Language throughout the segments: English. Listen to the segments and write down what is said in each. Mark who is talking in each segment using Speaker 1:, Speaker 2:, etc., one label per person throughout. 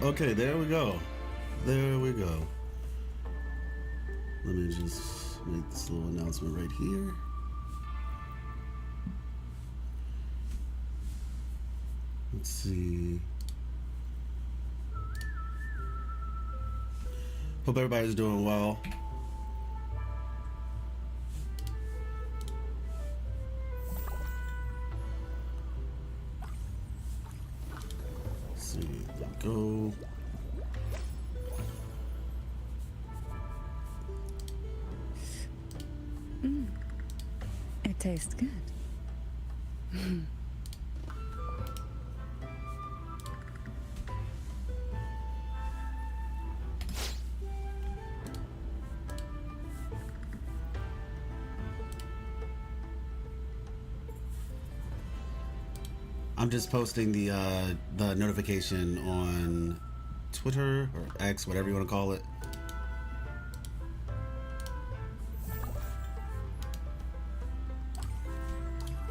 Speaker 1: Okay, there we go. There we go. Let me just make this little announcement right here. Let's see. Hope everybody's doing well. Let's see, there we go.
Speaker 2: It tastes good.
Speaker 1: I'm just posting the notification on Twitter or X, whatever you want to call it.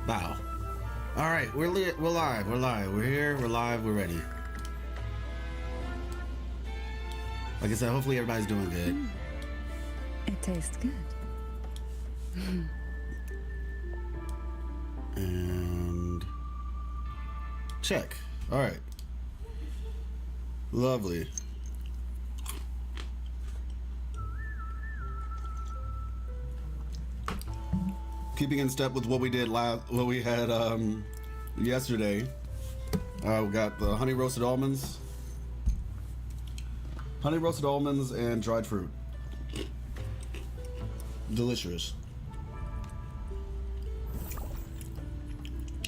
Speaker 1: Wow. All right, we're live. We're here. We're live. We're ready. Like I said, hopefully everybody's doing good.
Speaker 2: It tastes good.
Speaker 1: And check. All right. Lovely. Keeping in step with what we did what we had yesterday. We got the honey roasted almonds and dried fruit. Delicious.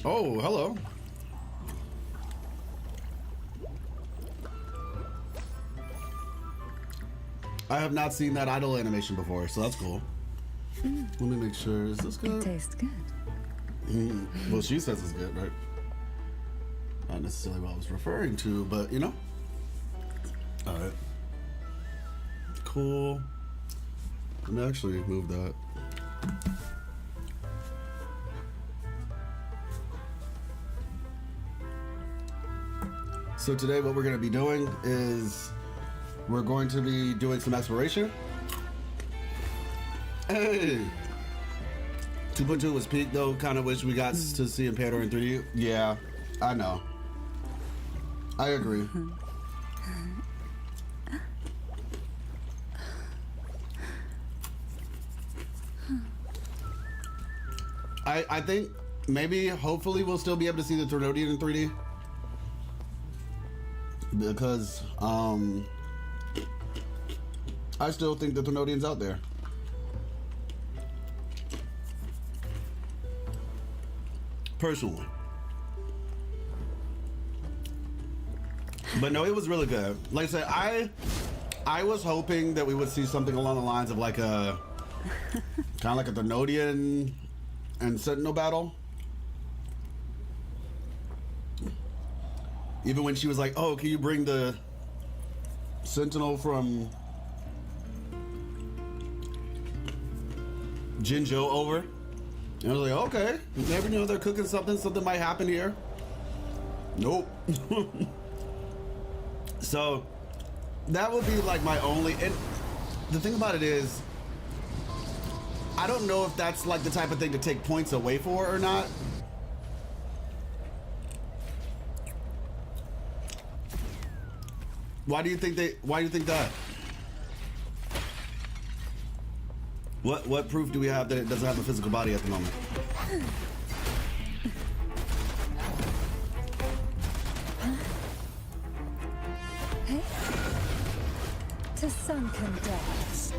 Speaker 1: Oh, hello. I have not seen that idle animation before, so that's cool. Let me make sure. Is this good?
Speaker 2: It tastes good.
Speaker 1: Well, she says it's good, right? Not necessarily what I was referring to, but you know. All right. Cool. Let me actually move that. So today what we're going to be doing is we're going to be doing some exploration. Hey! 2.2 was peak though. Kind of wish we got to see in Pandora in 3D. Yeah, I know. I agree. I think maybe, hopefully, we'll still be able to see the Trinodian in 3D. Because, I still think the Trinodian's out there. Personally. But no, it was really good. Like I said, I was hoping that we would see something along the lines of like a kind of like a Trinodian and Sentinel battle. Even when she was like, "Oh, can you bring the Sentinel from Jinzhou over?" And I was like, "Okay, you never know, they're cooking something. Something might happen here." Nope. So that would be like my only. And the thing about it is, I don't know if that's like the type of thing to take points away for or not. Why do you think that? What proof do we have that it doesn't have a physical body at the moment?
Speaker 2: Hey, to sunken depths.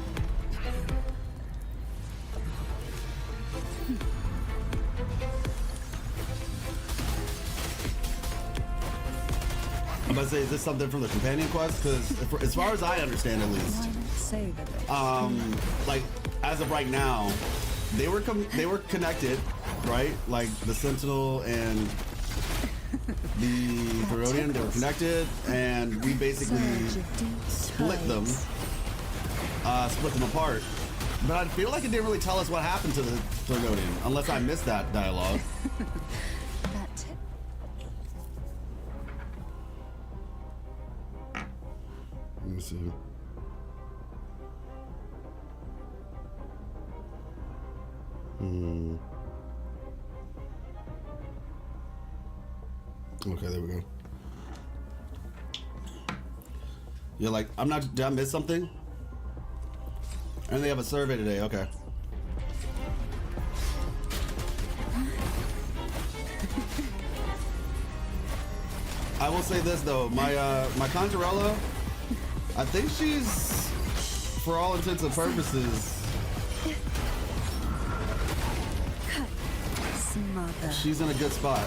Speaker 1: I'm about to say, is this something from the companion quest? Because as far as I understand, at least, like as of right now, they were connected, right? Like the Sentinel and the Herodian, they were connected, and we basically split them apart. But I feel like it didn't really tell us what happened to the Herodian, unless I missed that dialogue.
Speaker 2: That
Speaker 1: Let's see. Okay, there we go. You're like, I'm not, did I miss something? And they have a survey today, okay. I will say this though, my Canterella, I think she's, for all intents and purposes,
Speaker 2: Smother.
Speaker 1: she's in a good spot.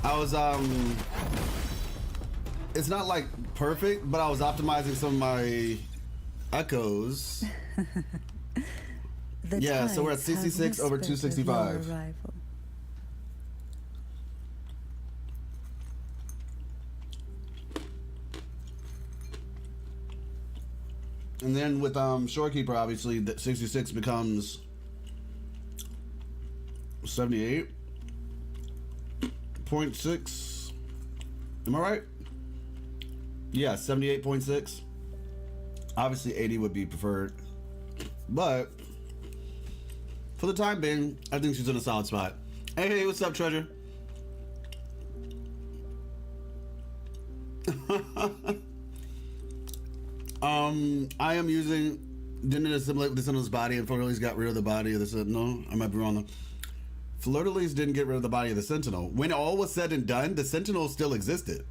Speaker 1: I was, it's not like perfect, but I was optimizing some of my echoes. Yeah, so we're at 66 over 265. And then with Shorekeeper, obviously, that 66 becomes 78.6. Am I right? Yeah, 78.6. Obviously, 80 would be preferred. But for the time being, I think she's in a solid spot. Hey, what's up, Treasure? I am using, didn't it assimilate the Sentinel's body and Fleur-de-Lis got rid of the body of the Sentinel? I might be wrong though. Fleur-de-Lis didn't get rid of the body of the Sentinel. When all was said and done, the Sentinel still existed.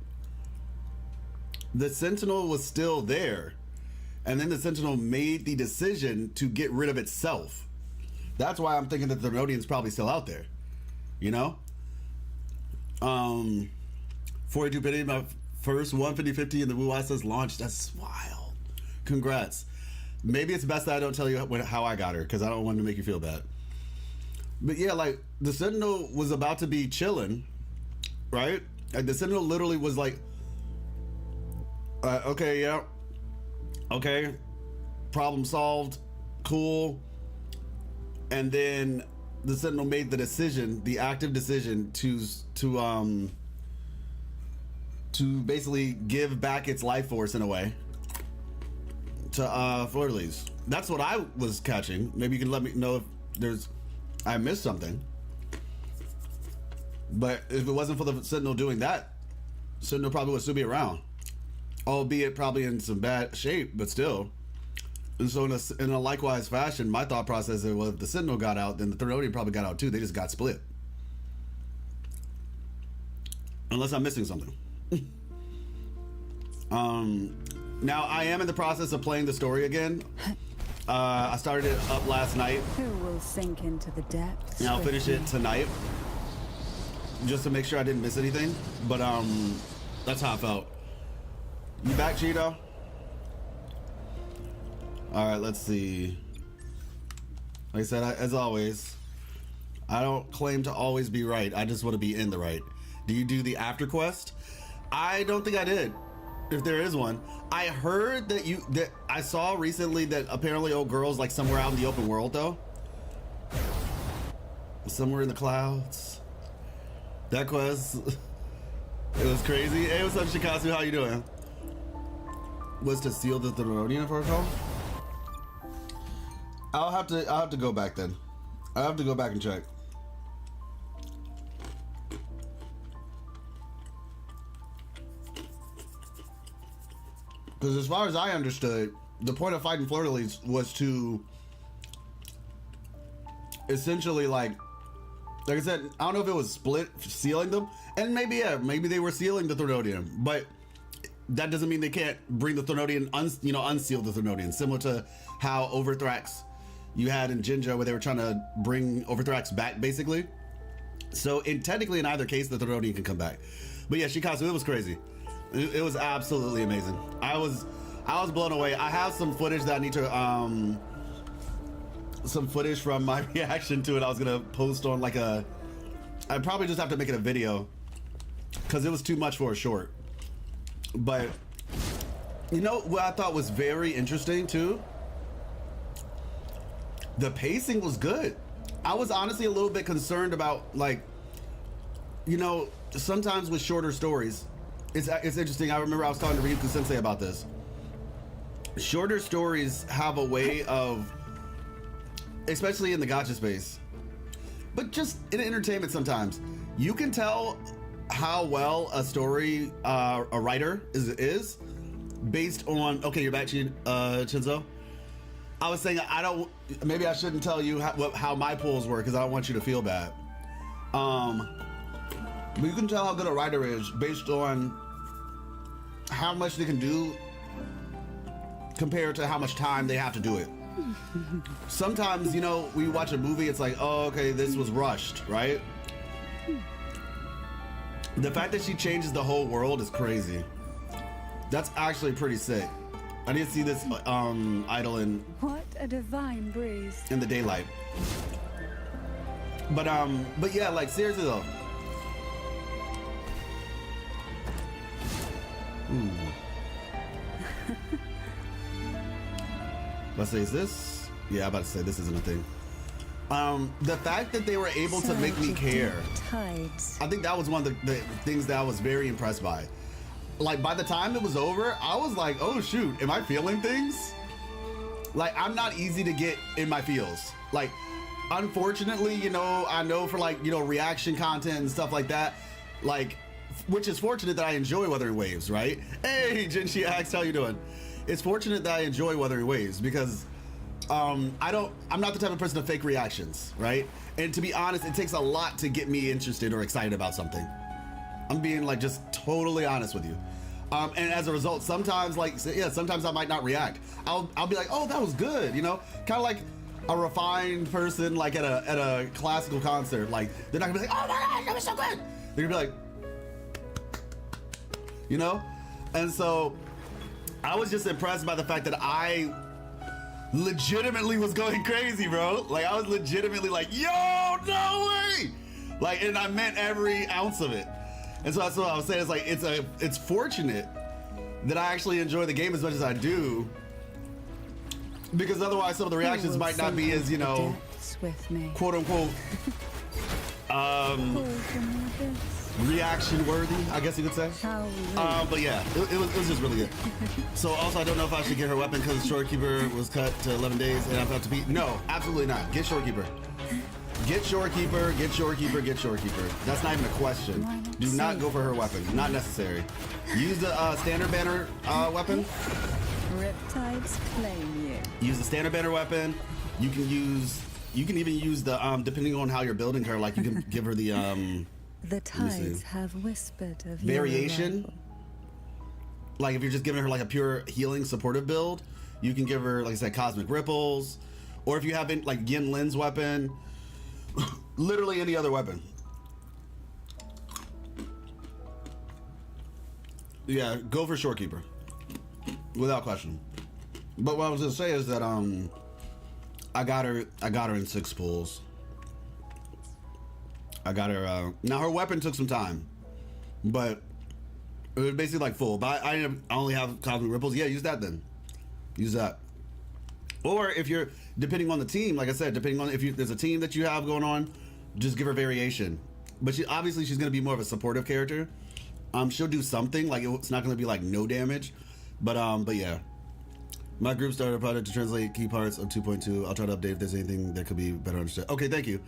Speaker 1: The Sentinel was still there. And then the Sentinel made the decision to get rid of itself. That's why I'm thinking that the Rhodian's probably still out there. You know? 42 penny, my first 150-50 in the Wu says launch. That's wild. Congrats. Maybe it's best that I don't tell you how I got her, because I don't want to make you feel bad. But yeah, like, the Sentinel was about to be chilling, right? Like, the Sentinel literally was like, okay, yeah. Okay. Problem solved. Cool. And then the Sentinel made the decision, the active decision to basically give back its life force in a way to Fleur-de-Lis. That's what I was catching. Maybe you can let me know if I missed something. But if it wasn't for the Sentinel doing that, Sentinel probably would still be around, albeit probably in some bad shape, but still. And so in a likewise fashion, my thought process is, well, if the Sentinel got out, then the Therodian probably got out too. They just got split. Unless I'm missing something. Now I am in the process of playing the story again. I started it up last night.
Speaker 2: Who will sink into the depths?
Speaker 1: And I'll finish it tonight, just to make sure I didn't miss anything. But that's how I felt. You back, Cheeto? All right, let's see. Like I said, as always, I don't claim to always be right. I just want to be in the right. Do you do the after quest? I don't think I did. If there is one, I heard that I saw recently that apparently old girl's like somewhere out in the open world though. Somewhere in the clouds. That quest, it was crazy. Hey, what's up, Shikasu? How you doing? Was to seal the Therodian protocol? I'll have to go back then. I'll have to go back and check. Because as far as I understood, the point of fighting Fleur-de-Lis was to essentially like I said, I don't know if it was split sealing them, and maybe they were sealing the Therodian, but that doesn't mean they can't bring the Therodian, unseal the Therodian, similar to how Overthrax you had in Jinja, where they were trying to bring Overthrax back, basically. So technically in either case, the Therodian can come back. But yeah, Shikazu, it was crazy. It was absolutely amazing. I was blown away. I have some footage that I need to some footage from my reaction to it. I was gonna post on I'd probably just have to make it a video because it was too much for a short. But you know what I thought was very interesting too? The pacing was good. I was honestly a little bit concerned about sometimes with shorter stories, it's interesting. I remember I was talking to Ryuku Sensei about this. Shorter stories have a way of, especially in the gacha space, but just in entertainment sometimes, you can tell how well a story, a writer is based on, okay, you're back, Shinzo. I was saying, maybe I shouldn't tell you how my pulls were because I don't want you to feel bad. But you can tell how good a writer is based on how much they can do compared to how much time they have to do it. Sometimes, you know, when you watch a movie, it's like, oh, okay, this was rushed, right? The fact that she changes the whole world is crazy. That's actually pretty sick. I need to see this idol in
Speaker 2: What a divine breeze.
Speaker 1: in the daylight. But yeah, like seriously though. Ooh. Let's say, is this? Yeah, I'm about to say this isn't a thing. The fact that they were able to make me care,
Speaker 2: Tides.
Speaker 1: I think that was one of the things that I was very impressed by. Like by the time it was over, I was like, oh shoot, am I feeling things? Like I'm not easy to get in my feels. Like unfortunately, you know, I know for like, you know, reaction content and stuff like that, like, which is fortunate that I enjoy Wuthering Waves, right? Hey, Jinshi asks, how you doing? It's fortunate that I enjoy Wuthering Waves because I'm not the type of person to fake reactions, right? And to be honest, it takes a lot to get me interested or excited about something. I'm being like just totally honest with you. And as a result, sometimes like, yeah, sometimes I might not react. I'll be like, oh, that was good, you know? Kind of like a refined person like at a classical concert. Like they're not gonna be like, oh my God, that was so good. They're gonna be like, you know? And so I was just impressed by the fact that I legitimately was going crazy, bro. Like I was legitimately like, yo, no way. Like, and I meant every ounce of it. And so that's what I was saying. It's like, it's fortunate that I actually enjoy the game as much as I do, because otherwise some of the reactions might not be as, you know,
Speaker 2: with me.
Speaker 1: quote unquote, reaction worthy, I guess you could say. But yeah, it was just really good. So also, I don't know if I should get her weapon because Shorekeeper was cut to 11 days and I have to beat. No, absolutely not. Get Shorekeeper. Get Shorekeeper, get Shorekeeper, get Shorekeeper. That's not even a question. Do not go for her weapon. Not necessary. Use the standard banner weapon.
Speaker 2: Riptides claim you.
Speaker 1: Use the standard banner weapon. You can even use the depending on how you're building her, like you can give her the
Speaker 2: The tides have whispered of
Speaker 1: variation. Like if you're just giving her like a pure healing supportive build, you can give her, like I said, cosmic ripples, or if you have like Yin Lin's weapon, literally any other weapon. Yeah, go for Shorekeeper, without question. But what I was gonna say is that I got her in 6 pulls. I got her. Now her weapon took some time, but it was basically like full. But I only have cosmic ripples. Yeah, use that then. Use that. Or if you're depending on the team, like I said, depending on if there's a team that you have going on, just give her variation. But obviously she's gonna be more of a supportive character. She'll do something, like it's not gonna be like no damage, but yeah. My group started a project to translate key parts of 2.2. I'll try to update if there's anything that could be better understood. Okay, thank you.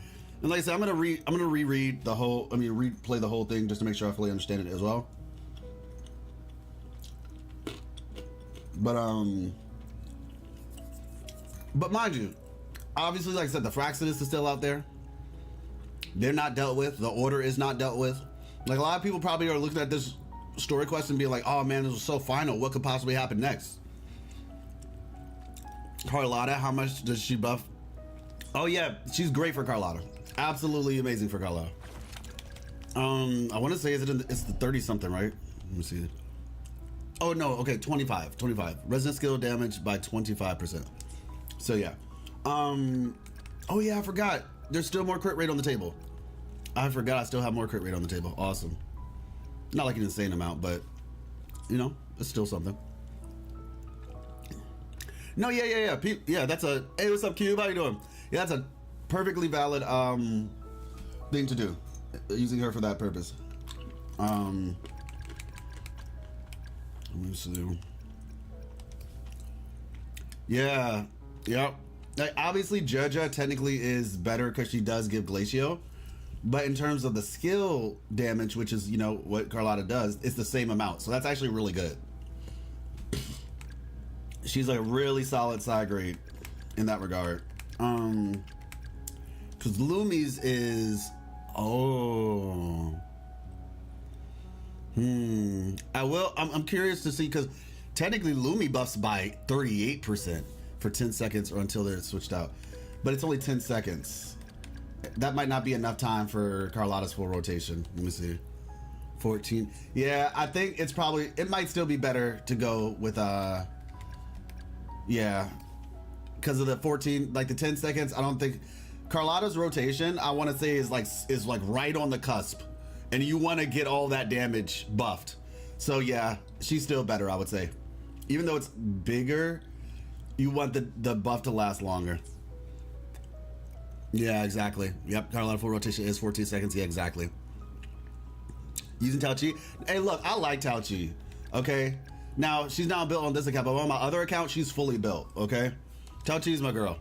Speaker 1: And like I said, I'm gonna reread the whole. Replay the whole thing just to make sure I fully understand it as well. But mind you, obviously, like I said, the Fraxidus is still out there. They're not dealt with. The Order is not dealt with. Like a lot of people probably are looking at this story quest and being like, "Oh man, this was so final. What could possibly happen next?" Carlotta, how much does she buff? Oh yeah, she's great for Carlotta. Absolutely amazing for Carlotta. I want to say it's the 30 something, right? Let me see. Oh no, okay, 25. Resonant skill damage by 25%. So yeah. Oh yeah, I forgot. There's still more crit rate on the table. I forgot I still have more crit rate on the table. Awesome. Not like an insane amount, but you know, it's still something. No, yeah. Yeah, that's a. Hey, what's up, Cube? How you doing? Yeah, that's a perfectly valid thing to do. Using her for that purpose. Let me see. Yeah. Yep. Like, obviously, Jaja technically is better because she does give Glacio. But in terms of the skill damage, which is, you know, what Carlotta does, it's the same amount. So that's actually really good. She's like a really solid side grade in that regard. Because Lumi's is... Oh... I'm curious to see, because technically Lumi buffs by 38% for 10 seconds or until they're switched out. But it's only 10 seconds. That might not be enough time for Carlotta's full rotation. Let me see. 14. Yeah, I think it's probably... It might still be better to go with... Yeah. Because of the 14... Like the 10 seconds, I don't think... Carlotta's rotation, I want to say, is like right on the cusp. And you want to get all that damage buffed. So yeah, she's still better, I would say. Even though it's bigger, you want the buff to last longer. Yeah, exactly. Yep, Carlotta full rotation is 14 seconds. Yeah, exactly. Using Tao Chi. Hey, look, I like Tao Chi. Okay? Now, she's not built on this account, but on my other account, she's fully built. Okay? Tao Chi's my girl.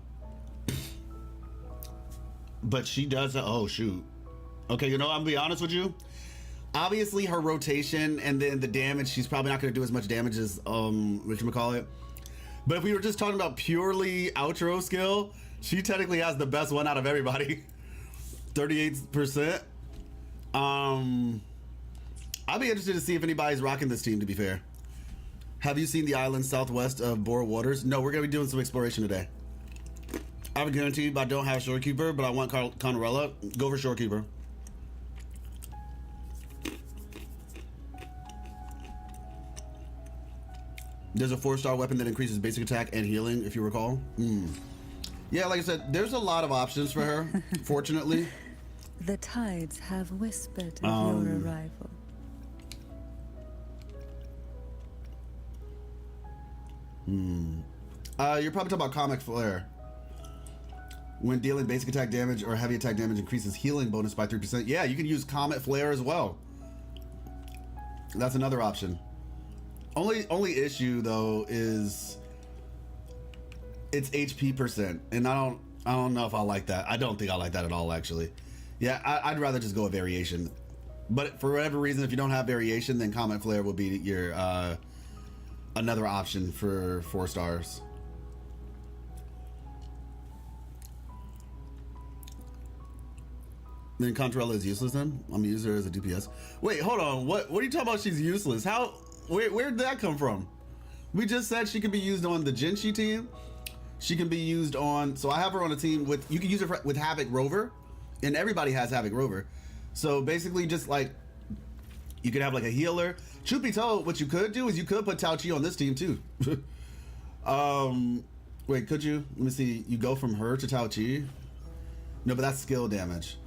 Speaker 1: But she does... Oh, shoot. Okay, you know, I'm gonna be honest with you. Obviously, her rotation and then the damage, she's probably not gonna do as much damage as whatchamacallit. But if we were just talking about purely outro skill, she technically has the best one out of everybody. 38%. I'll be interested to see if anybody's rocking this team, to be fair. Have you seen the island southwest of Bora Waters? No, we're gonna be doing some exploration today. I have a guarantee, but I don't have Shorekeeper, but I want Canterella. Go for Shorekeeper. There's a 4-star weapon that increases basic attack and healing, if you recall. Yeah, like I said, there's a lot of options for her, fortunately.
Speaker 2: The tides have whispered of your arrival.
Speaker 1: You're probably talking about Comic Flare. When dealing basic attack damage or heavy attack damage, increases healing bonus by 3%. Yeah, you can use Comet Flare as well. That's another option. Only issue though is it's HP %, and I don't know if I like that. I don't think I like that at all, actually. Yeah, I'd rather just go a variation. But for whatever reason, if you don't have variation, then Comet Flare will be your another option for 4 stars. Then Canterella is useless then? I'm gonna use her as a DPS. Wait, hold on. What are you talking about she's useless? How? Where did that come from? We just said she can be used on the Jinshi team. She can be used on... So I have her on a team with... You can use her with Havoc Rover. And everybody has Havoc Rover. So basically just like... You could have like a healer. Truth be told, what you could do is you could put Tao Chi on this team too. Wait, could you? Let me see. You go from her to Tao Chi? No, but that's skill damage.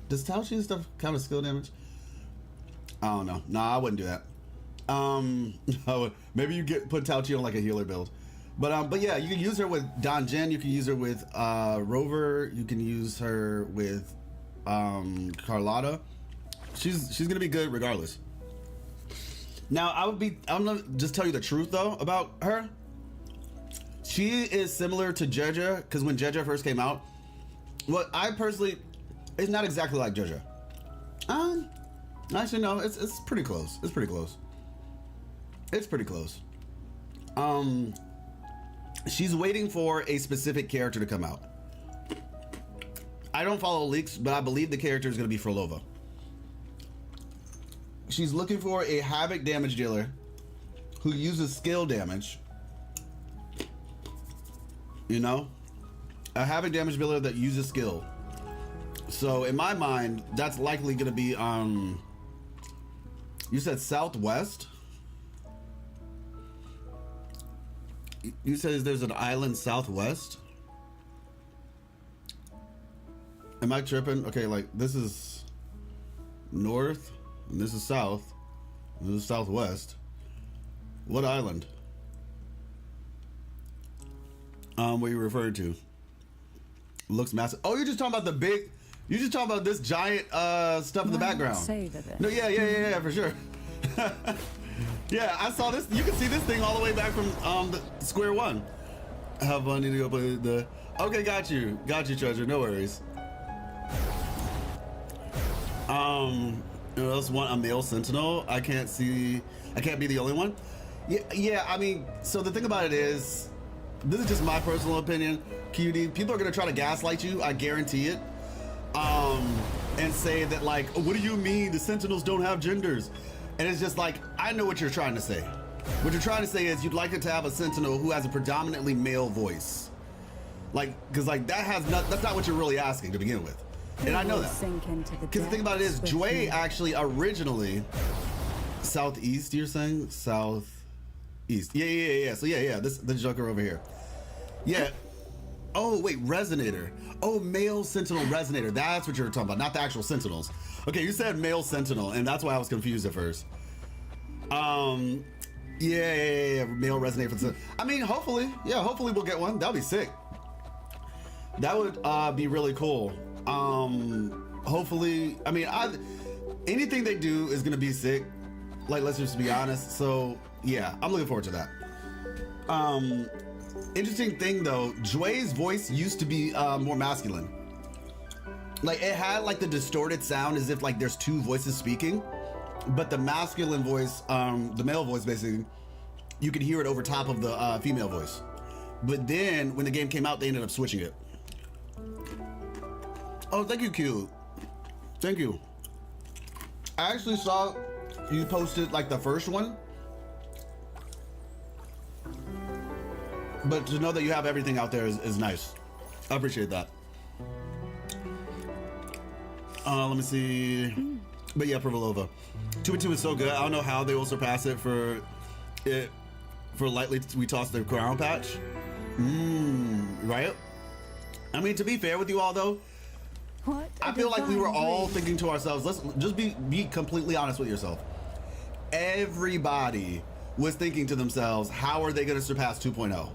Speaker 1: Does Tao Chi stuff count as skill damage? I don't know. Nah, I wouldn't do that. Maybe you put Tao Chi on like a healer build. But yeah, you can use her with Don Jin. You can use her with Rover. You can use her with Carlotta. She's gonna be good regardless. Now I'm gonna just tell you the truth though about her. She is similar to Jeja, because when Jeja first came out, well, I personally, it's not exactly like Jeja. Actually no, it's pretty close. It's pretty close. It's pretty close. She's waiting for a specific character to come out. I don't follow leaks, but I believe the character is going to be Frolova. She's looking for a Havoc damage dealer who uses skill damage. You know? A Havoc damage dealer that uses skill. So in my mind, that's likely going to be, you said Southwest? You said there's an island southwest? Am I tripping? Okay, like this is north and this is south and this is southwest. What island? What are you referring to? Looks massive. Oh, you're just talking about the big, you're just talking about this giant stuff in the background.
Speaker 2: Savor this.
Speaker 1: No, yeah, for sure. Yeah, I saw this. You can see this thing all the way back from the square one. How fun to go play the. Okay, got you, treasure. No worries. Else one a male sentinel. I can't be the only one. Yeah. I mean, so the thing about it is, this is just my personal opinion. QD, people are gonna try to gaslight you. I guarantee it. And say that like, oh, what do you mean the sentinels don't have genders? And it's just like, I know what you're trying to say. What you're trying to say is you'd like it to have a sentinel who has a predominantly male voice. Like, because like that's not what you're really asking to begin with. And I know that. Because the thing about it is, Jue actually originally, southeast, you're saying? Southeast. Yeah. So yeah, the Joker over here. Yeah. Oh, wait, Resonator. Oh, male sentinel resonator. That's what you're talking about, not the actual sentinels. Okay, you said male sentinel, and that's why I was confused at first. Yeah, male resonator for the. I mean, hopefully we'll get one. That'll be sick. That would be really cool. Hopefully, I mean, anything they do is gonna be sick. Like, let's just be honest. So yeah, I'm looking forward to that. Interesting thing though, Jue's voice used to be more masculine. Like, it had like the distorted sound as if like there's two voices speaking, but the masculine voice, the male voice basically, you could hear it over top of the female voice. But then when the game came out, they ended up switching it. Oh, thank you, Q. Thank you. I actually saw you posted like the first one, but to know that you have everything out there is nice. I appreciate that. Let me see. But yeah, Privilova. 2-2 is so good. I don't know how they will surpass it for lightly we toss the crown patch. Right? I mean, to be fair with you all though, I feel like we were all thinking to ourselves, let's just be completely honest with yourself. Everybody was thinking to themselves, how are they going to surpass 2.0?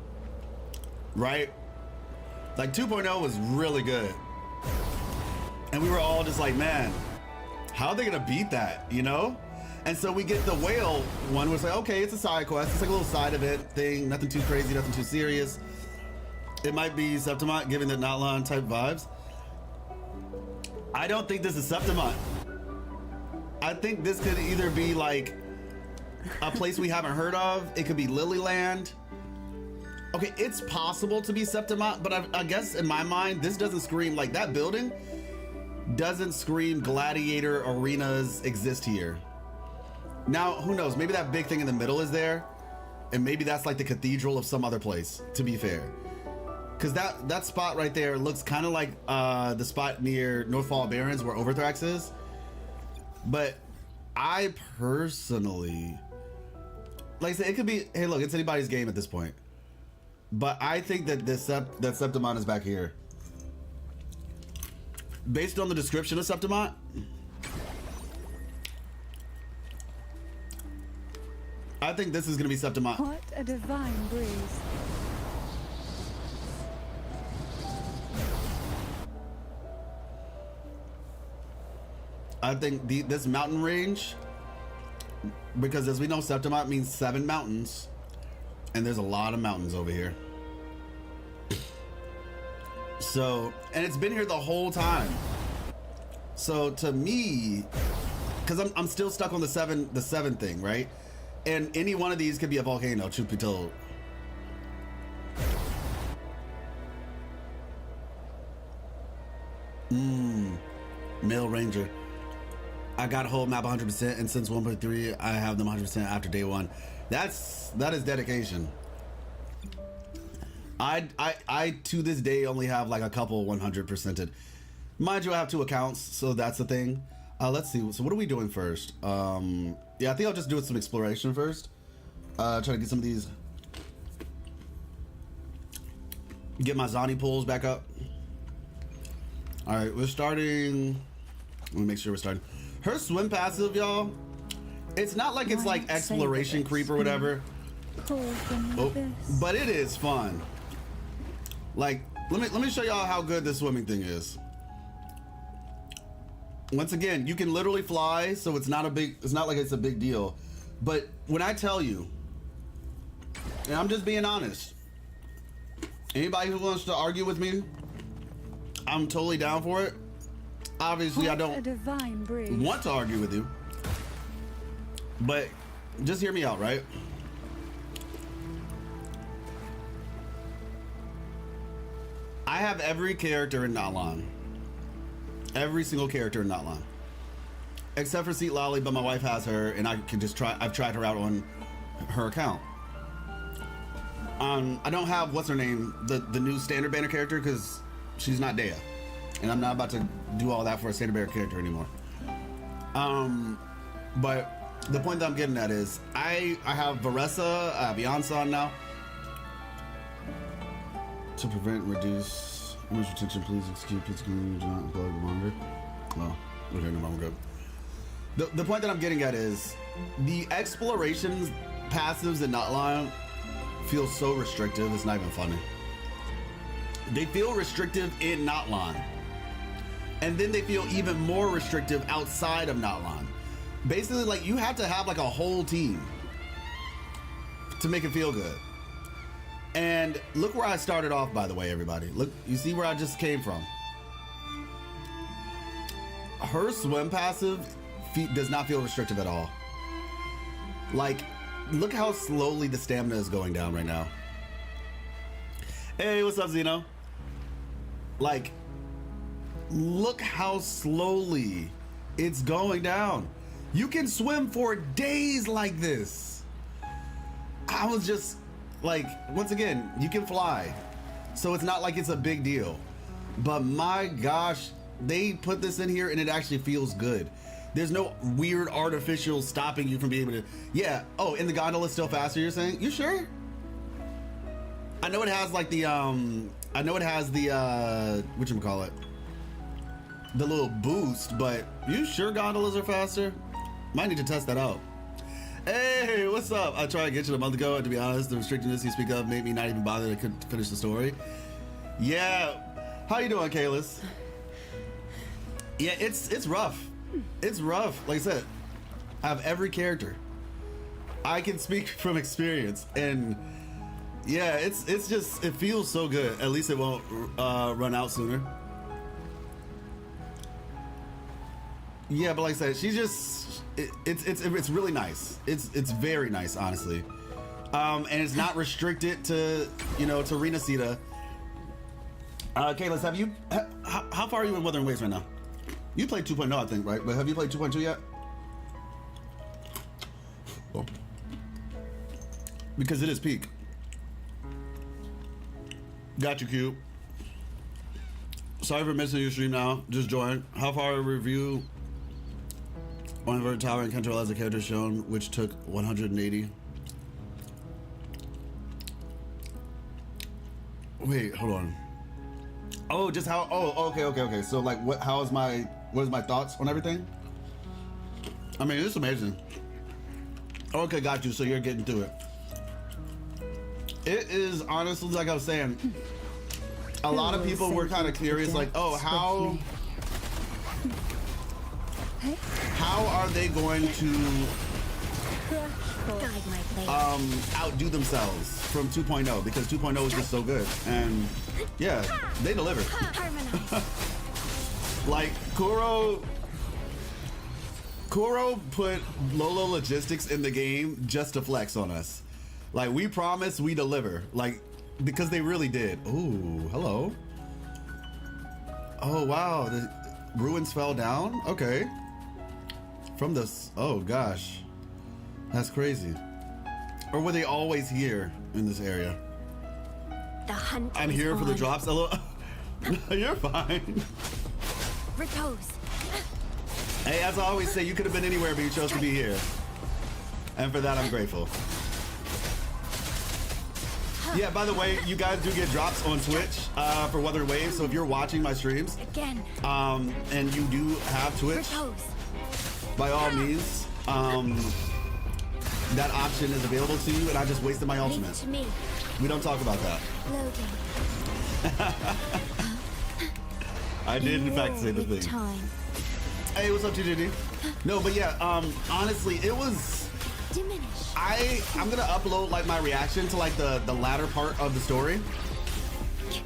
Speaker 1: Right? Like 2.0 was really good. And we were all just like, man, how are they going to beat that, you know? And so we get the whale one, was like, okay, it's a side quest. It's like a little side event thing, nothing too crazy, nothing too serious. It might be Septimont giving the Notlon type vibes. I don't think this is Septimont. I think this could either be like a place we haven't heard of. It could be Lilyland. Okay, it's possible to be Septimont, but I guess in my mind, this doesn't scream like that building doesn't scream gladiator arenas exist here. Now, who knows? Maybe that big thing in the middle is there, and maybe that's like the cathedral of some other place, to be fair. Because that spot right there looks kind of like the spot near Northfall Barrens where Overthrax is. But I personally, like I said, it could be, hey look, it's anybody's game at this point. But I think that that Septimont is back here. Based on the description of Septimont, I think this is going to be Septimont.
Speaker 2: What a divine breeze.
Speaker 1: I think this mountain range, because as we know, Septimont means 7 mountains, and there's a lot of mountains over here. So, and it's been here the whole time. So to me, because I'm still stuck on the seven thing, right? And any one of these could be a volcano, truth be told. Male Ranger. I got a whole map 100%, and since 1.3, I have them 100% after day 1. That is dedication. I to this day only have like a couple 100%ed. Mind you, I have 2 accounts, so that's the thing. Let's see. So what are we doing first? Yeah, I think I'll just do some exploration first. Try to get some of these. Get my Zani pulls back up. All right, we're starting. Let me make sure we're starting. Her swim passive, y'all. It's not like it's like exploration creep or whatever. Oh, but it is fun. Like, let me show y'all how good this swimming thing is. Once again, you can literally fly, so it's not like it's a big deal. But when I tell you, and I'm just being honest, anybody who wants to argue with me, I'm totally down for it. Obviously, I don't want to argue with you, but just hear me out, right? I have every character in Notlan. Every single character in Notlan. Except for Seat Lolly, but my wife has her, and I can just try. I've tried her out on her account. I don't have, what's her name, the new standard banner character, because she's not Dea. And I'm not about to do all that for a standard banner character anymore. But the point that I'm getting at is, I have Varessa, I have Yansan now. To prevent and reduce image retention, please execute pizza community, do not upload longer. Well, okay, no, I'm good. The point that I'm getting at is, the explorations passives in Notlan feel so restrictive, it's not even funny. They feel restrictive in Notlan. And then they feel even more restrictive outside of Notlan. Basically, like, you have to have like a whole team to make it feel good. And look where I started off, by the way, everybody. Look, you see where I just came from. Her swim passive does not feel restrictive at all. Like, look how slowly the stamina is going down right now. Hey, what's up, Zeno? Like, look how slowly it's going down. You can swim for days like this. I was just like, once again, you can fly, so it's not like it's a big deal. But my gosh, they put this in here and it actually feels good. There's no weird artificial stopping you from being able to, yeah. Oh, and the gondola is still faster, you're saying? You sure? I know it has like the, I know it has the, whatchamacallit, the little boost, but you sure gondolas are faster? Might need to test that out. Hey, what's up? I tried to get you a month ago, and to be honest, the restrictiveness you speak of made me not even bother to finish the story. Yeah, how you doing, Kalis? Yeah, it's rough. It's rough. Like I said, I have every character. I can speak from experience, and yeah, it's just, it feels so good. At least it won't run out sooner. Yeah, but like I said, she's just, it's really nice. It's very nice, honestly. And it's not restricted to, you know, to Renacita. Kalis, have you, how far are you in Wuthering Waves right now? You played 2.0, I think, right? But have you played 2.2 yet? Oh. Because it is peak. Got you, Cube. Sorry for missing your stream now. Just joined. How far a review on Inverted Tower and Canterella as a character shown, which took 180. Wait, hold on. Oh, just how? Oh, okay. So, like, what is my thoughts on everything? I mean, it's amazing. Okay, got you. So you're getting to it. It is honestly, like I was saying, a lot of people were kind of curious, like, oh, how are they going to outdo themselves from 2.0, because 2.0 is just so good. And yeah, they delivered. Like, Kuro put Lolo Logistics in the game just to flex on us. Like, we promise, we deliver. Like, because they really did. Ooh, hello. Oh, wow. The ruins fell down? Okay. From this, oh gosh. That's crazy. Or were they always here in this area?
Speaker 3: The hunt
Speaker 1: I'm here for the drops. Hello. You're fine.
Speaker 3: Repose.
Speaker 1: Hey, as I always say, you could have been anywhere, but you chose to be here. And for that, I'm grateful. Yeah, by the way, you guys do get drops on Twitch for Wuthering Waves. So if you're watching my streams,
Speaker 3: again,
Speaker 1: and you do have Twitch,
Speaker 3: repose.
Speaker 1: By all means, that option is available to you. And I just wasted my ultimate.
Speaker 3: To me.
Speaker 1: We don't talk about that.
Speaker 3: Loading.
Speaker 1: I did in fact say the thing.
Speaker 3: Time.
Speaker 1: Hey, what's up, TJD? No, but yeah, honestly, it was
Speaker 3: diminish.
Speaker 1: I'm gonna upload like my reaction to like the latter part of the story.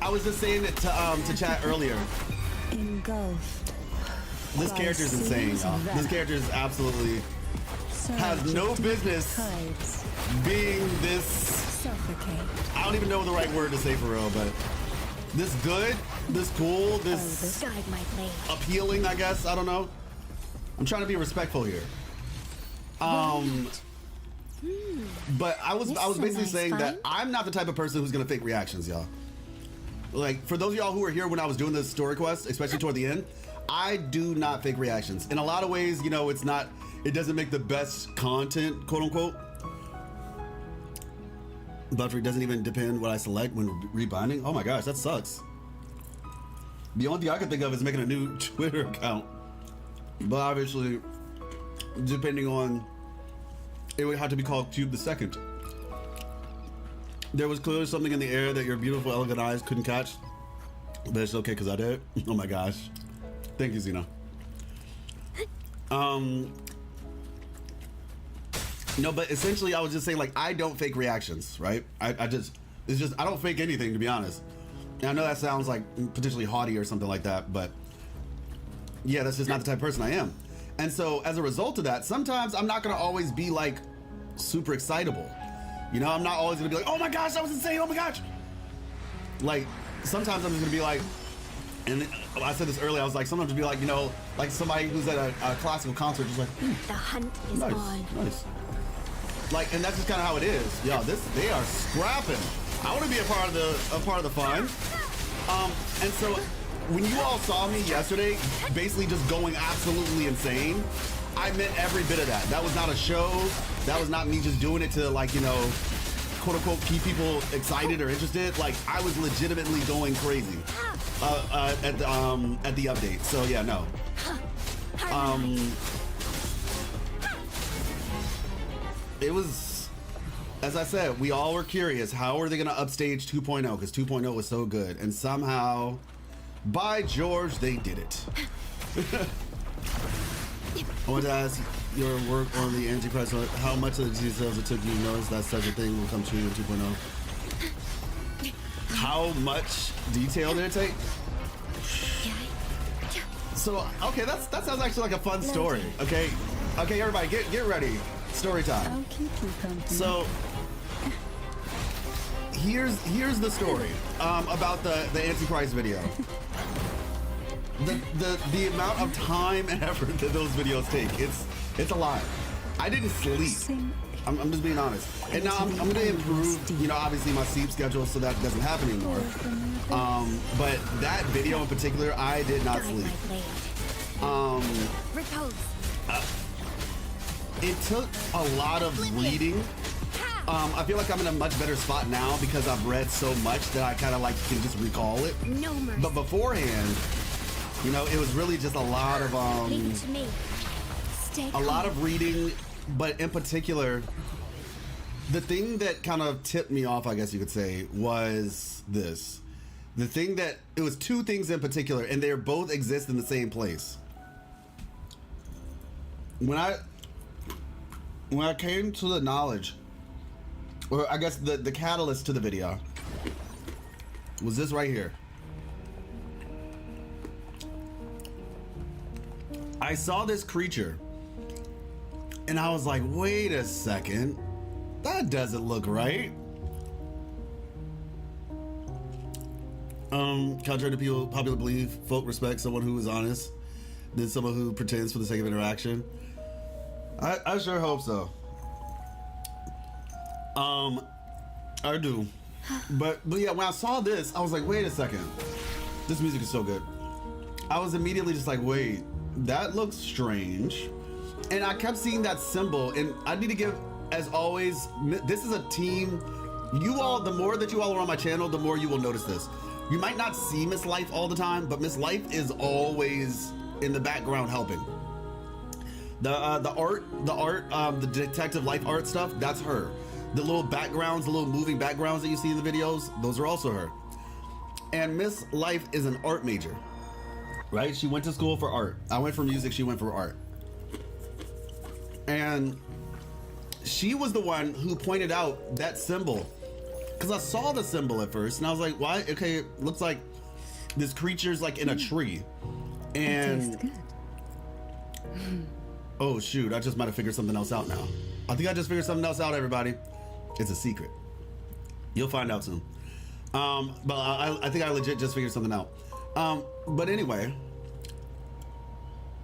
Speaker 1: I was just saying it to chat earlier.
Speaker 2: Engulfed.
Speaker 1: This character is insane, y'all. This character is absolutely has no business being this.
Speaker 2: Suffocate.
Speaker 1: I don't even know the right word to say for real, but this good, this cool, this
Speaker 3: Guide my blade.
Speaker 1: appealing, I guess. I don't know. I'm trying to be respectful here. But I was basically saying that I'm not the type of person who's gonna fake reactions, y'all. Like, for those of y'all who were here when I was doing this story quest, especially toward the end, I do not fake reactions. In a lot of ways, you know, it doesn't make the best content, quote unquote. But it doesn't even depend what I select when rebinding. Oh my gosh, that sucks. The only thing I can think of is making a new Twitter account. But obviously, depending on, it would have to be called Cube the Second. There was clearly something in the air that your beautiful, elegant eyes couldn't catch. But it's okay, because I did. Oh my gosh. Thank you, Zena. No, but essentially I was just saying, like, I don't fake reactions, right? I don't fake anything, to be honest. And I know that sounds like potentially haughty or something like that, but yeah, that's just not the type of person I am. And so as a result of that, sometimes I'm not gonna always be like super excitable. You know, I'm not always gonna be like, oh my gosh, that was insane, oh my gosh. Like, sometimes I'm just gonna be like, and I said this earlier, I was like, sometimes I'll be like, you know, like somebody who's at a classical concert, just like,
Speaker 3: The hunt is
Speaker 1: nice,
Speaker 3: on.
Speaker 1: nice. Like, and that's just kind of how it is. Yo, they are scrapping. I want to be a part of the fun. And so when you all saw me yesterday, basically just going absolutely insane, I meant every bit of that. That was not a show. That was not me just doing it to, like, you know, quote unquote keep people excited or interested. Like, I was legitimately going crazy at the update. So yeah, no. It was, as I said, we all were curious, how are they going to upstage 2.0? Because 2.0 was so good. And somehow, by George, they did it. I want to ask your work on the Antichrist. How much of the details it took you to notice that such a thing will come true in 2.0? How much detail did it take? So, okay, that sounds actually like a fun story. Okay, everybody, get ready. Story time.
Speaker 2: I'll keep you company.
Speaker 1: So here's the story about the Antichrist video. The amount of time and effort that those videos take, it's a lot. I didn't sleep. I'm just being honest. And now I'm gonna improve, you know, obviously my sleep schedule so that doesn't happen anymore. But that video in particular, I did not
Speaker 3: Guide
Speaker 1: sleep.
Speaker 3: my blade. Repose.
Speaker 1: It took a lot of reading. I feel like I'm in a much better spot now because I've read so much that I kind of like can just recall it.
Speaker 3: No mercy.
Speaker 1: But beforehand, you know, it was really just a lot of
Speaker 3: Leave it to me. Stay
Speaker 1: a
Speaker 3: calm.
Speaker 1: lot of reading, but in particular, the thing that kind of tipped me off, I guess you could say, was this. The thing that, it was two things in particular, and they both exist in the same place. When I came to the knowledge, or I guess the catalyst to the video, was this right here. I saw this creature, and I was like, wait a second, that doesn't look right. Contrary to people popular belief, folk respect someone who is honest than someone who pretends for the sake of interaction. I sure hope so. I do. But yeah, when I saw this, I was like, wait a second. This music is so good. I was immediately just like, wait, that looks strange. And I kept seeing that symbol, and I need to give, as always, this is a team. You all, the more that you all are on my channel, the more you will notice this. You might not see Miss Life all the time, but Miss Life is always in the background helping. The art, the detective life art stuff, that's her. The little backgrounds, the little moving backgrounds that you see in the videos, those are also her. And Miss Life is an art major, right? She went to school for art. I went for music, she went for art. And she was the one who pointed out that symbol. Because I saw the symbol at first, and I was like, why? Okay, it looks like this creature's like in a tree. And...
Speaker 2: Tastes good.
Speaker 1: Oh, shoot, I just might have figured something else out now. I think I just figured something else out, everybody. It's a secret. You'll find out soon. But I think I legit just figured something out. But anyway,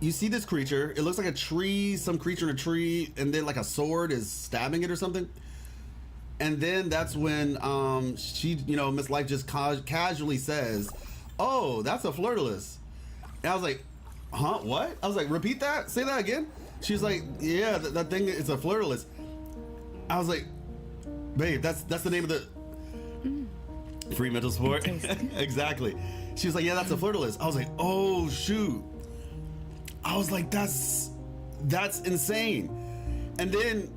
Speaker 1: you see this creature. It looks like a tree, some creature in a tree, and then like a sword is stabbing it or something. And then that's when she, you know, Miss Life just casually says, "Oh, that's a flirtless." And I was like, "Huh? What?" I was like, "Repeat that. Say that again." She's like, "Yeah, that thing is a flirtless." I was like, "Babe, that's the name of the free mental support." Exactly. She was like, "Yeah, that's a flirtless." I was like, "Oh shoot." I was like, that's insane. And then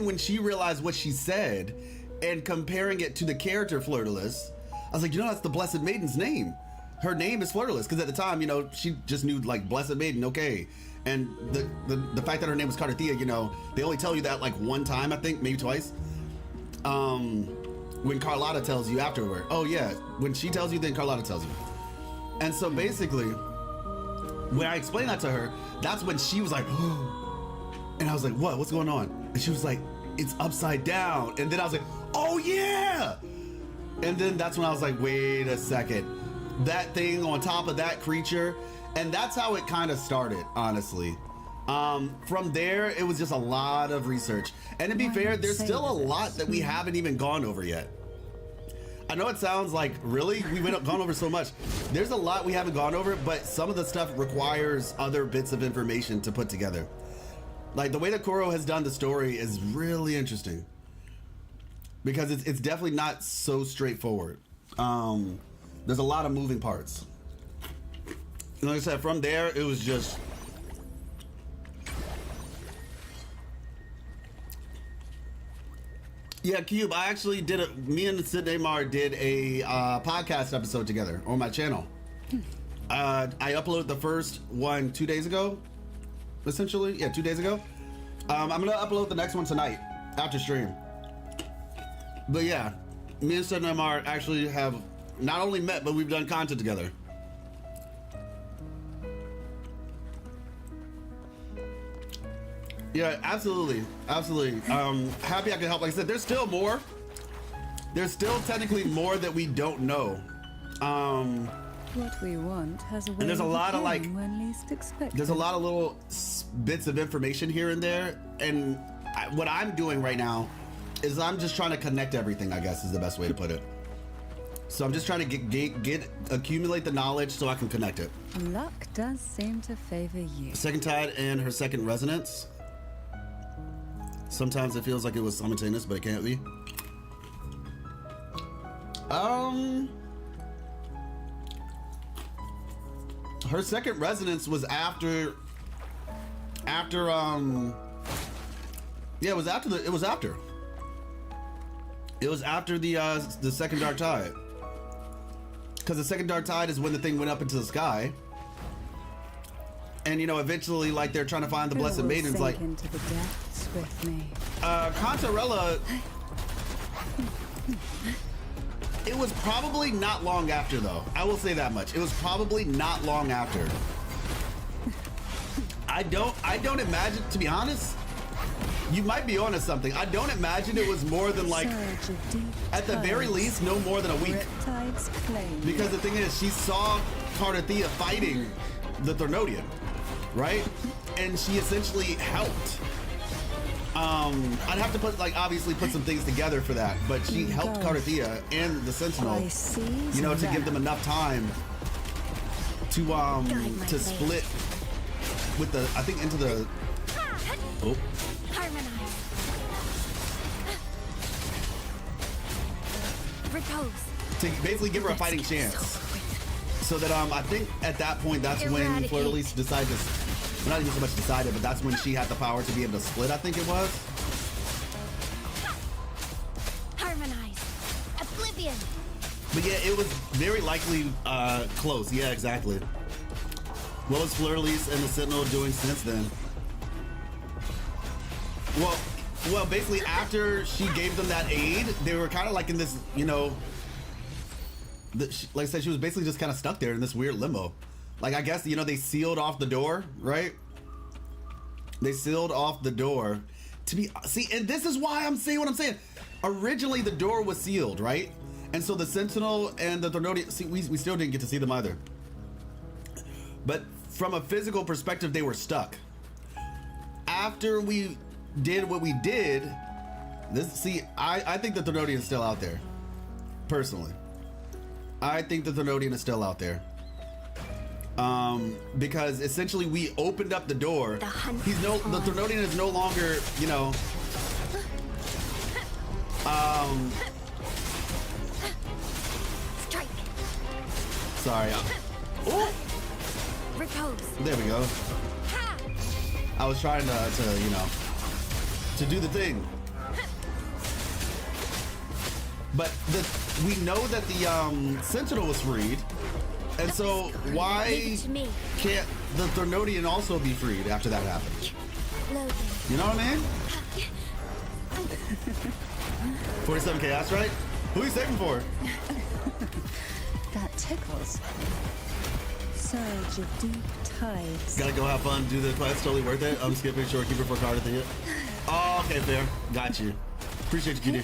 Speaker 1: when she realized what she said and comparing it to the character Flirtless, I was like, you know, that's the Blessed Maiden's name. Her name is Flirtless, because at the time, you know, she just knew like Blessed Maiden, okay. And the fact that her name was Carthea, you know, they only tell you that like one time, I think, maybe twice. When Carlotta tells you afterward. Oh yeah, when she tells you, then Carlotta tells you. And so basically, when I explained that to her, that's when she was like, oh. And I was like, what? What's going on? And she was like, it's upside down. And then I was like, oh yeah. And then that's when I was like, wait a second. That thing on top of that creature. And that's how it kind of started, honestly. From there, it was just a lot of research. And to be fair, there's still a lot that we haven't even gone over yet. I know it sounds like, really? We've gone over so much. There's a lot we haven't gone over, but some of the stuff requires other bits of information to put together. Like the way that Koro has done the story is really interesting because it's definitely not so straightforward. There's a lot of moving parts. And like I said, from there, it was just... Yeah, Cube, I actually did me and Sid Neymar did a podcast episode together on my channel. I uploaded the first one 2 days ago, essentially. Yeah, 2 days ago. I'm gonna upload the next one tonight after stream. But yeah, me and Sid Neymar actually have not only met, but we've done content together. Yeah, absolutely, absolutely. Happy I could help. Like I said, there's still more. There's still technically more that we don't know.
Speaker 2: What we want has a way
Speaker 1: and there's a lot of like,
Speaker 2: when least expected.
Speaker 1: there's a lot of little bits of information here and there. And what I'm doing right now is I'm just trying to connect everything, I guess is the best way to put it. So I'm just trying to accumulate the knowledge so I can connect it.
Speaker 2: Luck does seem to favor you.
Speaker 1: Second tide and her second resonance. Sometimes it feels like it was simultaneous, but it can't be. Her second resonance was after yeah, it was after the second dark tide. Because the second dark tide is when the thing went up into the sky. And you know, eventually, like they're trying to find the Blessed Maidens, like
Speaker 2: into the depths with me.
Speaker 1: Canterella. It was probably not long after, though. I will say that much. It was probably not long after. I don't imagine, to be honest. You might be onto something. I don't imagine it was more than like, at the very least, no more than a week. Because the thing is, she saw Carthea fighting the Thernodian, right? And she essentially helped. I'd have to obviously put some things together for that, but she helped Carthea and the Sentinel, you know, to give them enough time to split with the, I think, into the, oh. To basically give her a fighting chance. So that I think at that point, that's when Fleur-de-Lis decided to, well, not even so much decided, but that's when she had the power to be able to split, I think it was.
Speaker 3: Harmonize. Oblivion.
Speaker 1: But yeah, it was very likely close. Yeah, exactly. What was Fleur-de-Lis and the Sentinel doing since then? Well, Well, basically, after she gave them that aid, they were kind of like in this, you know, like I said, she was basically just kind of stuck there in this weird limbo. Like, I guess, you know, they sealed off the door, right? They sealed off the door to be, see, and this is why I'm saying what I'm saying. Originally, the door was sealed, right? And so the Sentinel and the Thornodian, see, we still didn't get to see them either. But from a physical perspective, they were stuck. After we did what we did, I think the Thornodian is still out there. Personally. I think the Thornodian is still out there. Because essentially we opened up the door. The Thornodian is no longer, you know,
Speaker 3: Strike.
Speaker 1: Sorry. Oh,
Speaker 3: Repose.
Speaker 1: there we go.
Speaker 3: Ha!
Speaker 1: I was trying to you know, to do the thing. But we know that the Sentinel was freed, and so why can't the Thornodian also be freed after that happened?
Speaker 3: Loading.
Speaker 1: You know what I mean? 47 chaos, right? Who are you saving for?
Speaker 2: That tickles. Surge of deep tides.
Speaker 1: Gotta go have fun, do the quest, totally worth it. I'm skipping Shorekeeper for card at the hit. Oh, okay, fair. Got you. Appreciate you, QD.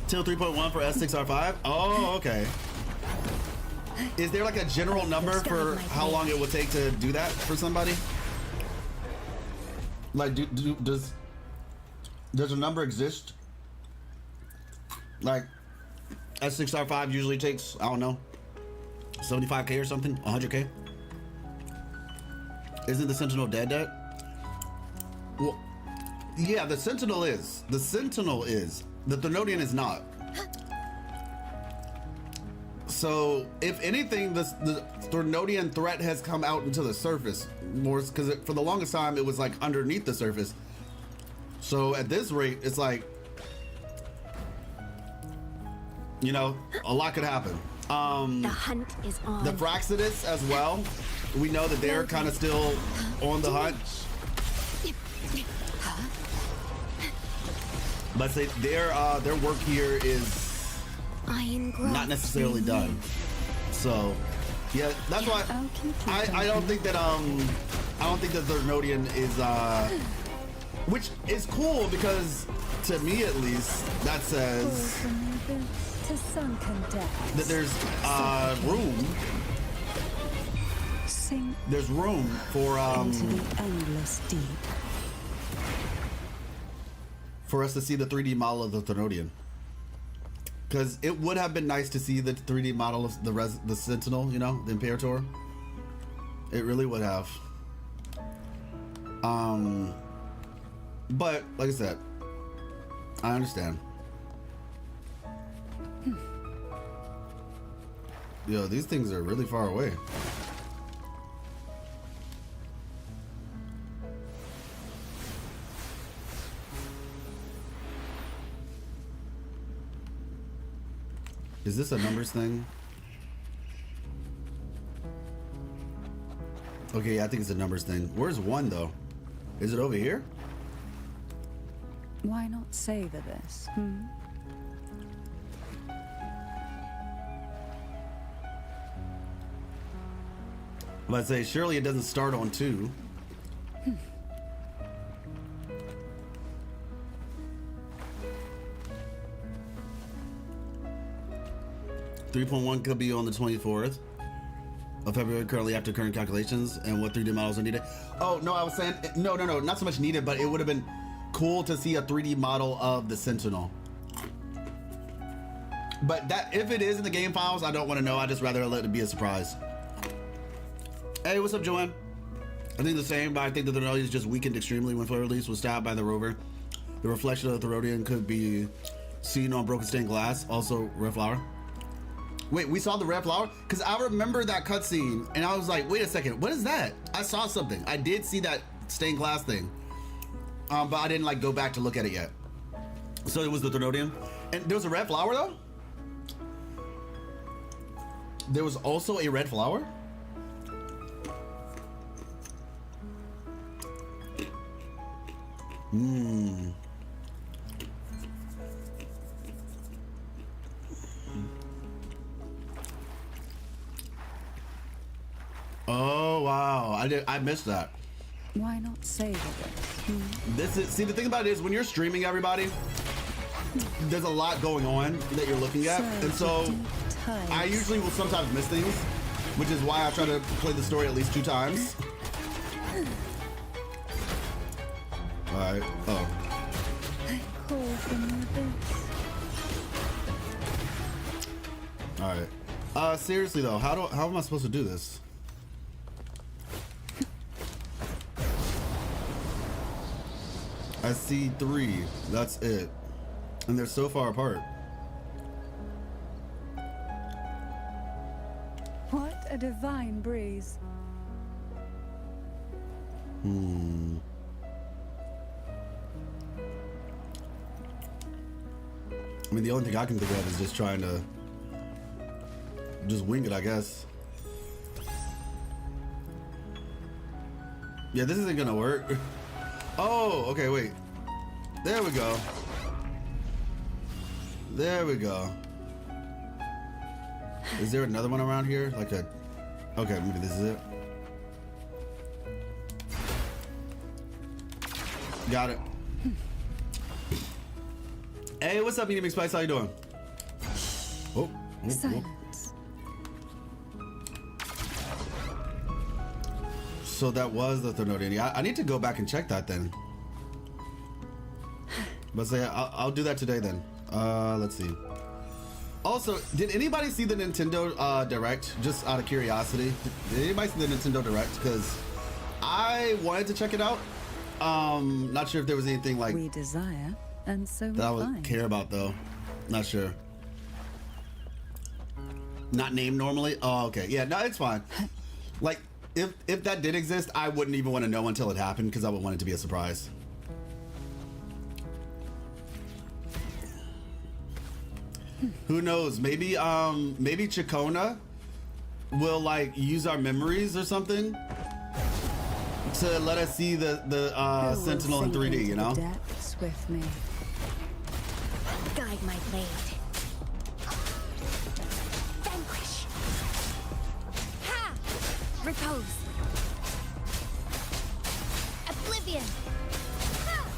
Speaker 1: Till 3.1 for S6R5. Oh, okay. Is there like a general number for how long it would take to do that for somebody? Like, does a number exist? Like, S6R5 usually takes, I don't know, 75k or something, 100k. Isn't the Sentinel dead? Well, yeah, the Sentinel is. The Sentinel is. The Thornodian is not. So, if anything, the Thornodian threat has come out into the surface more, because for the longest time it was like underneath the surface. So at this rate, it's like, you know, a lot could happen.
Speaker 3: The hunt is on.
Speaker 1: The Fraxidus as well. We know that they're kind of still on the hunt. But say their work here is not necessarily done. So yeah, that's why I don't think that the Thornodian is which is cool, because to me at least that says
Speaker 2: to sunken depths.
Speaker 1: that there's room.
Speaker 2: Sink
Speaker 1: There's room for
Speaker 2: into the endless deep.
Speaker 1: For us to see the 3D model of the Thornodian. Because it would have been nice to see the 3D model of the Sentinel, you know, the Imperator. It really would have. But, like I said, I understand. Yo, these things are really far away. Is this a numbers thing? Okay, yeah, I think it's a numbers thing. Where's one though? Is it over here?
Speaker 2: Why not savor this?
Speaker 1: Let's say surely it doesn't start on 2. 3.1 could be on the 24th of February, currently after current calculations, and what 3D models are needed. Oh, no, I was saying, no, not so much needed, but it would have been cool to see a 3D model of the Sentinel. But that, if it is in the game files, I don't want to know. I just rather let it be a surprise. Hey, what's up, Joanne? I think the same, but I think that the Thornodian is just weakened extremely when Fleur Release was stabbed by the rover. The reflection of the Thornodian could be seen on broken stained glass, also red flower. Wait, we saw the red flower? Because I remember that cutscene, and I was like, wait a second, what is that? I saw something. I did see that stained glass thing. But I didn't like go back to look at it yet. So it was the Thornodian. And there was a red flower though? There was also a red flower? Hmm. Oh wow, I missed that.
Speaker 2: Why not savor it?
Speaker 1: This is, see, the thing about it is when you're streaming, everybody, there's a lot going on that you're looking at, and so I usually will sometimes miss things, which is why I try to play the story at least 2 times. All right. Oh.
Speaker 2: I call from the abyss.
Speaker 1: All right. Seriously though, how am I supposed to do this? I see 3. That's it. And they're so far apart.
Speaker 2: What a divine breeze.
Speaker 1: Hmm. I mean, the only thing I can think of is just trying to just wing it, I guess. Yeah, this isn't gonna work. Oh, okay, wait. There we go. There we go. Is there another one around here? Like a... Okay, maybe this is it. Got it. Hey, what's up, Medium Spice? How you doing? Oh,
Speaker 2: Silence.
Speaker 1: So that was the Thermodian. I need to go back and check that then. But say I'll do that today then. Let's see. Also, did anybody see the Nintendo Direct? Just out of curiosity, did anybody see the Nintendo Direct? Because I wanted to check it out. Not sure if there was anything like
Speaker 2: We desire, and so we
Speaker 1: that I would
Speaker 2: find.
Speaker 1: care about though. Not sure. Not named normally. Oh, okay. Yeah, no, it's fine. Like, if that did exist, I wouldn't even want to know until it happened because I would want it to be a surprise. Who knows? Maybe maybe Chikona will like use our memories or something to let us see the
Speaker 2: Who will
Speaker 1: Sentinel in
Speaker 2: sink
Speaker 1: 3D.
Speaker 2: into
Speaker 1: You know?
Speaker 2: the depths with me.
Speaker 3: Guide my blade. Vanquish. Ha! Repose. Oblivion. Ha!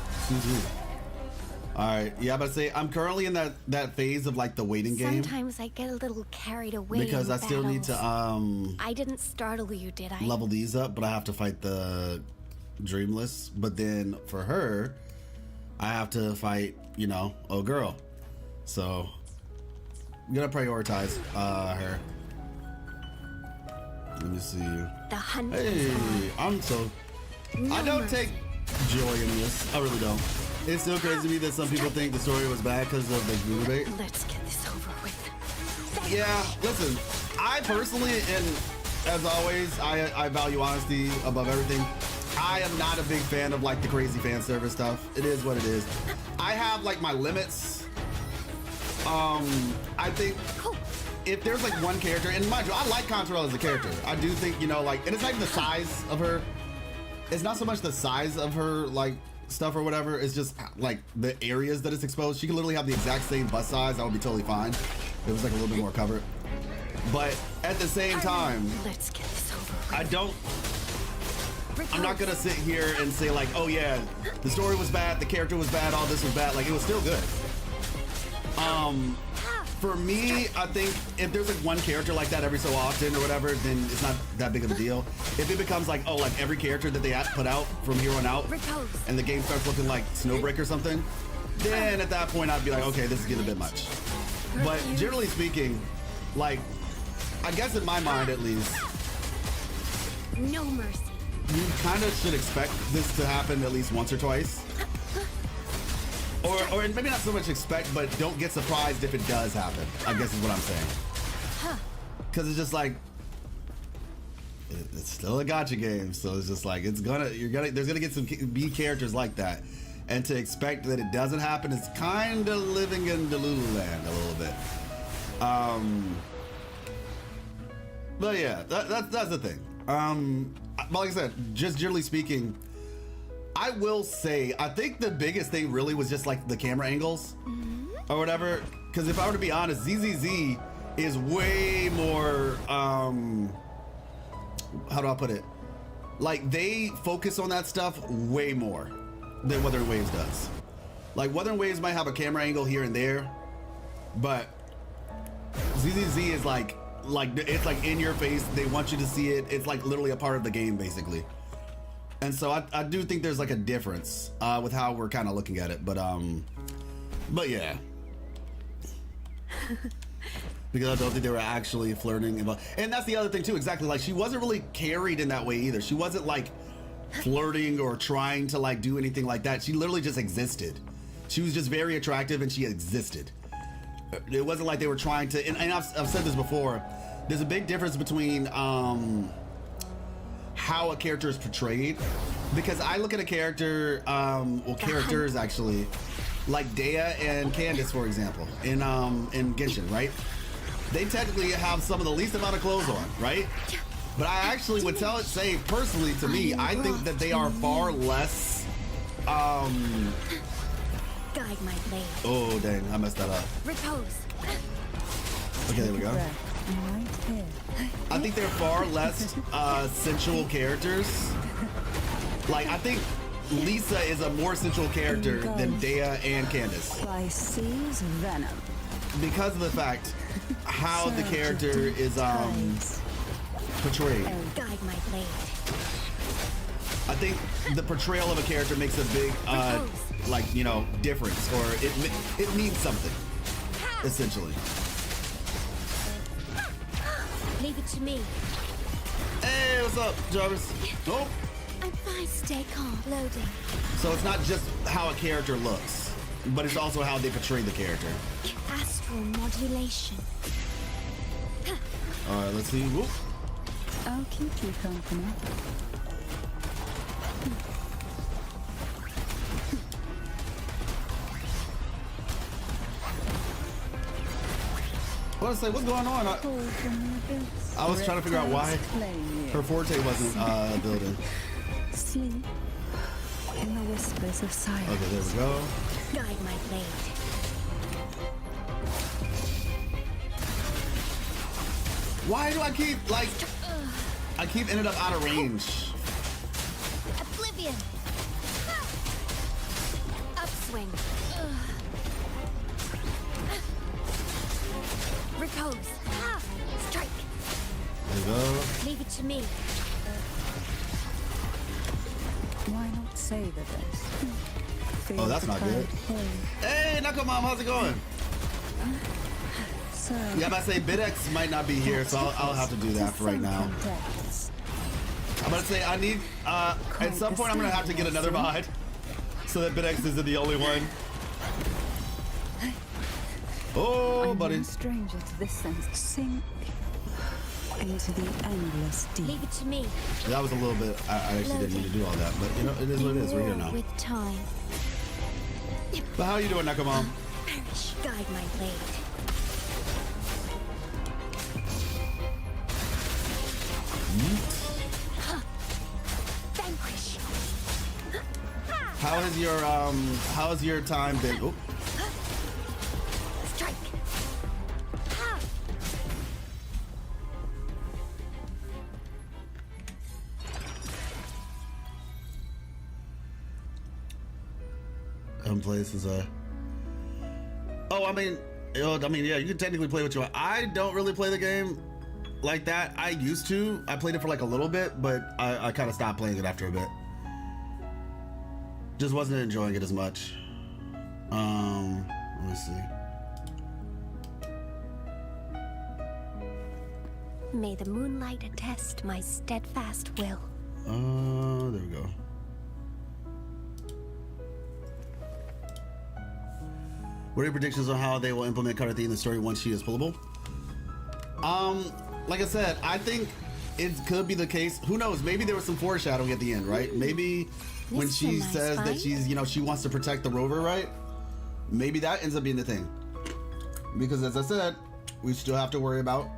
Speaker 1: All right. Yeah, but say I'm currently in that phase of like the waiting game
Speaker 3: Sometimes I get a little carried away
Speaker 1: because
Speaker 3: in
Speaker 1: I still need to
Speaker 3: battles. I didn't startle you, did I?
Speaker 1: level these up, but I have to fight the Dreamless. But then for her, I have to fight, you know, a girl. So I'm gonna prioritize her. Let me see.
Speaker 3: The hunt
Speaker 1: Hey,
Speaker 3: is on.
Speaker 1: I'm so.
Speaker 3: No
Speaker 1: I don't
Speaker 3: mercy.
Speaker 1: take joy in this. I really don't. It's still crazy to me that some people think the story was bad because of the Google bait.
Speaker 3: Let's get this over with.
Speaker 1: Yeah, listen, I personally, and as always, I value honesty above everything. I am not a big fan of like the crazy fan service stuff. It is what it is. I have like my limits. I think if there's like one character, and mind you, I like Canterella as a character. I do think, you know, like, and it's not even the size of her. It's not so much the size of her, like, stuff or whatever. It's just like the areas that it's exposed. She could literally have the exact same bust size. That would be totally fine. It was like a little bit more covered. But at the same time,
Speaker 3: Let's get this over with.
Speaker 1: I don't. I'm not gonna sit here and say like, oh yeah, the story was bad, the character was bad, all this was bad. Like, it was still good. For me, I think if there's like one character like that every so often or whatever, then it's not that big of a deal. If it becomes like, oh, like every character that they put out from here on out,
Speaker 3: Repose.
Speaker 1: and the game starts looking like Snowbreak or something, then at that point I'd be like, okay, this is getting a bit much. But generally speaking, like, I guess in my mind at least,
Speaker 3: No mercy.
Speaker 1: you kind of should expect this to happen at least once or twice. Or maybe not so much expect, but don't get surprised if it does happen, I guess is what I'm saying. Because it's just like, it's still a gacha game, so it's just like, there's gonna get some B characters like that. And to expect that it doesn't happen is kind of living in Delulu land a little bit. But yeah, that's the thing. But like I said, just generally speaking, I will say, I think the biggest thing really was just like the camera angles or whatever. Because if I were to be honest, ZZZ is way more, how do I put it? Like they focus on that stuff way more than Wuthering Waves does. Like Wuthering Waves might have a camera angle here and there, but ZZZ is like it's like in your face. They want you to see it. It's like literally a part of the game basically. And so I do think there's like a difference with how we're kind of looking at it, but yeah. Because I don't think they were actually flirting. And that's the other thing too, exactly. Like she wasn't really carried in that way either. She wasn't like flirting or trying to like do anything like that. She literally just existed. She was just very attractive and she existed. It wasn't like they were trying to, and I've said this before, there's a big difference between how a character is portrayed. Because I look at a character, well characters actually, like Dea and Candace, for example, in Genshin, right? They technically have some of the least amount of clothes on, right? But I actually would say personally to me, I think that they are far less,
Speaker 3: Guide my blade.
Speaker 1: oh dang, I messed that up.
Speaker 3: Repose.
Speaker 1: Okay, there we go.
Speaker 2: Right here.
Speaker 1: I think they're far less sensual characters. Like, I think Lisa is a more sensual character than Dea and Candace.
Speaker 2: By seas venom.
Speaker 1: Because of the fact how the character is portrayed.
Speaker 3: Guide my blade.
Speaker 1: I think the portrayal of a character makes a big, like, you know, difference, or it means something, essentially.
Speaker 3: Leave it to me.
Speaker 1: Hey, what's up, Jarvis? Oh.
Speaker 3: I'm fine. Stay calm. Loading.
Speaker 1: So it's not just how a character looks, but it's also how they portray the character.
Speaker 3: Astral modulation.
Speaker 1: All right, let's see. Whoop.
Speaker 2: I'll keep you company.
Speaker 1: I was say, what's going on? I was trying to figure out why her forte wasn't building.
Speaker 2: Sleep in the whispers of silence.
Speaker 1: Okay, there we go.
Speaker 3: Guide my blade.
Speaker 1: Why do I keep, like, I keep ending up out of range?
Speaker 3: Oblivion. Upswing. Repose. Strike.
Speaker 1: There we go.
Speaker 3: Leave it to me.
Speaker 2: Why not savor this?
Speaker 1: Oh, that's not good. Hey, Knuckle Mom, how's it going?
Speaker 2: So,
Speaker 1: Yeah, I'm about to say BitX might not be here, so I'll have to do that for right now. I'm about to say I need, at some point I'm gonna have to get another mod so that BitX isn't the only one. Oh, buddy.
Speaker 2: I'm a stranger to this sense. Sink into the endless deep.
Speaker 3: Leave it to me.
Speaker 1: That was a little bit, I actually didn't need to do all that, but you know, it is what it is. We're here now.
Speaker 3: With time.
Speaker 1: But how you doing, Knuckle Mom?
Speaker 3: Perish. Guide my blade. Vanquish.
Speaker 1: How has your time been? Oh.
Speaker 3: Strike.
Speaker 1: Places oh, I mean, yeah, you can technically play what you want. I don't really play the game like that. I used to. I played it for like a little bit, but I kind of stopped playing it after a bit. Just wasn't enjoying it as much. Let me see.
Speaker 3: May the moonlight attest my steadfast will.
Speaker 1: There we go. What are your predictions on how they will implement Karate in the story once she is pullable? Like I said, I think it could be the case. Who knows? Maybe there was some foreshadowing at the end, right? Maybe when
Speaker 3: This is
Speaker 1: she
Speaker 3: a nice
Speaker 1: says that
Speaker 3: fight.
Speaker 1: she's, you know, she wants to protect the rover, right? Maybe that ends up being the thing. Because as I said, we still have to worry about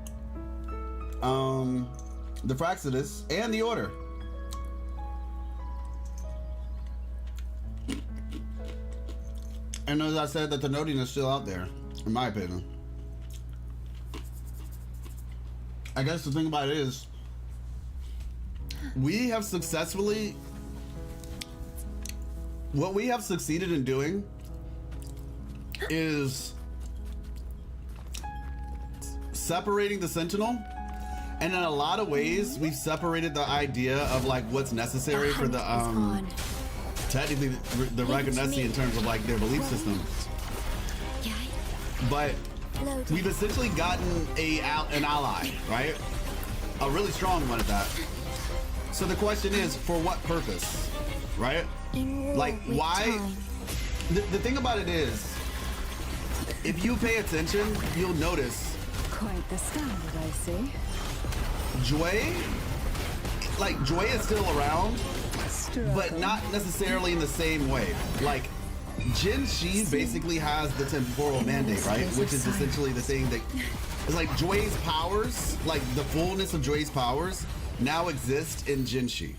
Speaker 1: the Fraxidus and the Order. And as I said, that the noting is still out there, in my opinion. I guess the thing about it is, we have successfully, what we have succeeded in doing is separating the Sentinel, and in a lot of ways, we've separated the idea of like what's necessary for the technically the Ragnesi in terms of like their belief system. But we've essentially gotten an ally, right? A really strong one at that. So the question is, for what purpose, right? Like, why? The thing about it is, if you pay attention, you'll notice.
Speaker 2: Quite the standard, I see.
Speaker 1: Jue is still around, but not necessarily in the same way. Like, Jin Shi basically has the temporal mandate, right? Which is essentially the thing that is like Jue's powers, like the fullness of Jue's powers now exist in Jin Shi.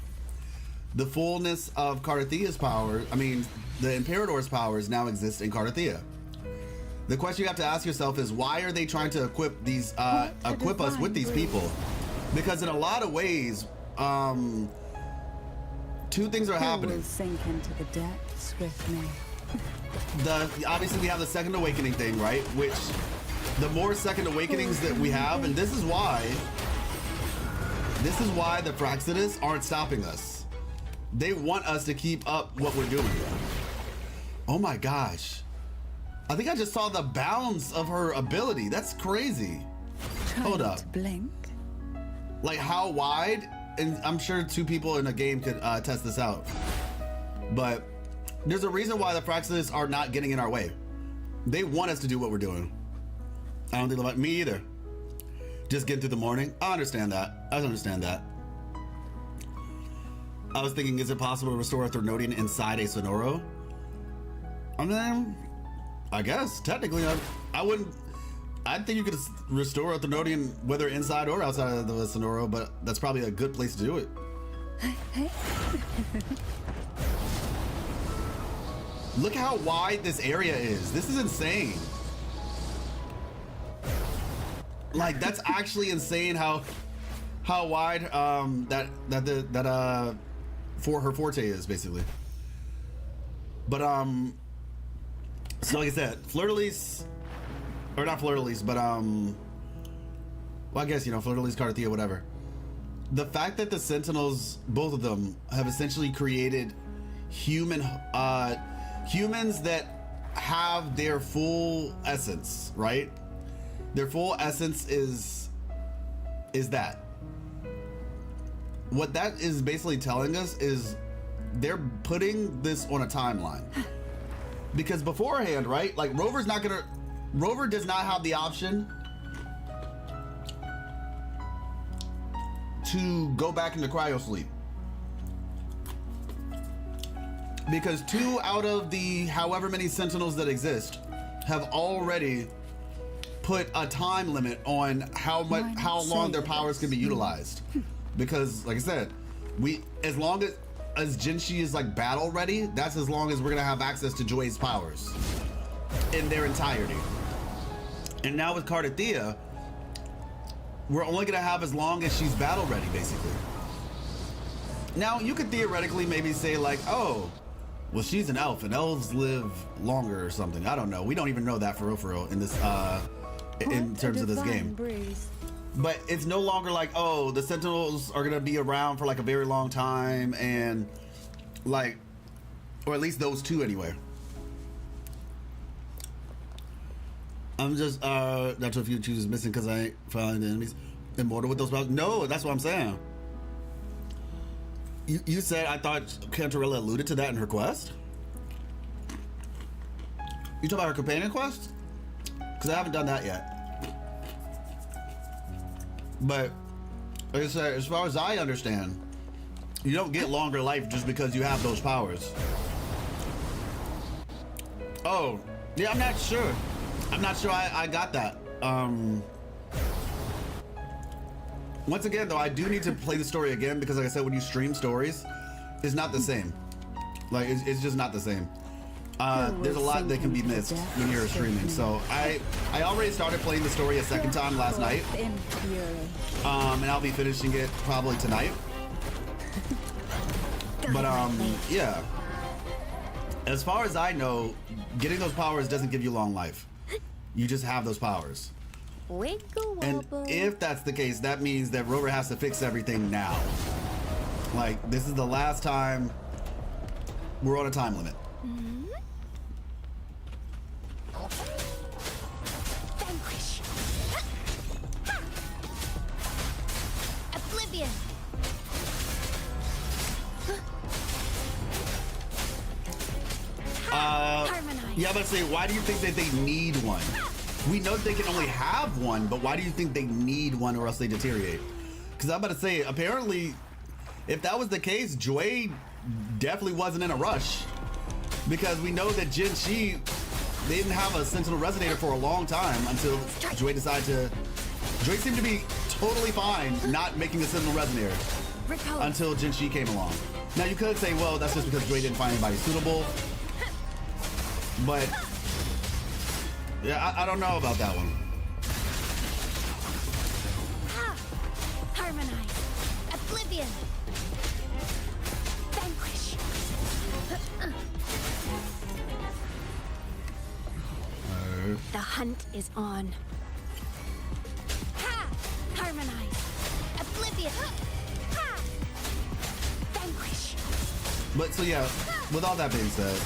Speaker 1: The fullness of Carthia's power, I mean, the Imperator's powers now exist in Carthia. The question you have to ask yourself is, why are they trying to equip us with these people? Because in a lot of ways, two things are happening.
Speaker 2: Will sink into the depths with me.
Speaker 1: Obviously we have the Second Awakening thing, right? Which the more Second Awakenings that we have, and this is why the Fraxidus aren't stopping us. They want us to keep up what we're doing. Oh my gosh. I think I just saw the bounds of her ability. That's crazy. Hold up.
Speaker 2: Blink.
Speaker 1: Like how wide, and I'm sure two people in a game could test this out. But there's a reason why the Fraxidus are not getting in our way. They want us to do what we're doing. I don't think about me either. Just getting through the morning. I understand that. I understand that. I was thinking, is it possible to restore a Threnodian inside a Sonoro? I mean, I guess technically, I wouldn't. I think you could restore a Threnodian whether inside or outside of the Sonoro, but that's probably a good place to do it. Look how wide this area is. This is insane. Like, that's actually insane how wide that for her forte is, basically. But so like I said, Fleur-de-Lis, or not Fleur-de-Lis, but well, I guess, you know, Fleur-de-Lis, Carthia, whatever. The fact that the Sentinels, both of them, have essentially created humans that have their full essence, right? Their full essence is that. What that is basically telling us is they're putting this on a timeline. Because beforehand, right? Like Rover does not have the option to go back into cryo sleep. Because 2 out of the however many Sentinels that exist have already put a time limit on how long their powers can be utilized. Because, like I said, as long as Jinshi is like battle ready, that's as long as we're gonna have access to Jue's powers in their entirety. And now with Carthia, we're only gonna have as long as she's battle ready, basically. Now you could theoretically maybe say like, oh, well, she's an elf and elves live longer or something. I don't know. We don't even know that for real in this in terms of this game.
Speaker 2: Breeze.
Speaker 1: But it's no longer like, oh, the Sentinels are gonna be around for like a very long time, and like, or at least those 2 anyway. I'm just that's what few chooses missing because I ain't finding the enemies immortal with those powers. No, that's what I'm saying. You said, I thought Canterella alluded to that in her quest. You talking about her companion quest? Because I haven't done that yet. But like I said, as far as I understand, you don't get longer life just because you have those powers. Oh, yeah, I'm not sure. I'm not sure I got that. Once again, though, I do need to play the story again because, like I said, when you stream stories, it's not the same. Like, it's just not the same. there's a lot that can be missed when you're streaming. So I already started playing the story a second time last night, and I'll be finishing it probably tonight. But yeah, as far as I know, getting those powers doesn't give you long life. You just have those powers.
Speaker 3: Wiggle
Speaker 1: And
Speaker 3: wobble.
Speaker 1: if that's the case, that means that Rover has to fix everything now. Like, this is the last time we're on a time limit.
Speaker 3: Vanquish. Oblivion. Harmonize.
Speaker 1: Yeah, but say, why do you think that they need one? We know that they can only have one, but why do you think they need one or else they deteriorate? Because I'm about to say, apparently, if that was the case, Joy definitely wasn't in a rush. Because we know that Jin Shi, they didn't have a Sentinel Resonator for a long time until Joy decided to... Joy seemed to be totally fine not making a Sentinel Resonator
Speaker 3: Repose.
Speaker 1: until Jin Shi came along. Now you could say, well, that's just because Joy didn't find anybody suitable. But yeah, I don't know about that one.
Speaker 3: Harmonize. Oblivion. Vanquish. The hunt is on. Harmonize. Oblivion. Vanquish.
Speaker 1: But so yeah, with all that being said,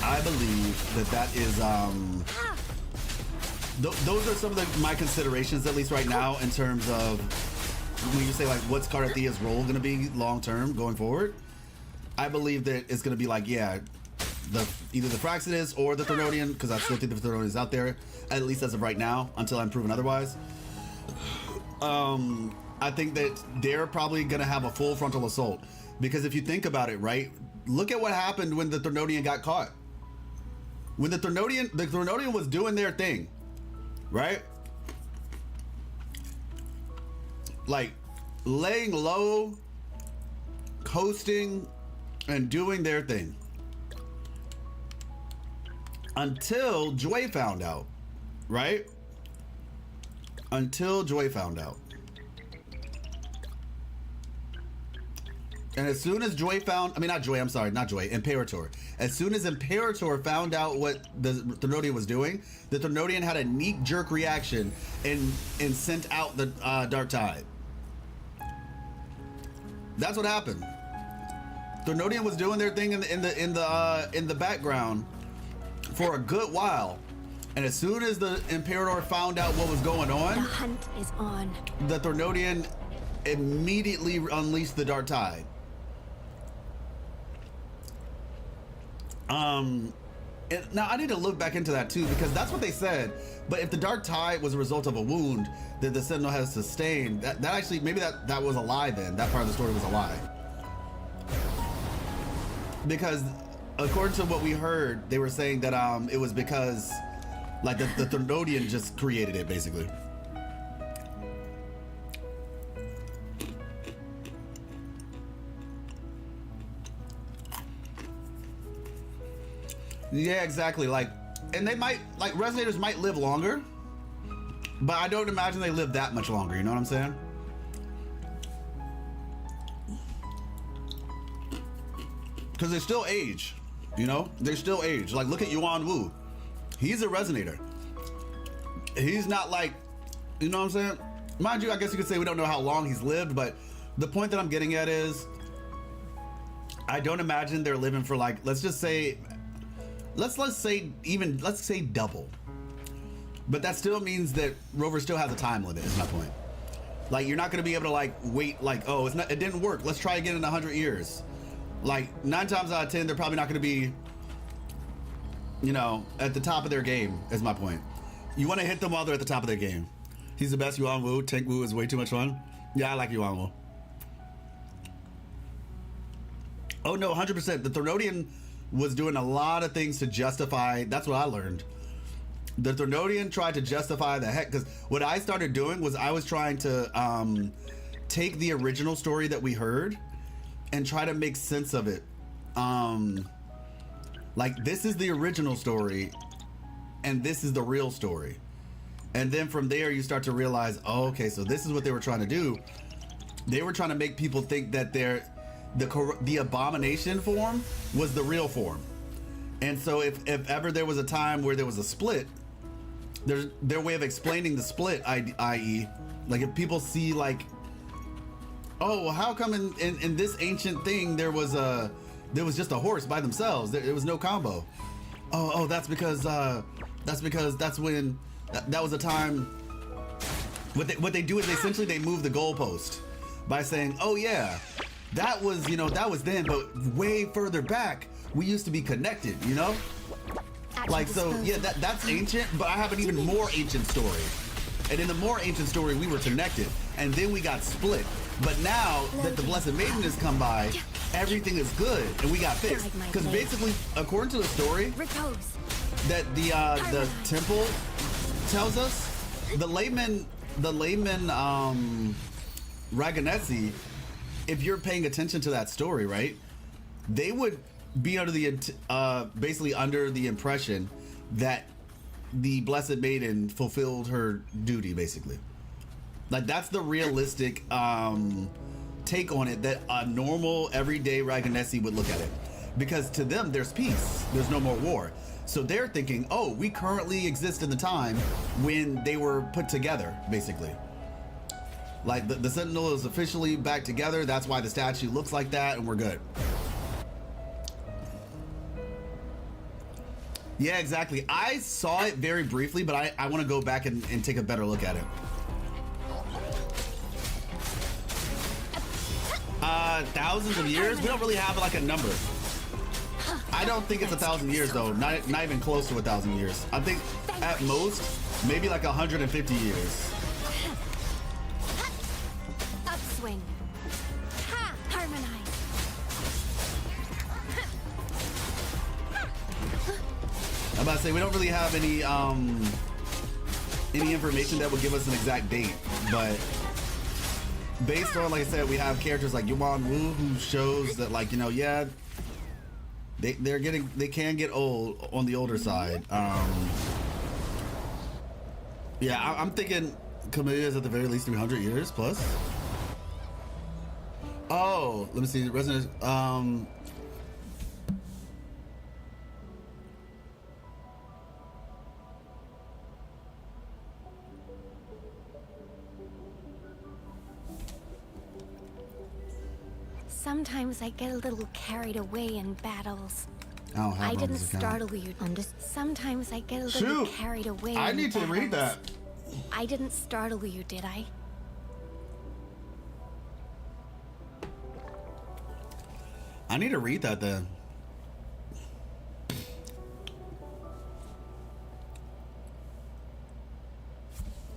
Speaker 1: I believe that that is those are some of my considerations, at least right now, in terms of when you say like what's Carthia's role going to be long term going forward. I believe that it's going to be like, yeah, either the Fraxidus or the Threnodian, because I still think the Threnodian is out there, at least as of right now, until I'm proven otherwise. I think that they're probably going to have a full frontal assault, because if you think about it, right, look at what happened when the Threnodian got caught. When the Threnodian was doing their thing, right? Like laying low, coasting, and doing their thing. Until Joy found out, right? Until Joy found out. And as soon as Joy found, I mean, not Joy, I'm sorry, not Joy, Imperator. As soon as Imperator found out what the Threnodian was doing, the Threnodian had a knee-jerk reaction and sent out the Dark Tide. That's what happened. Threnodian was doing their thing in the background for a good while, and as soon as the Imperator found out what was going on,
Speaker 3: The hunt is on.
Speaker 1: the Threnodian immediately unleashed the Dark Tide. Now I need to look back into that too, because that's what they said. But if the Dark Tide was a result of a wound that the Sentinel has sustained, that actually, maybe that was a lie then. That part of the story was a lie. Because according to what we heard, they were saying that it was because like the Threnodian just created it, basically. Yeah, exactly. Like, and they might, like, Resonators might live longer, but I don't imagine they live that much longer, you know what I'm saying? Because they still age, you know? They still age. Like, look at Yuan Wu. He's a Resonator. He's not like, you know what I'm saying? Mind you, I guess you could say we don't know how long he's lived, but the point that I'm getting at is, I don't imagine they're living for, like, let's just say, let's say double. But that still means that Rover still has a time limit, is my point. Like, you're not gonna be able to like wait, like, oh, it didn't work, let's try again in 100 years. Like 9 times out of 10, they're probably not gonna be, you know, at the top of their game, is my point. You wanna hit them while they're at the top of their game. He's the best Yuan Wu. Tank Wu is way too much fun. Yeah, I like Yuan Wu. Oh no, 100%. The Threnodian was doing a lot of things to justify, that's what I learned. The Threnodian tried to justify the heck, because what I started doing was I was trying to take the original story that we heard and try to make sense of it Like, this is the original story, and this is the real story. And then from there, you start to realize, oh, okay, so this is what they were trying to do. They were trying to make people think that the abomination form was the real form. And so if ever there was a time where there was a split, their way of explaining the split, i.e., like if people see like, oh, well, how come in this ancient thing there was just a horse by themselves? There was no combo. Oh, that's because that's when that was a time. What they do is essentially they move the goalpost by saying, oh yeah, that was then, but way further back we used to be connected, you know? Like, so yeah, that's ancient, but I have an even more ancient story. And in the more ancient story, we were connected, and then we got split. But now that the Blessed Maiden has come by, everything is good, and we got fixed. Because basically, according to the story, that the temple tells us, the layman Raganessi, if you're paying attention to that story, right, they would be under basically under the impression that the Blessed Maiden fulfilled her duty, basically. Like, that's the realistic take on it, that a normal everyday Raganessi would look at it, because to them there's peace, there's no more war. So they're thinking, oh, we currently exist in the time when they were put together, basically. Like, the Sentinel is officially back together, that's why the statue looks like that, and we're good. Yeah, exactly. I saw it very briefly, but I want to go back and take a better look at it. Thousands of years? We don't really have like a number. I don't think it's 1,000 years though. Not even close to 1,000 years. I think at most maybe like 150 years.
Speaker 3: Upswing. Ha! Harmonize.
Speaker 1: I'm about to say we don't really have any information that would give us an exact date, but based on, like I said, we have characters like Yuan Wu, who shows that, like, you know, yeah, they can get old on the older side. Yeah, I'm thinking Camellia is at the very least 300 years plus. Oh, let me see. Resonance.
Speaker 3: Sometimes I get a little carried away in battles.
Speaker 1: I
Speaker 3: didn't startle you. Sometimes I get a little carried away.
Speaker 1: I need to read that.
Speaker 3: I didn't startle you, did I?
Speaker 1: I need to read that then.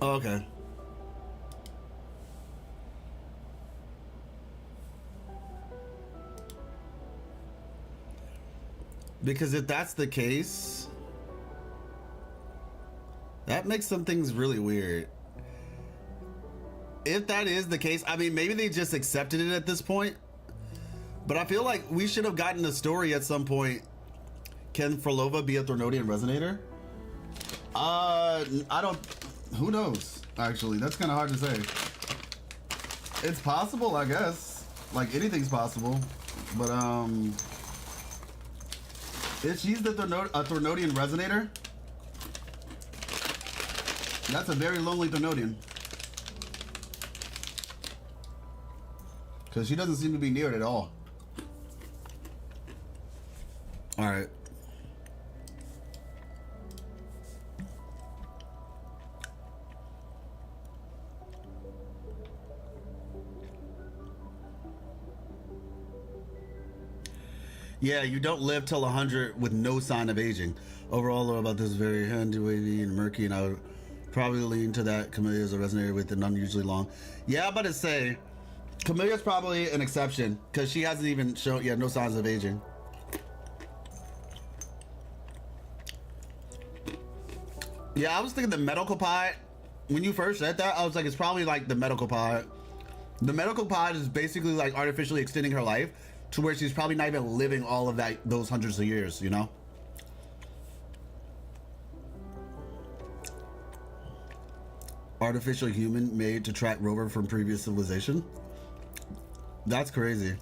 Speaker 1: Oh, okay. Because if that's the case, that makes some things really weird. If that is the case, I mean, maybe they just accepted it at this point. But I feel like we should have gotten a story at some point. Can Frolova be a Thornodian Resonator? I don't... Who knows, actually? That's kind of hard to say. It's possible, I guess. Like, anything's possible. But, if she's a Thornodian Resonator, that's a very lonely Thornodian. Because she doesn't seem to be near it at all. Alright. Yeah, you don't live till 100 with no sign of aging. Overall, though, about this very handy, wavy, and murky, and I would probably lean to that Camellia is a resonator with an unusually long. Yeah, I'm about to say, Camellia's probably an exception, because she hasn't even shown, no signs of aging. Yeah, I was thinking the medical pod. When you first said that, I was like, it's probably like the medical pod. The medical pod is basically like artificially extending her life to where she's probably not even living all of those hundreds of years, you know? artificial human made to track Rover from previous civilization. That's crazy.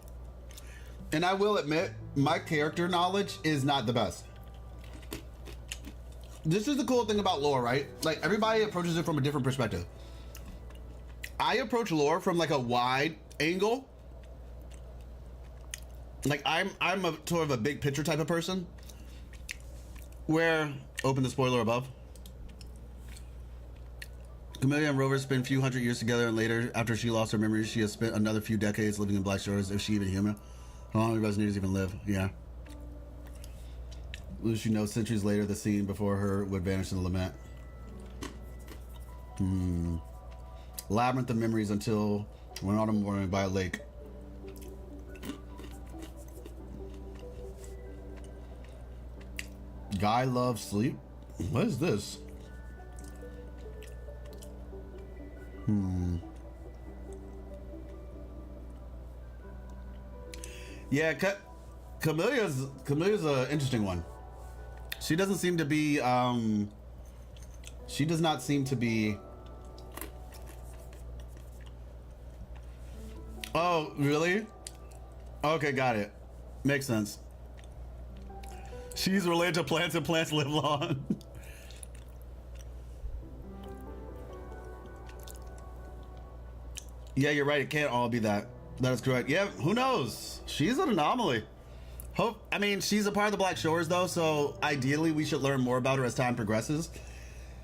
Speaker 1: And I will admit, my character knowledge is not the best. This is the cool thing about lore, right? Like, everybody approaches it from a different perspective. I approach lore from like a wide angle. Like, I'm a sort of a big picture type of person, where, open the spoiler above. Camellia and Rover spent a few hundred years together, and later, after she lost her memories, she has spent another few decades living in Black Shores, if she even human. How long do Resonators even live? Yeah. Lucy knows centuries later the scene before her would vanish in the lament. Labyrinth of memories until one autumn morning by a lake. Guy loves sleep? What is this? Yeah, Camellia's an interesting one. She doesn't seem to be, she does not seem to be. Oh, really? Okay, got it. Makes sense. She's related to plants and plants live long. Yeah, you're right. It can't all be that. That is correct. Yeah, who knows? She's an anomaly. I mean, she's a part of the Black Shores, though, so ideally we should learn more about her as time progresses.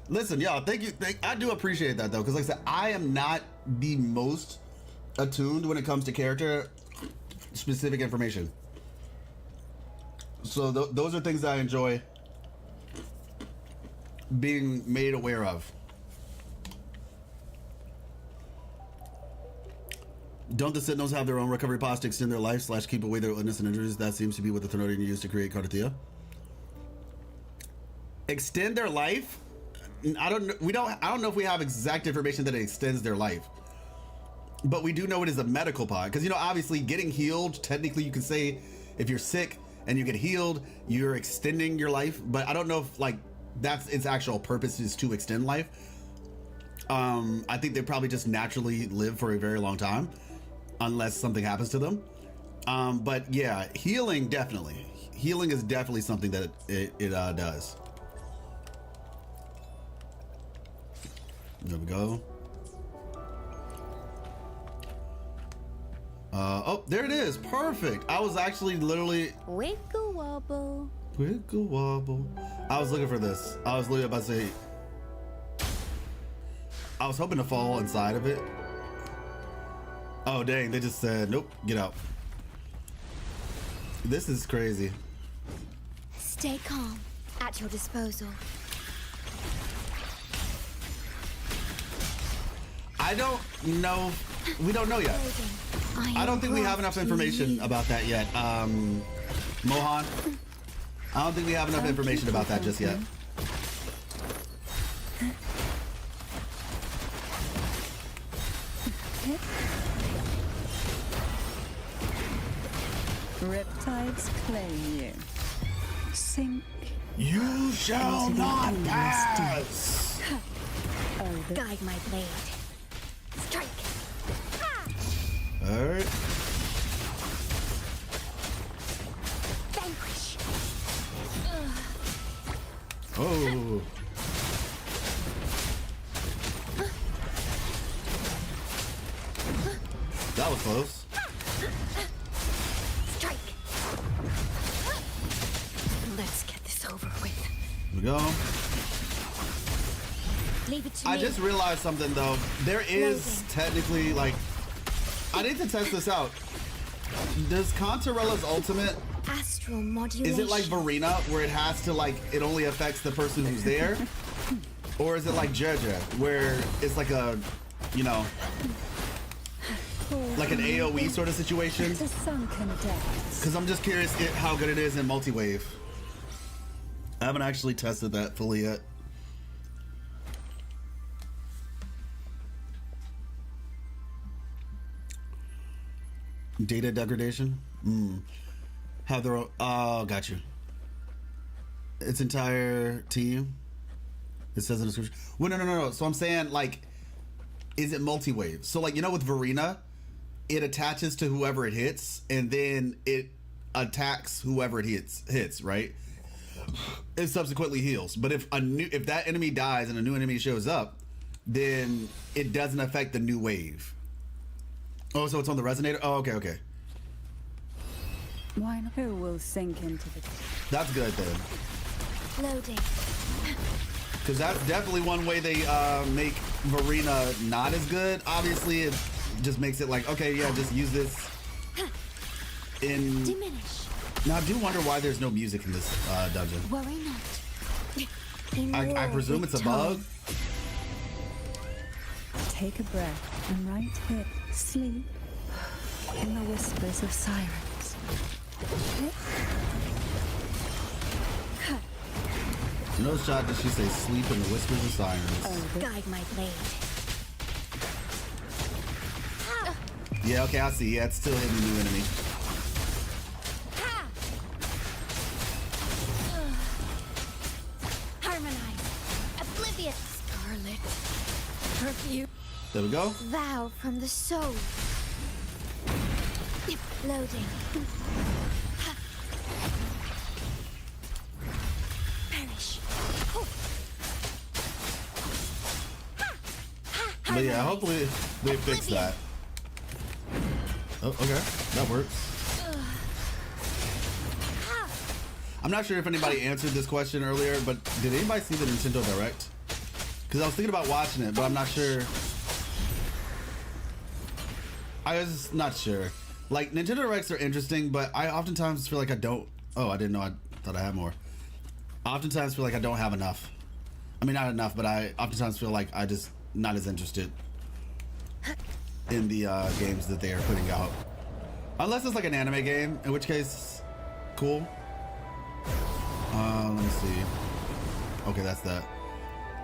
Speaker 1: Listen, y'all, thank you. I do appreciate that, though, because like I said, I am not the most attuned when it comes to character-specific information. So those are things that I enjoy being made aware of. Don't the Sentinels have their own recovery pods to extend their life / keep away their illness and injuries? That seems to be what the Thenodian used to create Cardathia. Extend their life? I don't know if we have exact information that it extends their life. But we do know it is a medical pod. Because, you know, obviously getting healed, technically you can say if you're sick and you get healed, you're extending your life. But I don't know if, like, that's its actual purpose is to extend life. I think they probably just naturally live for a very long time. Unless something happens to them. But yeah, healing, definitely. Healing is definitely something that it does. There we go. Oh, there it is. Perfect. I was actually literally...
Speaker 3: Wiggle wobble.
Speaker 1: Wiggle wobble. I was looking for this. I was literally about to say... I was hoping to fall inside of it. Oh, dang. They just said, nope, get out. This is crazy.
Speaker 3: Stay calm. At your disposal.
Speaker 1: I don't know. We don't know yet. I don't think we have enough information about that yet. Mohan, I don't think we have enough information about that just yet.
Speaker 2: Riptides claim you. Sink.
Speaker 1: You shall not pass.
Speaker 3: Guide my blade. Strike.
Speaker 1: All right.
Speaker 3: Vanquish.
Speaker 1: Oh. That was close.
Speaker 3: Strike. Let's get this over with.
Speaker 1: Here we go.
Speaker 3: Leave it to
Speaker 1: I
Speaker 3: me.
Speaker 1: just realized something though. There is technically like, I need to test this out. Does Canterella's ultimate,
Speaker 3: Astral modulation.
Speaker 1: is it like Verena where it has to like, it only affects the person who's there? Or is it like Jeja where it's like a, you know, like an AoE sort of situation?
Speaker 2: To sunken depths.
Speaker 1: Because I'm just curious how good it is in multi-wave. I haven't actually tested that fully yet. Data degradation? Have their own, oh, got you. Its entire team? It says in the description. Well, no. So I'm saying, like, is it multi-wave? So like, you know, with Verena, it attaches to whoever it hits, and then it attacks whoever it hits, right? It subsequently heals. But if that enemy dies and a new enemy shows up, then it doesn't affect the new wave. Oh, so it's on the resonator? Oh, okay.
Speaker 2: Why not? Who will sink into the...
Speaker 1: That's good then.
Speaker 3: Loading.
Speaker 1: Because that's definitely one way they make Verena not as good. Obviously, it just makes it like, okay, yeah, just use this in...
Speaker 3: Diminish.
Speaker 1: Now, I do wonder why there's no music in this dungeon.
Speaker 3: Worry not.
Speaker 1: I presume it's a bug.
Speaker 2: Take a breath and right here, sleep in the whispers of sirens.
Speaker 1: No shot did she say sleep in the whispers of sirens.
Speaker 3: Guide my blade.
Speaker 1: Yeah, okay, I see. Yeah, it's still hitting a new enemy.
Speaker 3: Harmonize. Oblivion. Scarlet. Perfume.
Speaker 1: There we go.
Speaker 3: Vow from the soul. Loading. Perish.
Speaker 1: But yeah, hopefully they fix that. Oh, okay. That works. I'm not sure if anybody answered this question earlier, but did anybody see the Nintendo Direct? Because I was thinking about watching it, but I'm not sure. I was not sure. Like, Nintendo Directs are interesting, but I oftentimes feel like I don't... Oh, I didn't know. I thought I had more. I oftentimes feel like I don't have enough. I mean, not enough, but I oftentimes feel like I just not as interested in the games that they are putting out. Unless it's like an anime game, in which case, cool. Let me see. Okay, that's that.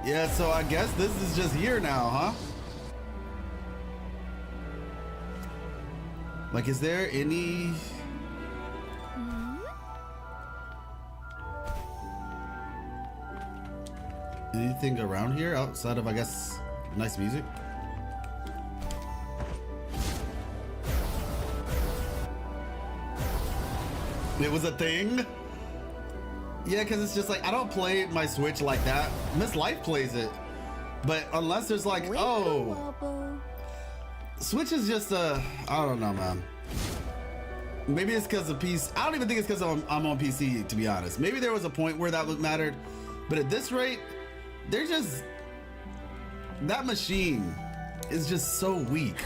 Speaker 1: Yeah, so I guess this is just here now, huh? Like, is there any... anything around here outside of, I guess, nice music? It was a thing? Yeah, because it's just like, I don't play my Switch like that. Miss Life plays it. But unless there's like, oh... Switch is just a... I don't know, man. Maybe it's because of PC. I don't even think it's because I'm on PC, to be honest. Maybe there was a point where that mattered. But at this rate, they're just... That machine is just so weak.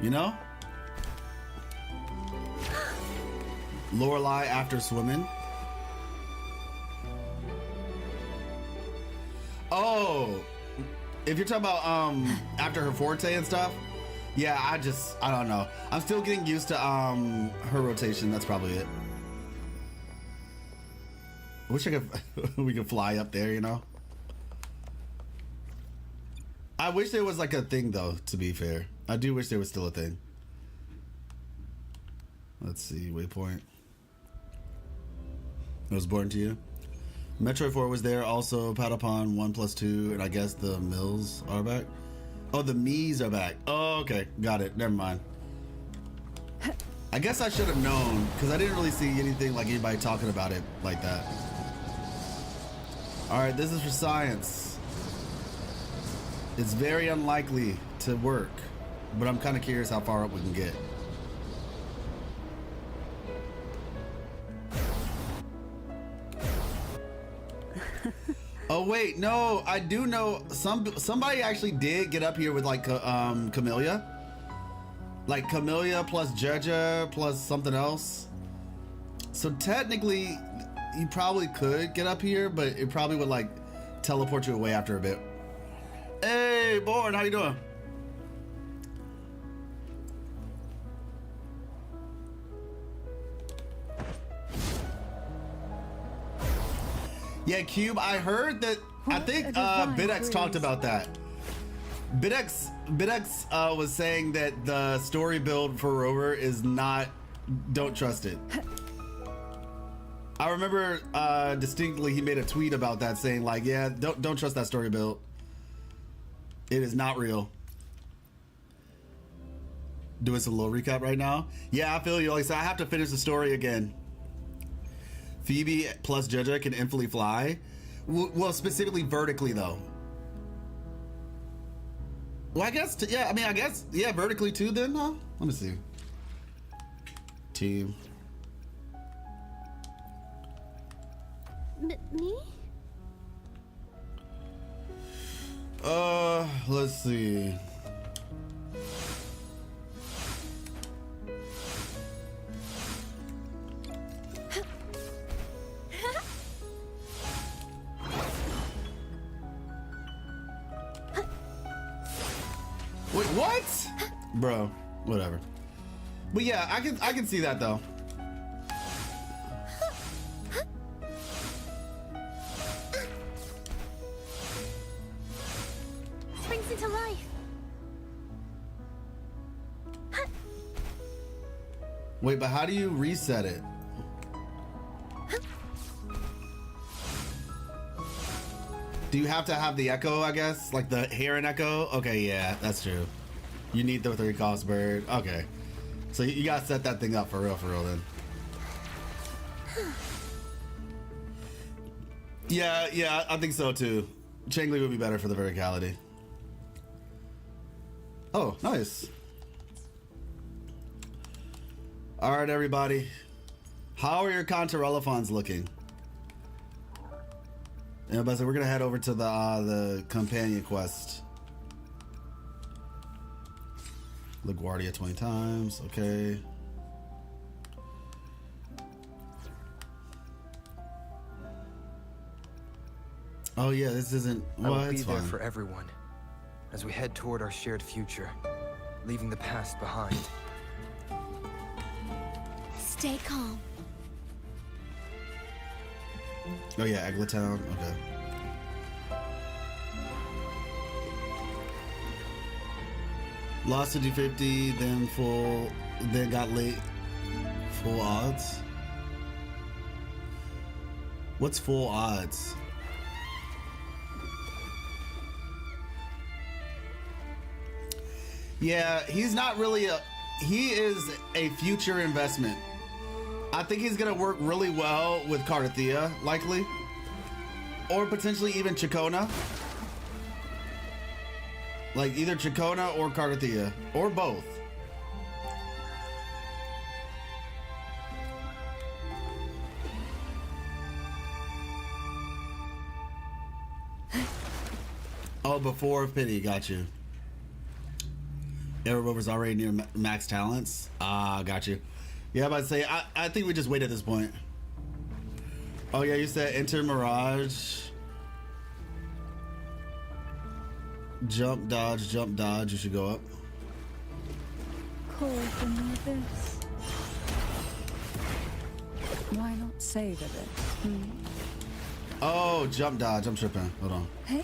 Speaker 1: You know? Lorelei after swimming. Oh, if you're talking about after her forte and stuff, yeah, I don't know. I'm still getting used to her rotation. That's probably it. I wish we could fly up there, you know. I wish there was like a thing though, to be fair. I do wish there was still a thing. Let's see, waypoint. It was born to you. Metroid 4 was there, also Patapon 1+2, and I guess the Mills are back. Oh, the Miis are back. Oh, okay, got it. Never mind. I guess I should have known, because I didn't really see anything like anybody talking about it like that. All right, this is for science. It's very unlikely to work, but I'm kind of curious how far up we can get. Oh wait, no, I do know somebody actually did get up here with like Camellia. Like Camellia plus Jeja plus something else. So technically you probably could get up here, but it probably would like teleport you away after a bit. Hey, Born, how you doing? Yeah, Cube, I heard that. I think Bidex talked about that. Bidex was saying that the story build for Rover is not, don't trust it. I remember distinctly he made a tweet about that saying like, yeah, don't trust that story build. It is not real. Doing some little recap right now. Yeah, I feel you. Like I said, I have to finish the story again. Phoebe plus Jaja can infinitely fly. Well, specifically vertically though. Well, I guess, yeah, I mean, I guess, yeah, vertically too then, huh? Let me see. Team.
Speaker 3: Me?
Speaker 1: Let's see. Wait, what? Bro, whatever. But yeah, I can see that though.
Speaker 3: Springs into life.
Speaker 1: Wait, but how do you reset it? Do you have to have the echo, I guess? Like the heron echo? Okay, yeah, that's true. You need the 3 cost bird. Okay. So you gotta set that thing up for real then. Yeah, I think so too. Changli would be better for the verticality. Oh, nice. All right, everybody. How are your Canterella funds looking? Yeah, but so we're gonna head over to the companion quest. LaGuardia 20 times, okay. Oh yeah, this isn't. Well,
Speaker 4: I will be
Speaker 1: it's
Speaker 4: there
Speaker 1: fine.
Speaker 4: for everyone as we head toward our shared future, leaving the past behind.
Speaker 3: Stay calm.
Speaker 1: Oh yeah, Eglatown, okay. Lost to D50, then got late. Full odds? What's full odds? Yeah, he's not really he is a future investment. I think he's gonna work really well with Cardathea, likely. Or potentially even Chacona. Like either Chacona or Cardathea, or both. Oh, before Pity, got you. Arrow Rover's already near max talents. Ah, got you. Yeah, I'm about to say, I think we just wait at this point. Oh yeah, you said enter Mirage. Jump, dodge, you should go up.
Speaker 2: Call from the abyss. Why not savor it?
Speaker 1: Oh, jump, dodge, I'm tripping. Hold on.
Speaker 2: Hey?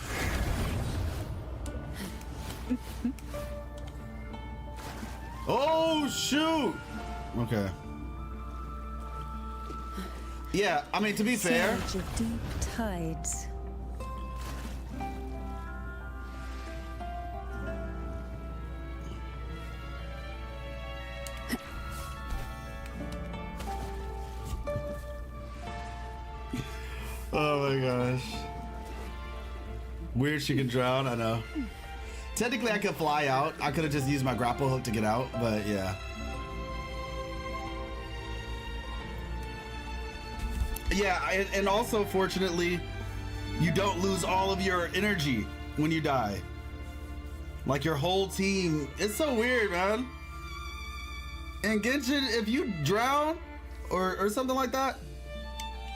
Speaker 1: Oh, shoot! Okay. Yeah, I mean, to be fair...
Speaker 2: Surge of deep tides.
Speaker 1: Oh my gosh. Weird she can drown, I know. Technically I could fly out. I could have just used my grapple hook to get out, but yeah. Yeah, and also fortunately, you don't lose all of your energy when you die. Like your whole team, it's so weird, man. In Genshin, if you drown or something like that,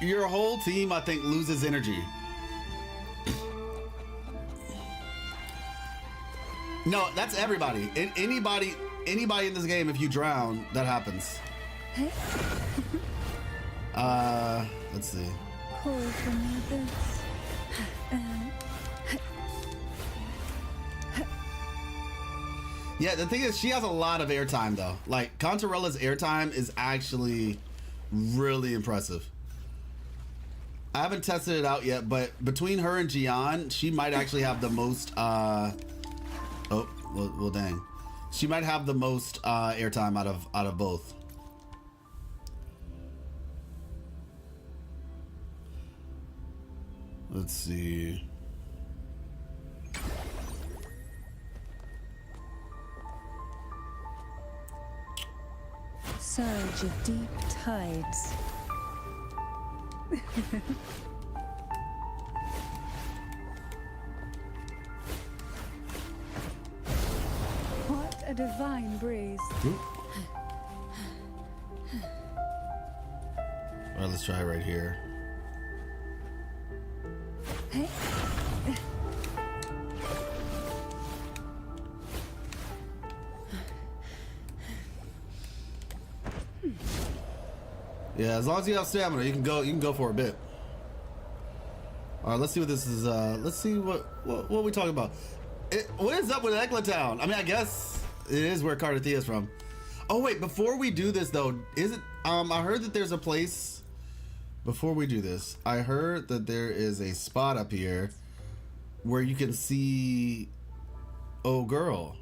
Speaker 1: your whole team, I think, loses energy. No, that's everybody. Anybody in this game, if you drown, that happens. Let's see.
Speaker 2: Call from the abyss.
Speaker 1: Yeah, the thing is, she has a lot of airtime, though. Like, Canterella's airtime is actually really impressive. I haven't tested it out yet, but between her and Gian, she might actually have the most Oh, well, dang. She might have the most airtime out of both. Let's see.
Speaker 2: Surge of deep tides. What a divine breeze.
Speaker 1: All right, let's try right here.
Speaker 2: Hey.
Speaker 1: Yeah, as long as you have stamina, you can go for a bit. All right, let's see what this is. Let's see what we talking about. What is up with Eglatown? I mean, I guess it is where Canterella is from. Oh wait, before we do this though, is it? I heard that there's a place. Before we do this, I heard that there is a spot up here where you can see. Oh, girl.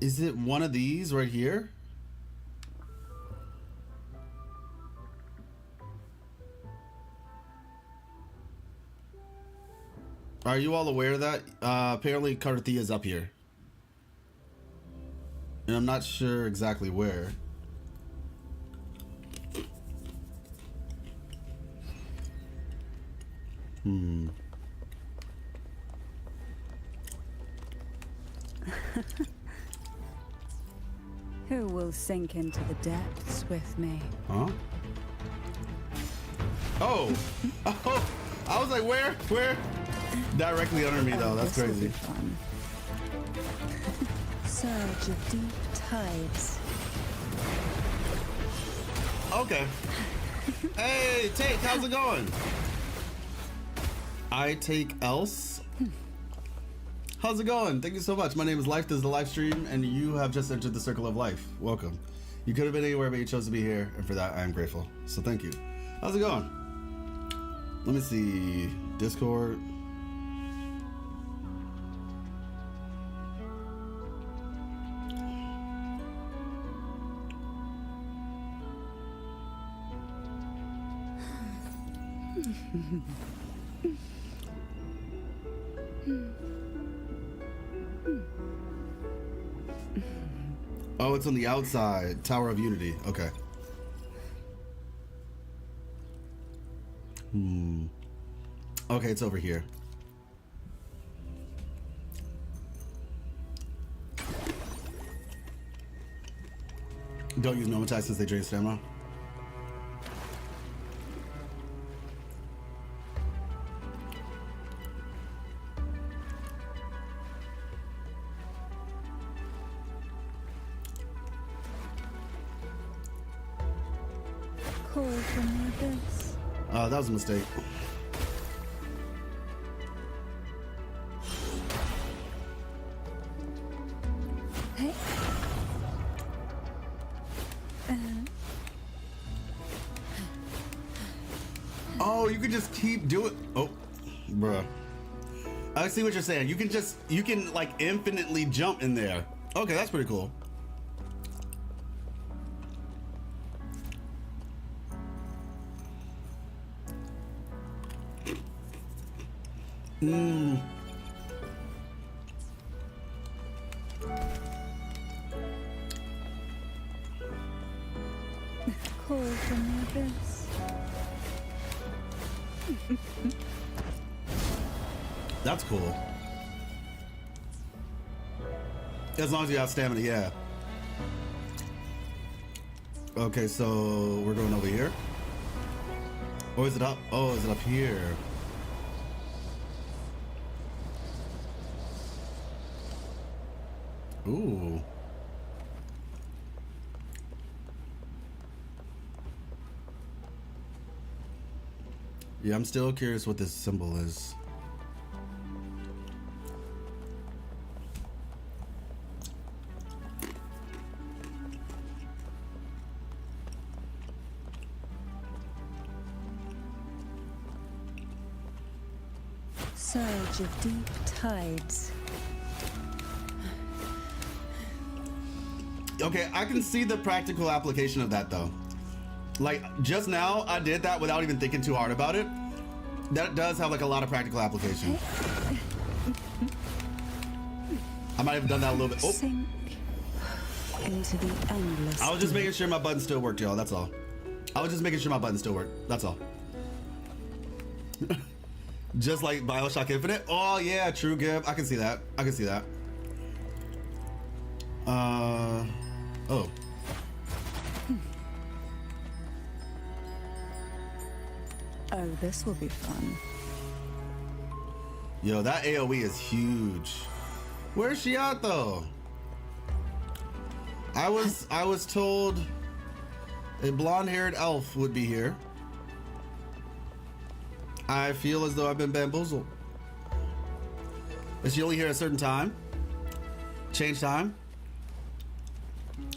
Speaker 1: Is it one of these right here? Are you all aware of that? Apparently Canterella is up here. And I'm not sure exactly where.
Speaker 2: Who will sink into the depths with me?
Speaker 1: Huh? Oh! Oh! I was like, where? Where? Directly under me though, that's
Speaker 2: This will
Speaker 1: crazy.
Speaker 2: be fun. Surge of deep tides.
Speaker 1: Okay. Hey, Take, how's it going? I take else. How's it going? Thank you so much. My name is Life. This is the live stream, and you have just entered the circle of life. Welcome. You could have been anywhere, but you chose to be here, and for that, I am grateful. So thank you. How's it going? Let me see. Discord. Oh, it's on the outside. Tower of Unity. Okay. Okay, it's over here. Don't use normal attacks since they drain stamina.
Speaker 2: Call from the abyss.
Speaker 1: That was a mistake.
Speaker 2: Hey.
Speaker 1: Oh, you can just keep doing. Oh, bruh. I see what you're saying. You can like infinitely jump in there. Okay, that's pretty cool.
Speaker 2: Call from the abyss.
Speaker 1: That's cool. As long as you have stamina, yeah. Okay, so we're going over here. Or is it up? Oh, is it up here? Ooh. Yeah, I'm still curious what this symbol is.
Speaker 2: Surge of deep tides.
Speaker 1: Okay, I can see the practical application of that though. Like just now, I did that without even thinking too hard about it. That does have like a lot of practical application. I might have done that a little bit. Oh.
Speaker 2: Sink into the endless.
Speaker 1: I was just making sure my button still worked, y'all. That's all. I was just making sure my button still worked. That's all. Just like BioShock Infinite. Oh yeah, true, Gib. I can see that. I can see that. Oh.
Speaker 2: Oh, this will be fun.
Speaker 1: Yo, that AoE is huge. Where's she at though? I was told a blonde-haired elf would be here. I feel as though I've been bamboozled. Is she only here at a certain time? Change time?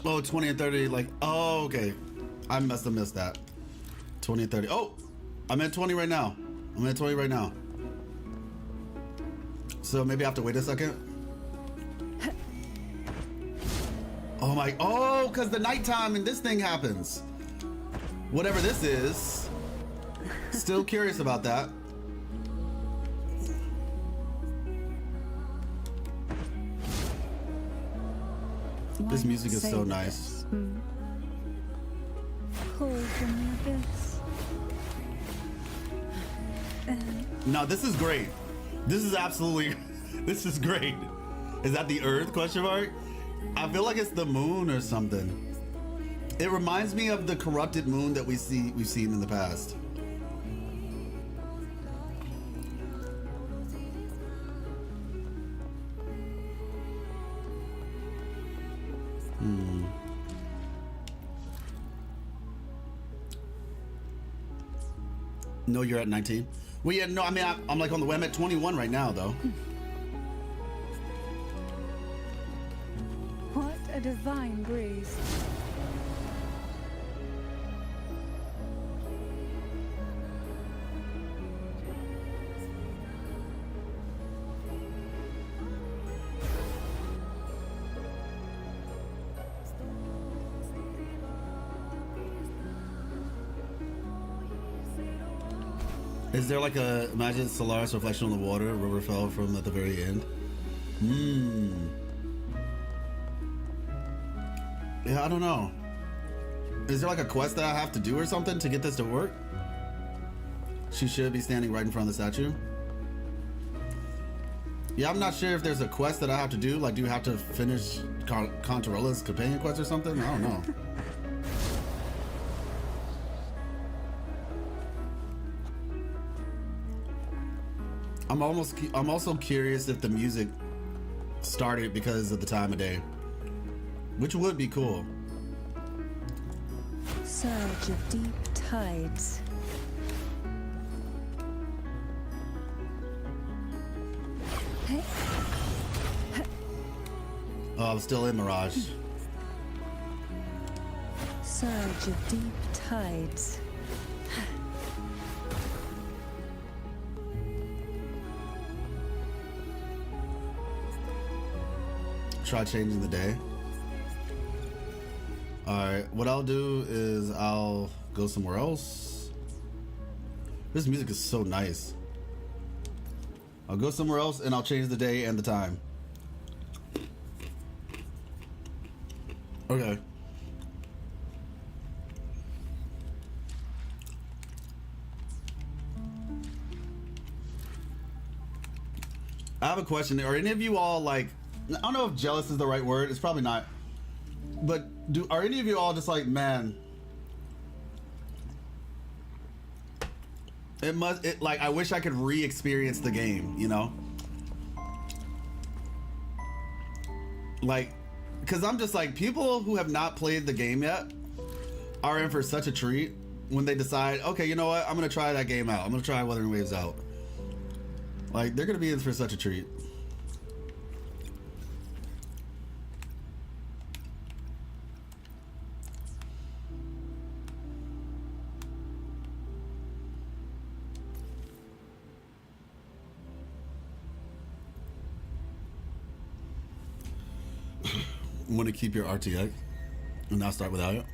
Speaker 1: Oh, 20 and 30, like, oh, okay. I must have missed that. 20 and 30. Oh, I'm at 20 right now. I'm at 20 right now. So maybe I have to wait a second. Oh my, oh, because the nighttime and this thing happens. Whatever this is. Still curious about that. This music is so nice.
Speaker 2: Call from the abyss.
Speaker 1: No, this is great. This is absolutely, this is great. Is that the Earth, question mark? I feel like it's the moon or something. It reminds me of the corrupted moon that we've seen in the past. No, you're at 19. Well, yeah, no, I mean, I'm like on the way. I'm at 21 right now, though.
Speaker 2: What a divine breeze.
Speaker 1: Is there like a, imagine Solaris reflection on the water, a river fell from at the very end? Yeah, I don't know. Is there like a quest that I have to do or something to get this to work? She should be standing right in front of the statue. Yeah, I'm not sure if there's a quest that I have to do. Like, do you have to finish Canterella's companion quest or something? I don't know. I'm also curious if the music started because of the time of day, which would be cool.
Speaker 2: Surge of deep tides.
Speaker 1: Oh, I'm still in Mirage.
Speaker 2: Surge of deep tides.
Speaker 1: Try changing the day. Alright, what I'll do is I'll go somewhere else. This music is so nice. I'll go somewhere else and I'll change the day and the time. Okay. I have a question. Are any of you all like, I don't know if jealous is the right word. It's probably not. But are any of you all just like, man, like, I wish I could re-experience the game, you know? Like, because I'm just like, people who have not played the game yet are in for such a treat when they decide, okay, you know what? I'm going to try that game out. I'm going to try Wuthering Waves out. Like, they're going to be in for such a treat. Want to keep your RTX and not start without it?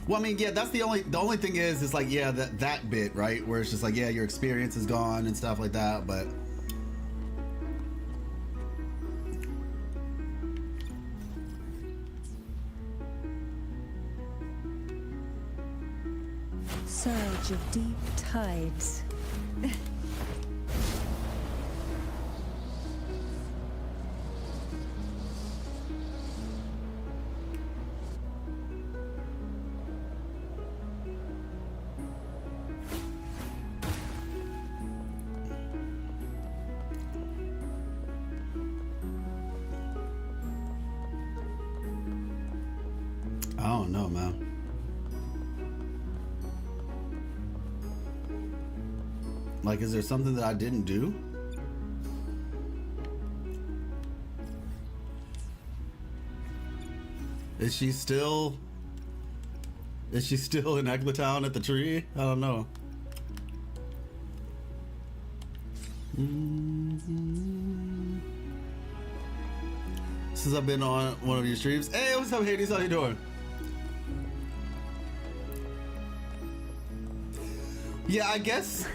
Speaker 1: Well, I mean, yeah, that's the only thing is like, yeah, that bit, right? Where it's just like, yeah, your experience is gone and stuff like that, but
Speaker 2: surge of deep tides.
Speaker 1: I don't know, man. Like, is there something that I didn't do? Is she still in Eglatown at the tree? I don't know. Since I've been on one of your streams. Hey, what's up, Hades? How you doing? Yeah, I guess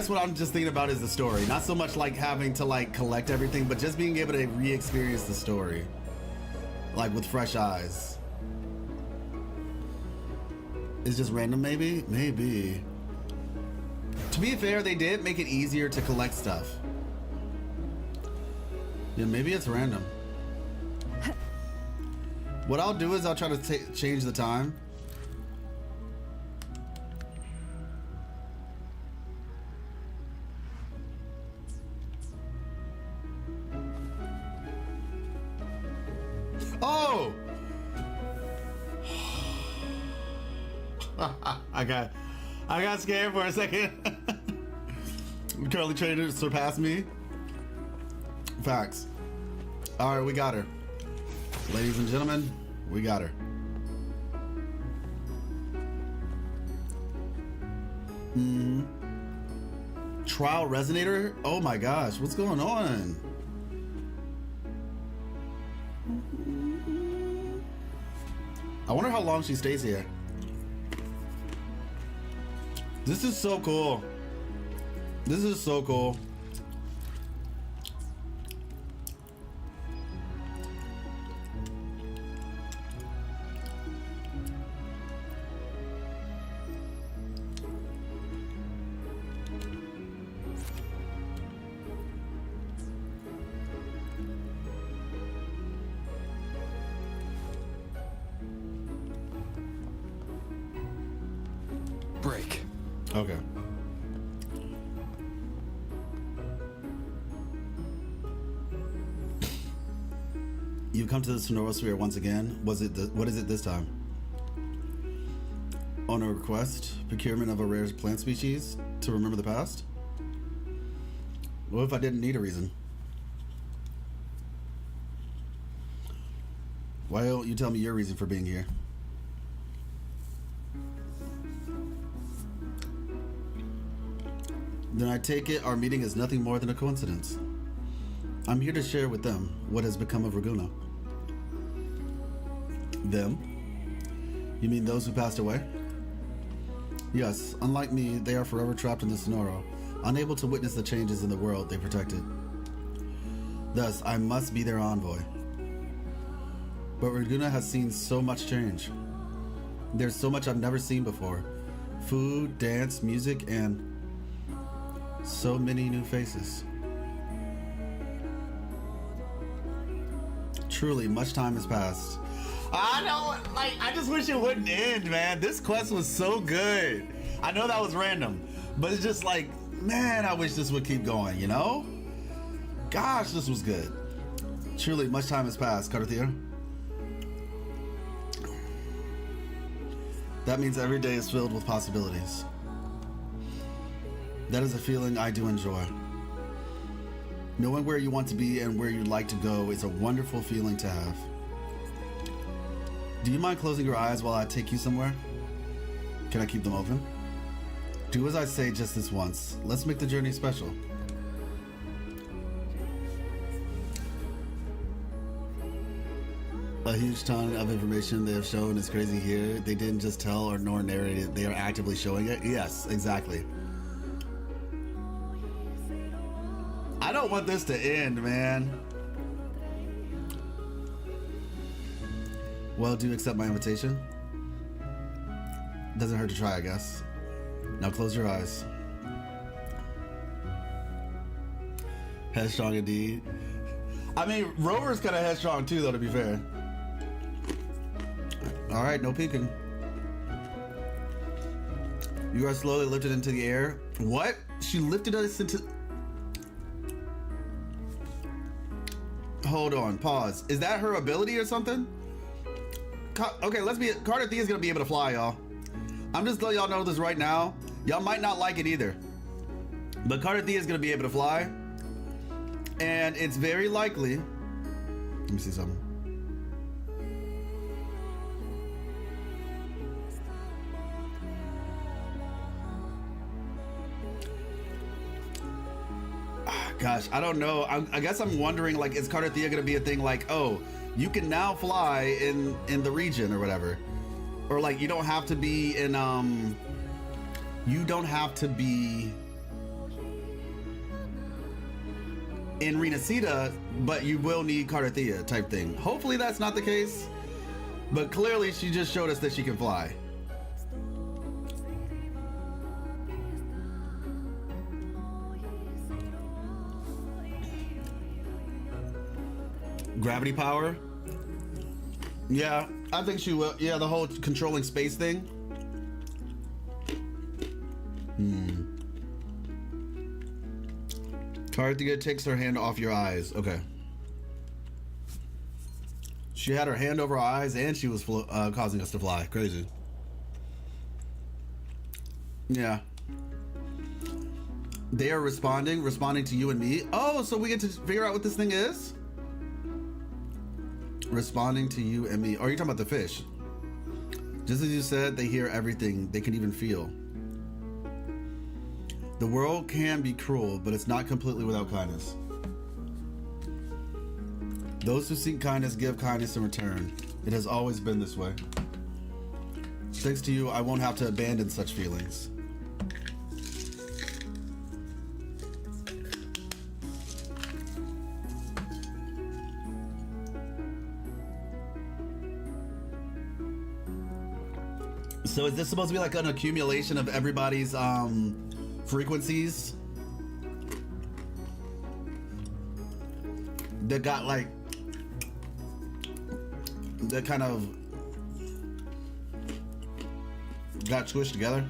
Speaker 1: what I'm just thinking about is the story. Not so much like having to like collect everything, but just being able to re-experience the story. Like with fresh eyes. It's just random, maybe? Maybe. To be fair, they did make it easier to collect stuff. Yeah, maybe it's random. What I'll do is I'll try to change the time. Oh! I got scared for a second. Curly Trader surpassed me. Facts. All right, we got her. Ladies and gentlemen, we got her. Trial Resonator? Oh my gosh, what's going on? I wonder how long she stays here. This is so cool. This is so cool.
Speaker 4: Break.
Speaker 1: Okay. You've come to the Sonorosphere once again. What is it this time? On a request, procurement of a rare plant species to remember the past? What if I didn't need a reason? Why don't you tell me your reason for being here? Then I take it our meeting is nothing more than a coincidence. I'm here to share with them what has become of Raguna. Them? You mean those who passed away? Yes, unlike me, they are forever trapped in the Sonoro, unable to witness the changes in the world they protected. Thus, I must be their envoy. But Raguna has seen so much change. There's so much I've never seen before. Food, dance, music, and so many new faces. Truly, much time has passed. I know, like, I just wish it wouldn't end, man. This quest was so good. I know that was random, but it's just like, man, I wish this would keep going, you know? Gosh, this was good. Truly, much time has passed, Carthia. That means every day is filled with possibilities. That is a feeling I do enjoy. Knowing where you want to be and where you'd like to go is a wonderful feeling to have. Do you mind closing your eyes while I take you somewhere? Can I keep them open? Do as I say just this once. Let's make the journey special. A huge ton of information they have shown is crazy here. They didn't just tell or nor narrate it. They are actively showing it. Yes, exactly. I don't want this to end, man. Well, do you accept my invitation? Doesn't hurt to try, I guess. Now close your eyes. Headstrong indeed. I mean, Rover's kind of headstrong too, though, to be fair. All right, no peeking. You are slowly lifted into the air. What? She lifted us into... Hold on, pause. Is that her ability or something? Okay, let's be... Carter Thea's gonna be able to fly, y'all. I'm just letting y'all know this right now. Y'all might not like it either. But Carter Thea's gonna be able to fly. And it's very likely... Let me see something. Gosh, I don't know. I guess I'm wondering, like, is Carter Thea gonna be a thing like, oh, you can now fly in the region or whatever, or like you don't have to be in in Renacita, but you will need Carter Thea type thing. Hopefully that's not the case, but clearly she just showed us that she can fly. Gravity power? Yeah, I think she will. Yeah, the whole controlling space thing. Carthia takes her hand off your eyes. Okay. She had her hand over our eyes and she was causing us to fly. Crazy. Yeah. They are responding to you and me. Oh, so we get to figure out what this thing is? Responding to you and me. Oh, you're talking about the fish. Just as you said, they hear everything. They can even feel. The world can be cruel, but it's not completely without kindness. Those who seek kindness give kindness in return. It has always been this way. Thanks to you, I won't have to abandon such feelings. So is this supposed to be like an accumulation of everybody's frequencies that got like that kind of got squished together?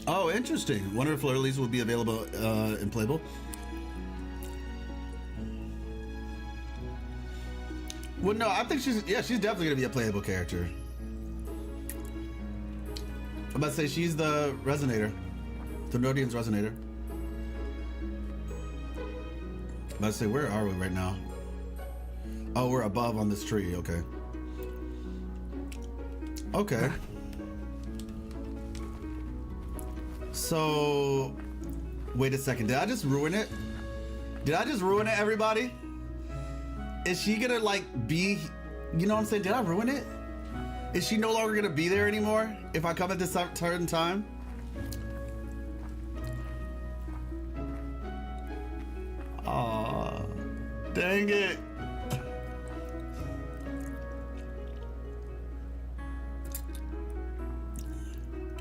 Speaker 1: Oh, interesting. Wonder if Fleur-Elise will be available in playable. Well, no, I think she's definitely gonna be a playable character. I'm about to say she's the resonator, the Nodian's resonator. I'm about to say, where are we right now? Oh, we're above on this tree. Okay. Okay. So, wait a second. Did I just ruin it? Did I just ruin it, everybody? Is she gonna like be, you know what I'm saying? Did I ruin it? Is she no longer gonna be there anymore if I come at this certain time? Aw, dang it.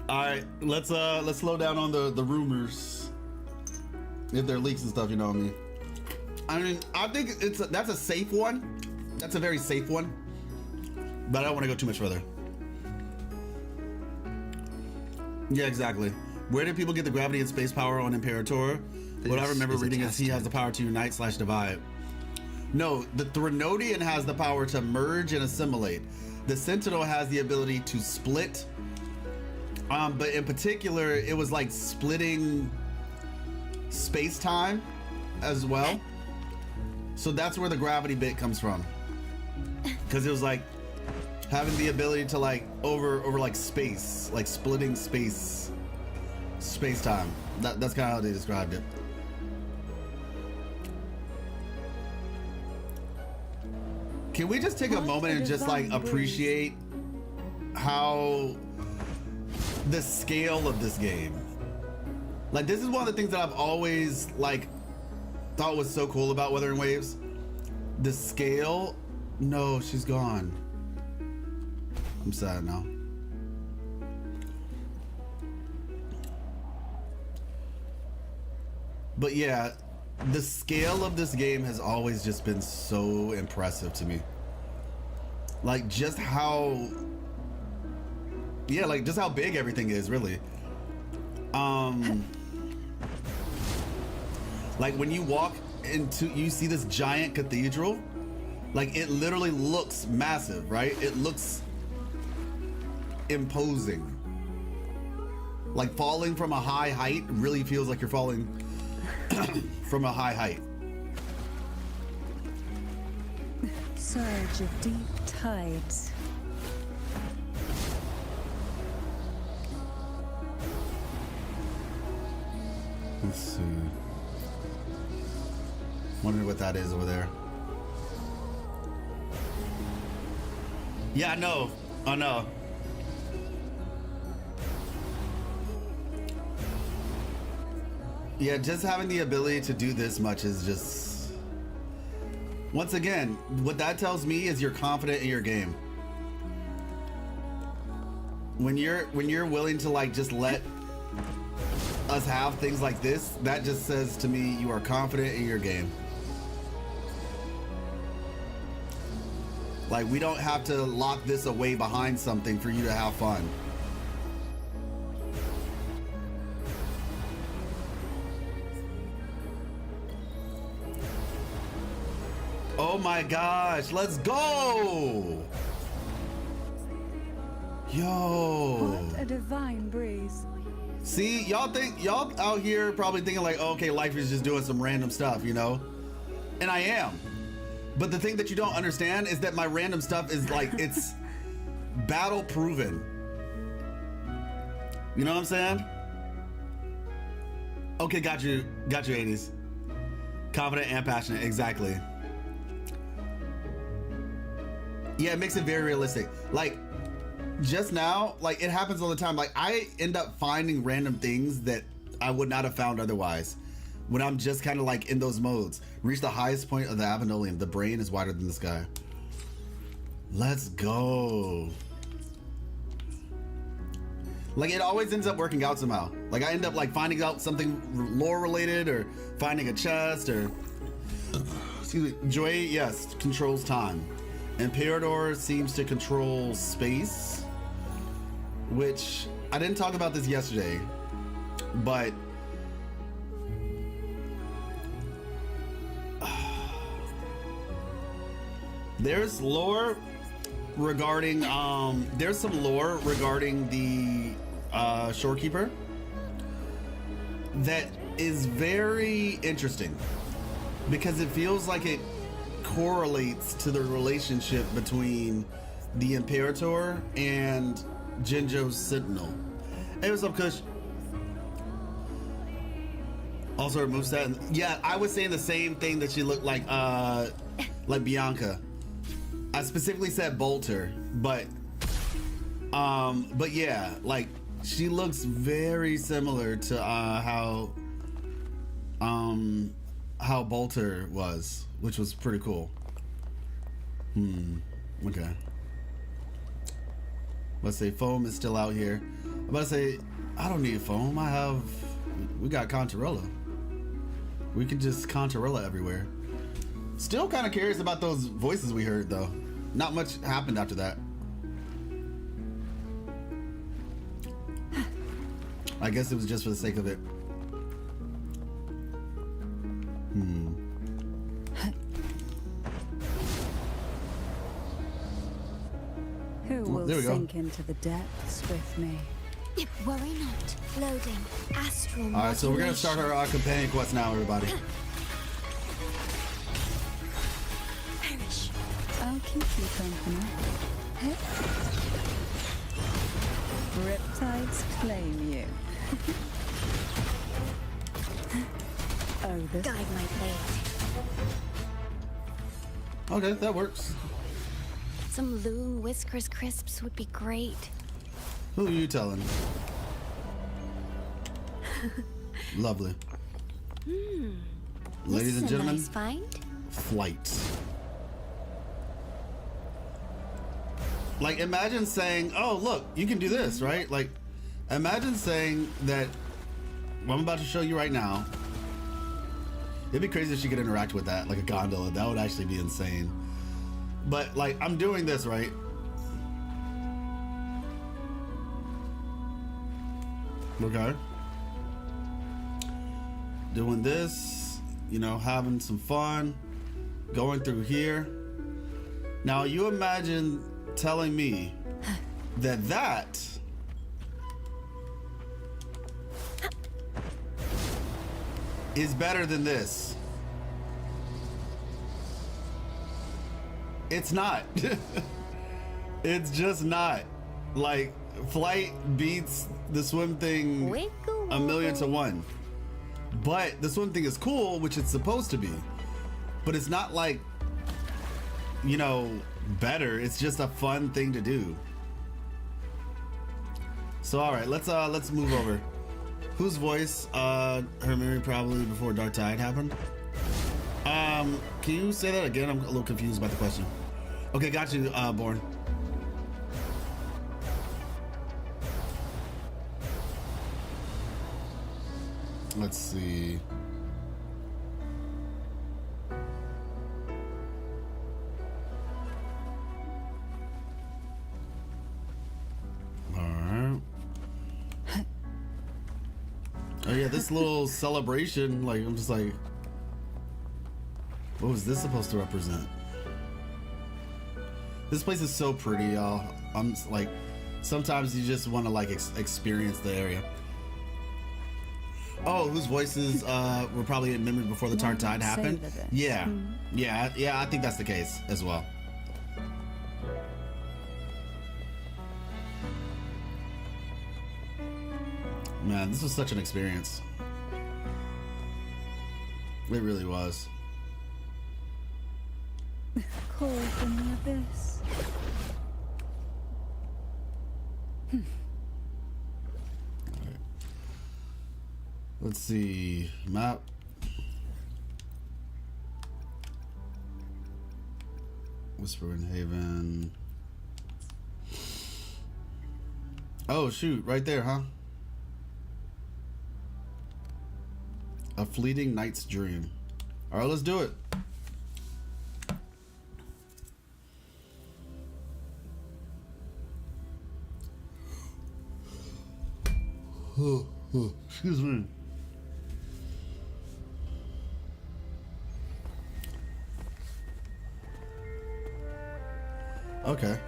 Speaker 1: All right, let's slow down on the rumors. If there are leaks and stuff, you know what I mean. I mean, I think that's a safe one. That's a very safe one. But I don't want to go too much further. Yeah, exactly. Where did people get the gravity and space power on Imperator? What I remember reading is he has the power to unite/divide. No, the Threnodian has the power to merge and assimilate. The Sentinel has the ability to split. But in particular, it was like splitting space-time as well. So that's where the gravity bit comes from. Because it was like having the ability to like over like space, like splitting space space-time. That's kind of how they described it. Can we just take a moment and just like appreciate how the scale of this game? Like, this is one of the things that I've always like thought was so cool about Wuthering Waves. The scale. No, she's gone. I'm sad now. But yeah, the scale of this game has always just been so impressive to me. Like, just how, yeah, like just how big everything is, really. Like when you walk into, you see this giant cathedral, like it literally looks massive, right? It looks imposing. Like falling from a high height really feels like you're falling from a high height.
Speaker 2: Surge of deep tides.
Speaker 1: Let's see. Wonder what that is over there. Yeah, I know. I know. Yeah, just having the ability to do this much is just... Once again, what that tells me is you're confident in your game. When you're willing to like just let us have things like this, that just says to me you are confident in your game. Like, we don't have to lock this away behind something for you to have fun. Oh my gosh, let's go! Yo!
Speaker 2: What a divine breeze.
Speaker 1: See, y'all out here probably thinking like, oh, okay, life is just doing some random stuff, you know? And I am. But the thing that you don't understand is that my random stuff is like, it's battle proven. You know what I'm saying? Okay, got you 80s. Confident and passionate, exactly. Yeah, it makes it very realistic. Like, just now, like, it happens all the time. Like, I end up finding random things that I would not have found otherwise when I'm just kind of like in those modes. Reach the highest point of the Avenolium. The brain is wider than the sky. Let's go. Like, it always ends up working out somehow. Like, I end up like finding out something lore related or finding a chest or... Excuse me. Joy, yes, controls time. Imperator seems to control space, which I didn't talk about this yesterday, but there's lore regarding there's some lore regarding the shorekeeper that is very interesting because it feels like it correlates to the relationship between the Imperator and Jinjo's Sentinel. Hey, what's up, Kush? Also her moveset. Yeah, I was saying the same thing, that she looked like Bianca. I specifically said Bolter, but yeah, like she looks very similar to how Bolter was, which was pretty cool. Okay. Let's say foam is still out here. I'm about to say, I don't need foam. We got Canterella. We can just Canterella everywhere. Still kind of curious about those voices we heard, though. Not much happened after that. I guess it was just for the sake of it.
Speaker 2: Who will
Speaker 1: there we go.
Speaker 2: sink into the depths with me?
Speaker 3: Worry not. Loading. Astral.
Speaker 1: All right, so we're gonna start our companion quest now, everybody.
Speaker 3: Perish.
Speaker 2: I'll keep you company. Riptides claim you. Oh, this
Speaker 3: Guide my blade.
Speaker 1: Okay, that works.
Speaker 3: Some loon Whiskers crisps would be great.
Speaker 1: Who are you telling? Lovely. Ladies and
Speaker 3: This is a
Speaker 1: gentlemen,
Speaker 3: nice find.
Speaker 1: flight. Like, imagine saying, oh, look, you can do this, right? Like, imagine saying that what I'm about to show you right now. It'd be crazy if she could interact with that, like a gondola. That would actually be insane. But, like, I'm doing this, right? Okay. Doing this, you know, having some fun, going through here. Now, you imagine telling me that that is better than this. It's not. It's just not. Like, flight beats the swim thing
Speaker 3: Wiggle,
Speaker 1: a million to
Speaker 3: wiggle.
Speaker 1: one. But the swim thing is cool, which it's supposed to be. But it's not like, you know, better. It's just a fun thing to do. So all right, let's move over. Whose voice? Her memory probably before Dark Tide happened. Can you say that again? I'm a little confused about the question. Okay, got you, Born. Let's see. All right. Oh yeah, this little celebration, like, I'm just like, what was this supposed to represent? This place is so pretty, y'all. I'm just, like, sometimes you just want to like experience the area. Oh, whose voices were probably in memory before the Dark Tide happened?
Speaker 2: savor this.
Speaker 1: Yeah, I think that's the case as well. Man, this was such an experience. It really was.
Speaker 2: call from the abyss.
Speaker 1: Let's see. Map. Whispering Haven. Oh, shoot. Right there, huh? A fleeting night's dream. All right, let's do it. Excuse me. Okay.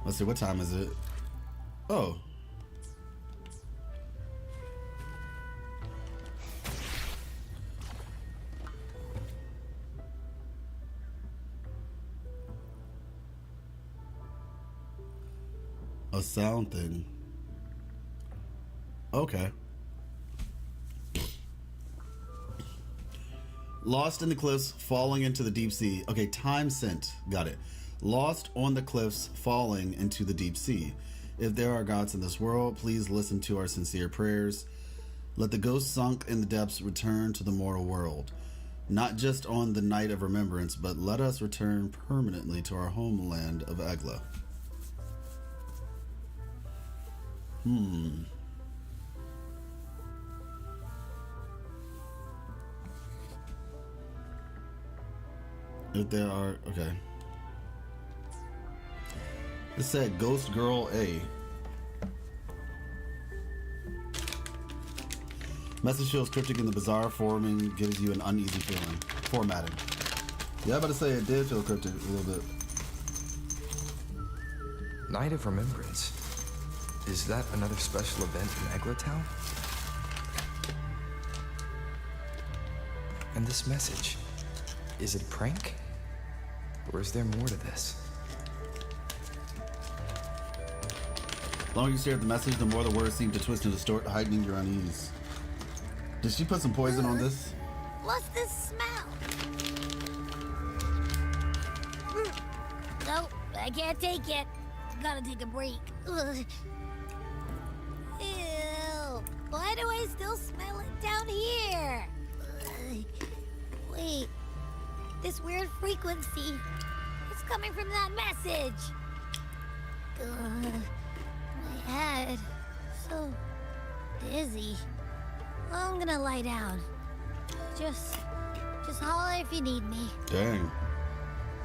Speaker 1: Let's see, what time is it? Oh. A sound thing. Okay. Lost in the cliffs, falling into the deep sea. Okay, time sent. Got it. Lost on the cliffs, falling into the deep sea. If there are gods in this world, please listen to our sincere prayers. Let the ghosts sunk in the depths return to the mortal world. Not just on the night of remembrance, but let us return permanently to our homeland of Egla. If there are, okay. It said Ghost Girl A. Message feels cryptic in the bizarre forming, gives you an uneasy feeling. Formatting. Yeah, I'm about to say it did feel cryptic a little bit.
Speaker 4: Night of Remembrance. Is that another special event in Egla Town? And this message, is it a prank? Or is there more to this?
Speaker 1: The longer you stare at the message, the more the words seem to twist and distort, heightening your unease. Did she put some poison on this?
Speaker 3: What's this smell? Nope, I can't take it. Gotta take a break. Ugh. Ew. Why do I still smell it down here? Ugh. Wait. This weird frequency. It's coming from that message. Ugh. My head. So dizzy. I'm gonna lie down. Just holler if you need me.
Speaker 1: Dang.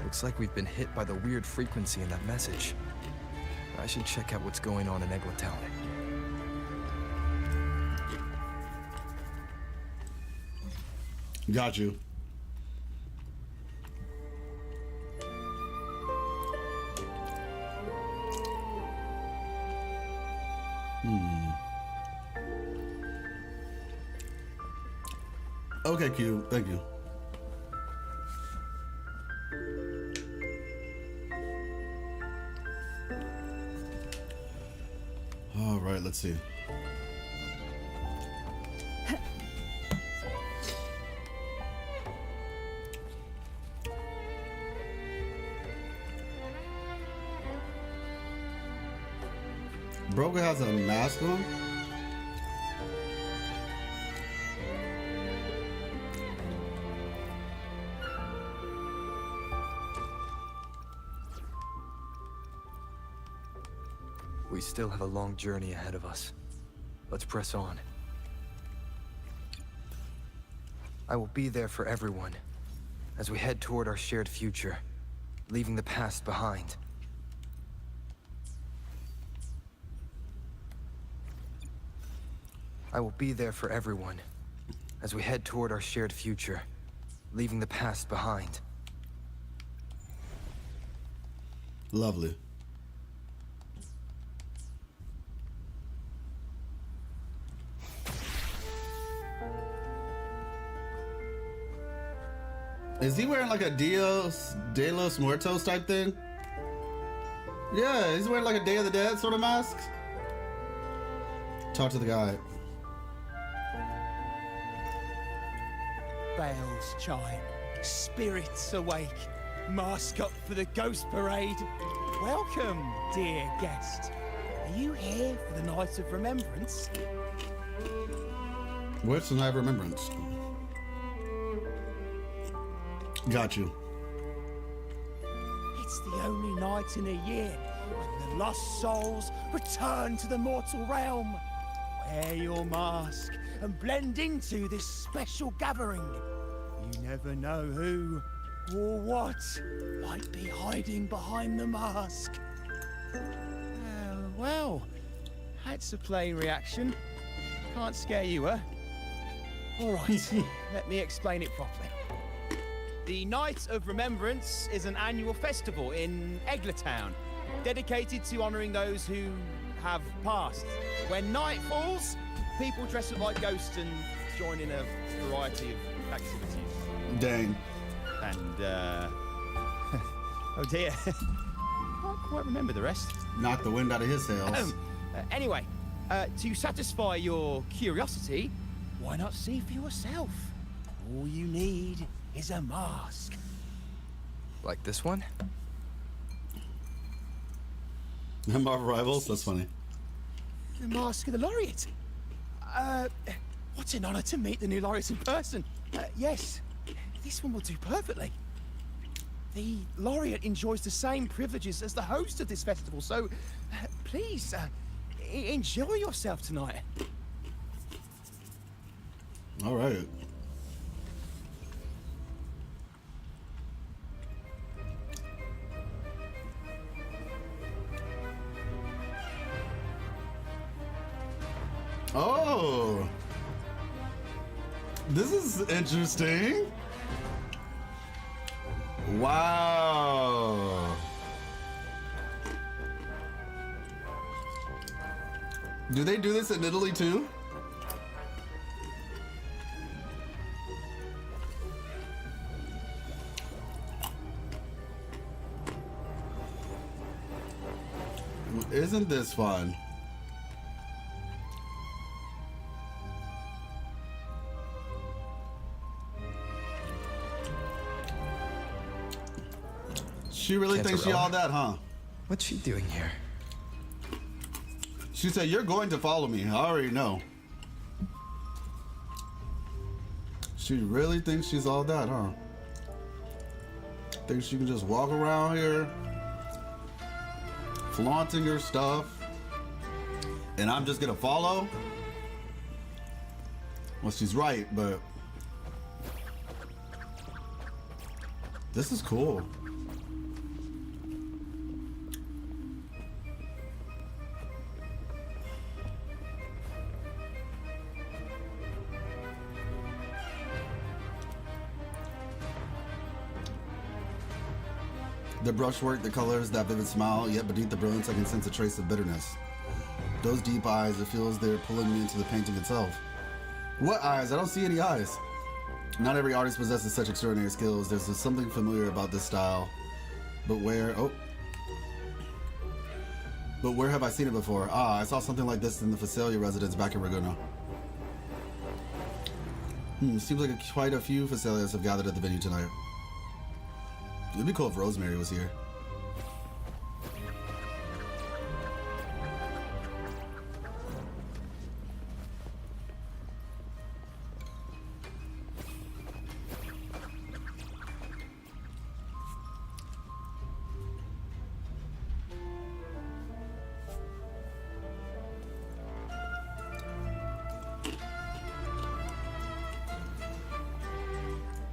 Speaker 4: Looks like we've been hit by the weird frequency in that message. I should check out what's going on in Eglatown.
Speaker 1: Got you. Okay, Q. Thank you. All right, let's see. Broker has a mask on?
Speaker 4: We still have a long journey ahead of us. Let's press on. I will be there for everyone as we head toward our shared future, leaving the past behind. I will be there for everyone as we head toward our shared future, leaving the past behind.
Speaker 1: Lovely. Is he wearing like a Dios de los Muertos type thing? Yeah, he's wearing like a Day of the Dead sort of mask. Talk to the guy.
Speaker 5: Bells chime, spirits awake, mask up for the ghost parade. Welcome, dear guest. Are you here for the Night of Remembrance?
Speaker 1: What's the Night of Remembrance? Got you.
Speaker 5: It's the only night in a year when the lost souls return to the mortal realm. Wear your mask and blend into this special gathering. You never know who or what might be hiding behind the mask. Well, that's a plain reaction. Can't scare you, huh? All right, let me explain it properly. The Night of Remembrance is an annual festival in Eglatown, dedicated to honouring those who have passed. When night falls, people dress up like ghosts and join in a variety of activities.
Speaker 1: Dang.
Speaker 5: And, oh dear, can't quite remember the rest.
Speaker 1: Knocked the wind out of his sails.
Speaker 5: Anyway, to satisfy your curiosity, why not see for yourself? All you need is a mask.
Speaker 4: Like this one?
Speaker 1: Marvel Rivals? That's funny.
Speaker 5: The Mask of the Laureate. What an honor to meet the new laureate in person. Yes, this one will do perfectly. The laureate enjoys the same privileges as the host of this festival, so please enjoy yourself tonight.
Speaker 1: All right. Oh, this is interesting. Wow. Do they do this in Italy too? Isn't this fun? She really thinks she
Speaker 4: Canterella?
Speaker 1: all that, huh?
Speaker 4: What's she doing here?
Speaker 1: She said, "You're going to follow me." I already know. She really thinks she's all that, huh? Thinks she can just walk around here flaunting her stuff and I'm just gonna follow? Well, she's right, but this is cool. The brushwork, the colors, that vivid smile, yet beneath the brilliance I can sense a trace of bitterness. Those deep eyes, it feels they're pulling me into the painting itself. What eyes? I don't see any eyes. Not every artist possesses such extraordinary skills. There's something familiar about this style. But where have I seen it before? Ah, I saw something like this in the Fisalia residence back in Ragunna. Seems like quite a few Fisalias have gathered at the venue tonight. It'd be cool if Rosemary was here.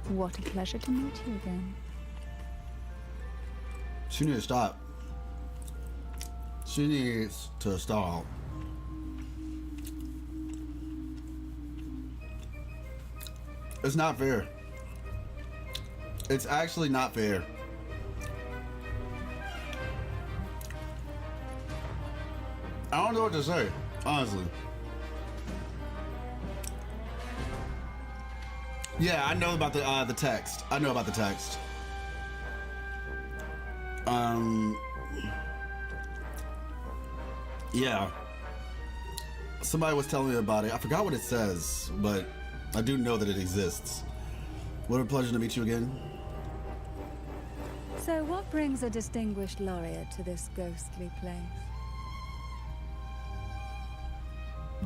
Speaker 2: What a pleasure to meet you again.
Speaker 1: She needs to stop. She needs to stop. It's not fair. It's actually not fair. I don't know what to say, honestly. Yeah, I know about the text. I know about the text. Yeah. Somebody was telling me about it. I forgot what it says, but I do know that it exists. What a pleasure to meet you again.
Speaker 2: So what brings a distinguished laureate to this ghostly place?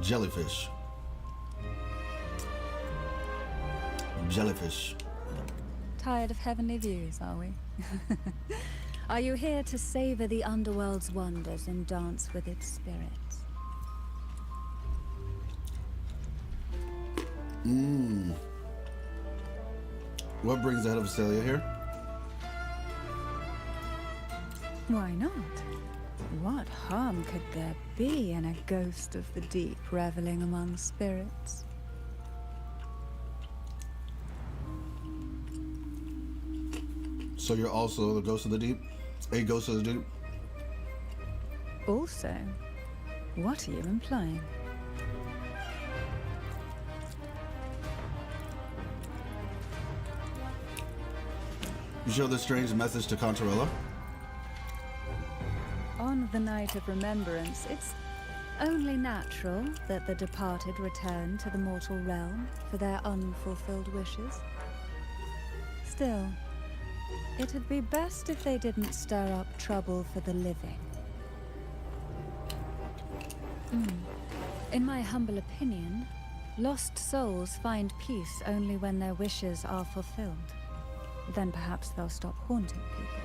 Speaker 1: Jellyfish. Jellyfish.
Speaker 2: Tired of heavenly views, are we? Are you here to savor the underworld's wonders and dance with its spirits?
Speaker 1: What brings the head of Fisalia here?
Speaker 2: Why not? What harm could there be in a ghost of the deep reveling among spirits?
Speaker 1: So you're also the ghost of the deep? A ghost of the deep?
Speaker 2: Also, what are you implying?
Speaker 1: You show this strange message to Canterella?
Speaker 2: On the night of remembrance, it's only natural that the departed return to the mortal realm for their unfulfilled wishes. Still, it'd be best if they didn't stir up trouble for the living. In my humble opinion, lost souls find peace only when their wishes are fulfilled. Then perhaps they'll stop haunting people.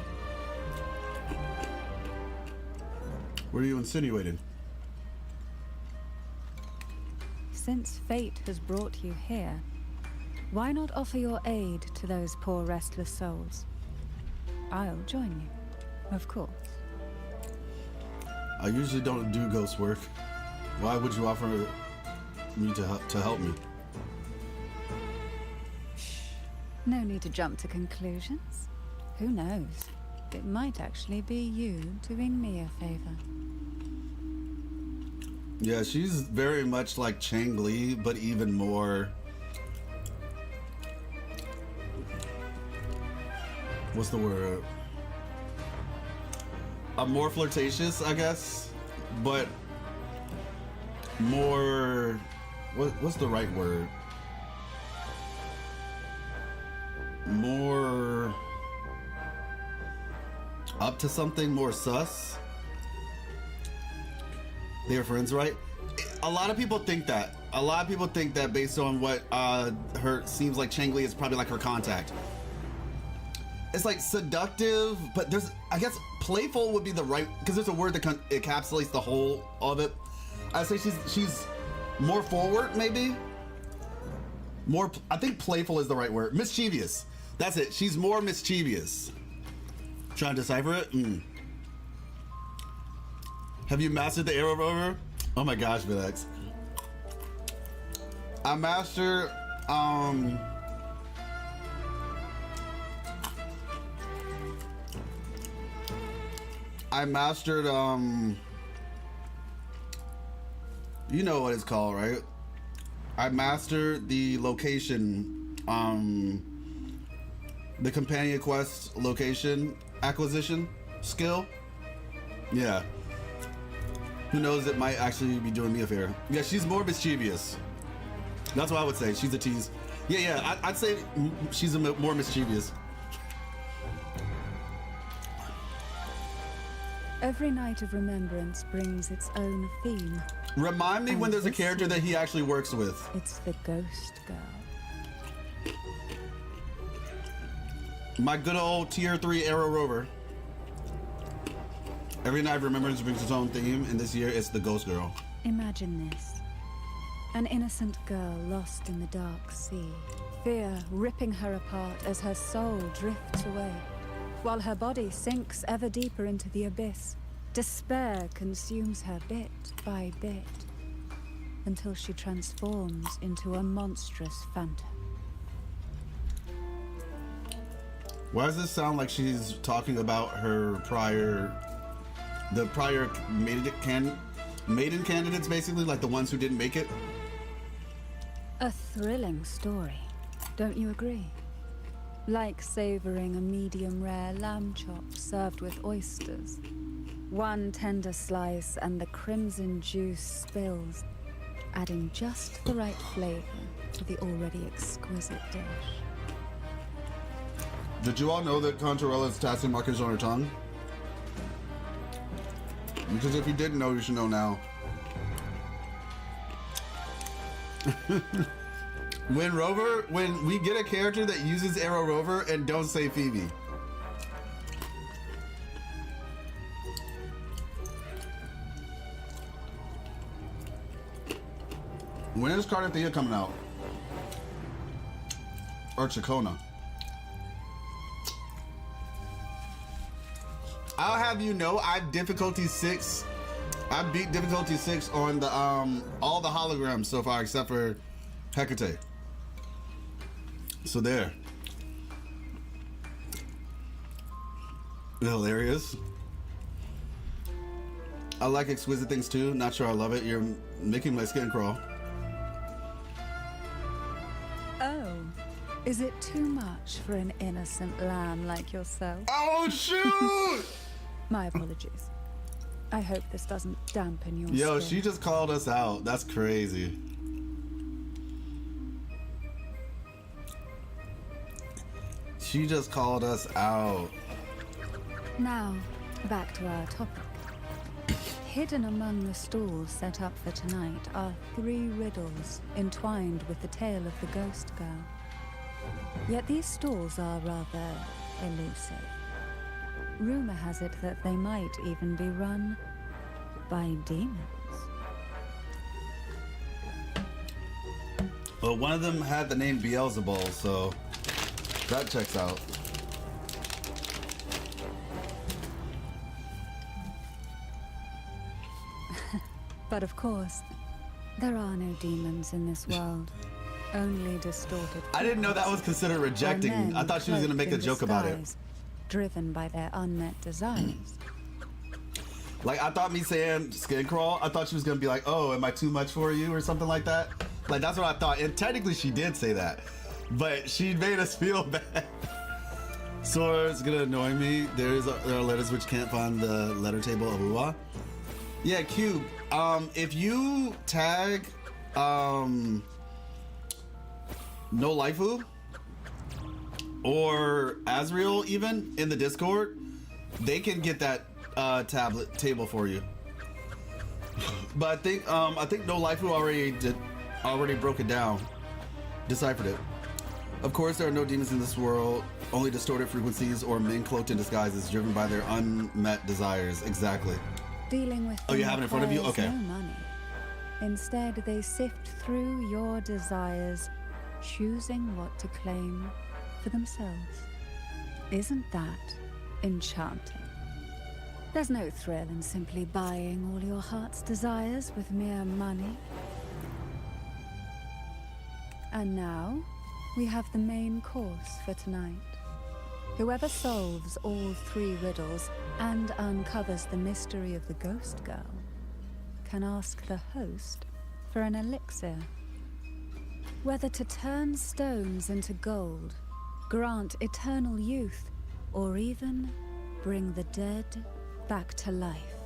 Speaker 1: What are you insinuating?
Speaker 2: Since fate has brought you here, why not offer your aid to those poor restless souls? I'll join you, of course.
Speaker 1: I usually don't do ghost work. Why would you offer me to help me?
Speaker 2: No need to jump to conclusions. Who knows? It might actually be you doing me a favor.
Speaker 1: Yeah, she's very much like Chang Li, but even more... What's the word? More flirtatious, I guess, but more... What's the right word? More... up to something more sus. They were friends, right? A lot of people think that. A lot of people think that based on what her seems like Chang Li is probably like her contact. It's like seductive, but there's, I guess playful would be the right, because there's a word that encapsulates the whole of it. I'd say she's more forward, maybe. More, I think playful is the right word. Mischievous. That's it. She's more mischievous. Trying to decipher it? Have you mastered the arrow rover? Oh my gosh, Vilex. I mastered, you know what it's called, right? I mastered the location, the companion quest location acquisition skill. Yeah. Who knows, it might actually be doing me a favor. Yeah, she's more mischievous. That's what I would say. She's a tease. Yeah, I'd say she's more mischievous.
Speaker 2: Every night of remembrance brings its own theme.
Speaker 1: Remind me
Speaker 2: And
Speaker 1: when there's a
Speaker 2: this
Speaker 1: character that he actually works with.
Speaker 2: It's the ghost girl.
Speaker 1: My good old tier 3 arrow rover. Every night of remembrance brings its own theme, and this year it's the ghost girl.
Speaker 2: Imagine this. An innocent girl lost in the dark sea. Fear ripping her apart as her soul drifts away, while her body sinks ever deeper into the abyss. Despair consumes her bit by bit, until she transforms into a monstrous phantom.
Speaker 1: Why does this sound like she's talking about her the prior maiden candidates, basically, like the ones who didn't make it?
Speaker 2: A thrilling story, don't you agree? Like savoring a medium-rare lamb chop served with oysters. One tender slice and the crimson juice spills, adding just the right flavor to the already exquisite dish.
Speaker 1: Did you all know that Canterella's tattoo markers on her tongue? Because if you didn't know, you should know now. When we get a character that uses Arrow Rover and don't say Phoebe. When is Cardathea coming out? Or Chacona? I'll have you know, I've difficulty 6. I beat difficulty 6 on the all the holograms so far except for Hecate. So there. Hilarious. I like exquisite things too. Not sure I love it. You're making my skin crawl.
Speaker 2: Oh, is it too much for an innocent lamb like yourself?
Speaker 1: Oh shoot!
Speaker 2: My apologies. I hope this doesn't dampen your
Speaker 1: Yo,
Speaker 2: skin.
Speaker 1: she just called us out. That's crazy. She just called us out.
Speaker 2: Now, back to our topic. Hidden among the stalls set up for tonight are 3 riddles entwined with the tale of the ghost girl. Yet these stalls are rather elusive. Rumor has it that they might even be run by demons.
Speaker 1: Well, one of them had the name Beelzebul, so that checks out.
Speaker 2: But of course, there are no demons in this world. Only distorted.
Speaker 1: I didn't know that was
Speaker 2: figures,
Speaker 1: considered
Speaker 2: or
Speaker 1: rejecting.
Speaker 2: men
Speaker 1: I thought she was gonna make a
Speaker 2: cloaked in
Speaker 1: joke about it.
Speaker 2: disguise, driven by their unmet desires.
Speaker 1: Like, I thought me saying skin crawl, I thought she was gonna be like, oh, am I too much for you or something like that? Like, that's what I thought. And technically she did say that, but she made us feel bad. So it's gonna annoy me. There are letters which can't find the letter table of Uwa. Yeah, Cube, if you tag, No Laifu or Azriel even in the Discord, they can get that table for you. But I think No Life Who already broke it down, deciphered it. Of course, there are no demons in this world, only distorted frequencies or men cloaked in disguises driven by their unmet desires. Exactly.
Speaker 2: Dealing with
Speaker 1: Oh, you have it in front of you?
Speaker 2: requires
Speaker 1: Okay.
Speaker 2: no money. Instead, they sift through your desires, choosing what to claim for themselves. Isn't that enchanting? There's no thrill in simply buying all your heart's desires with mere money. And now, we have the main course for tonight. Whoever solves all 3 riddles and uncovers the mystery of the ghost girl can ask the host for an elixir. Whether to turn stones into gold, grant eternal youth, or even bring the dead back to life.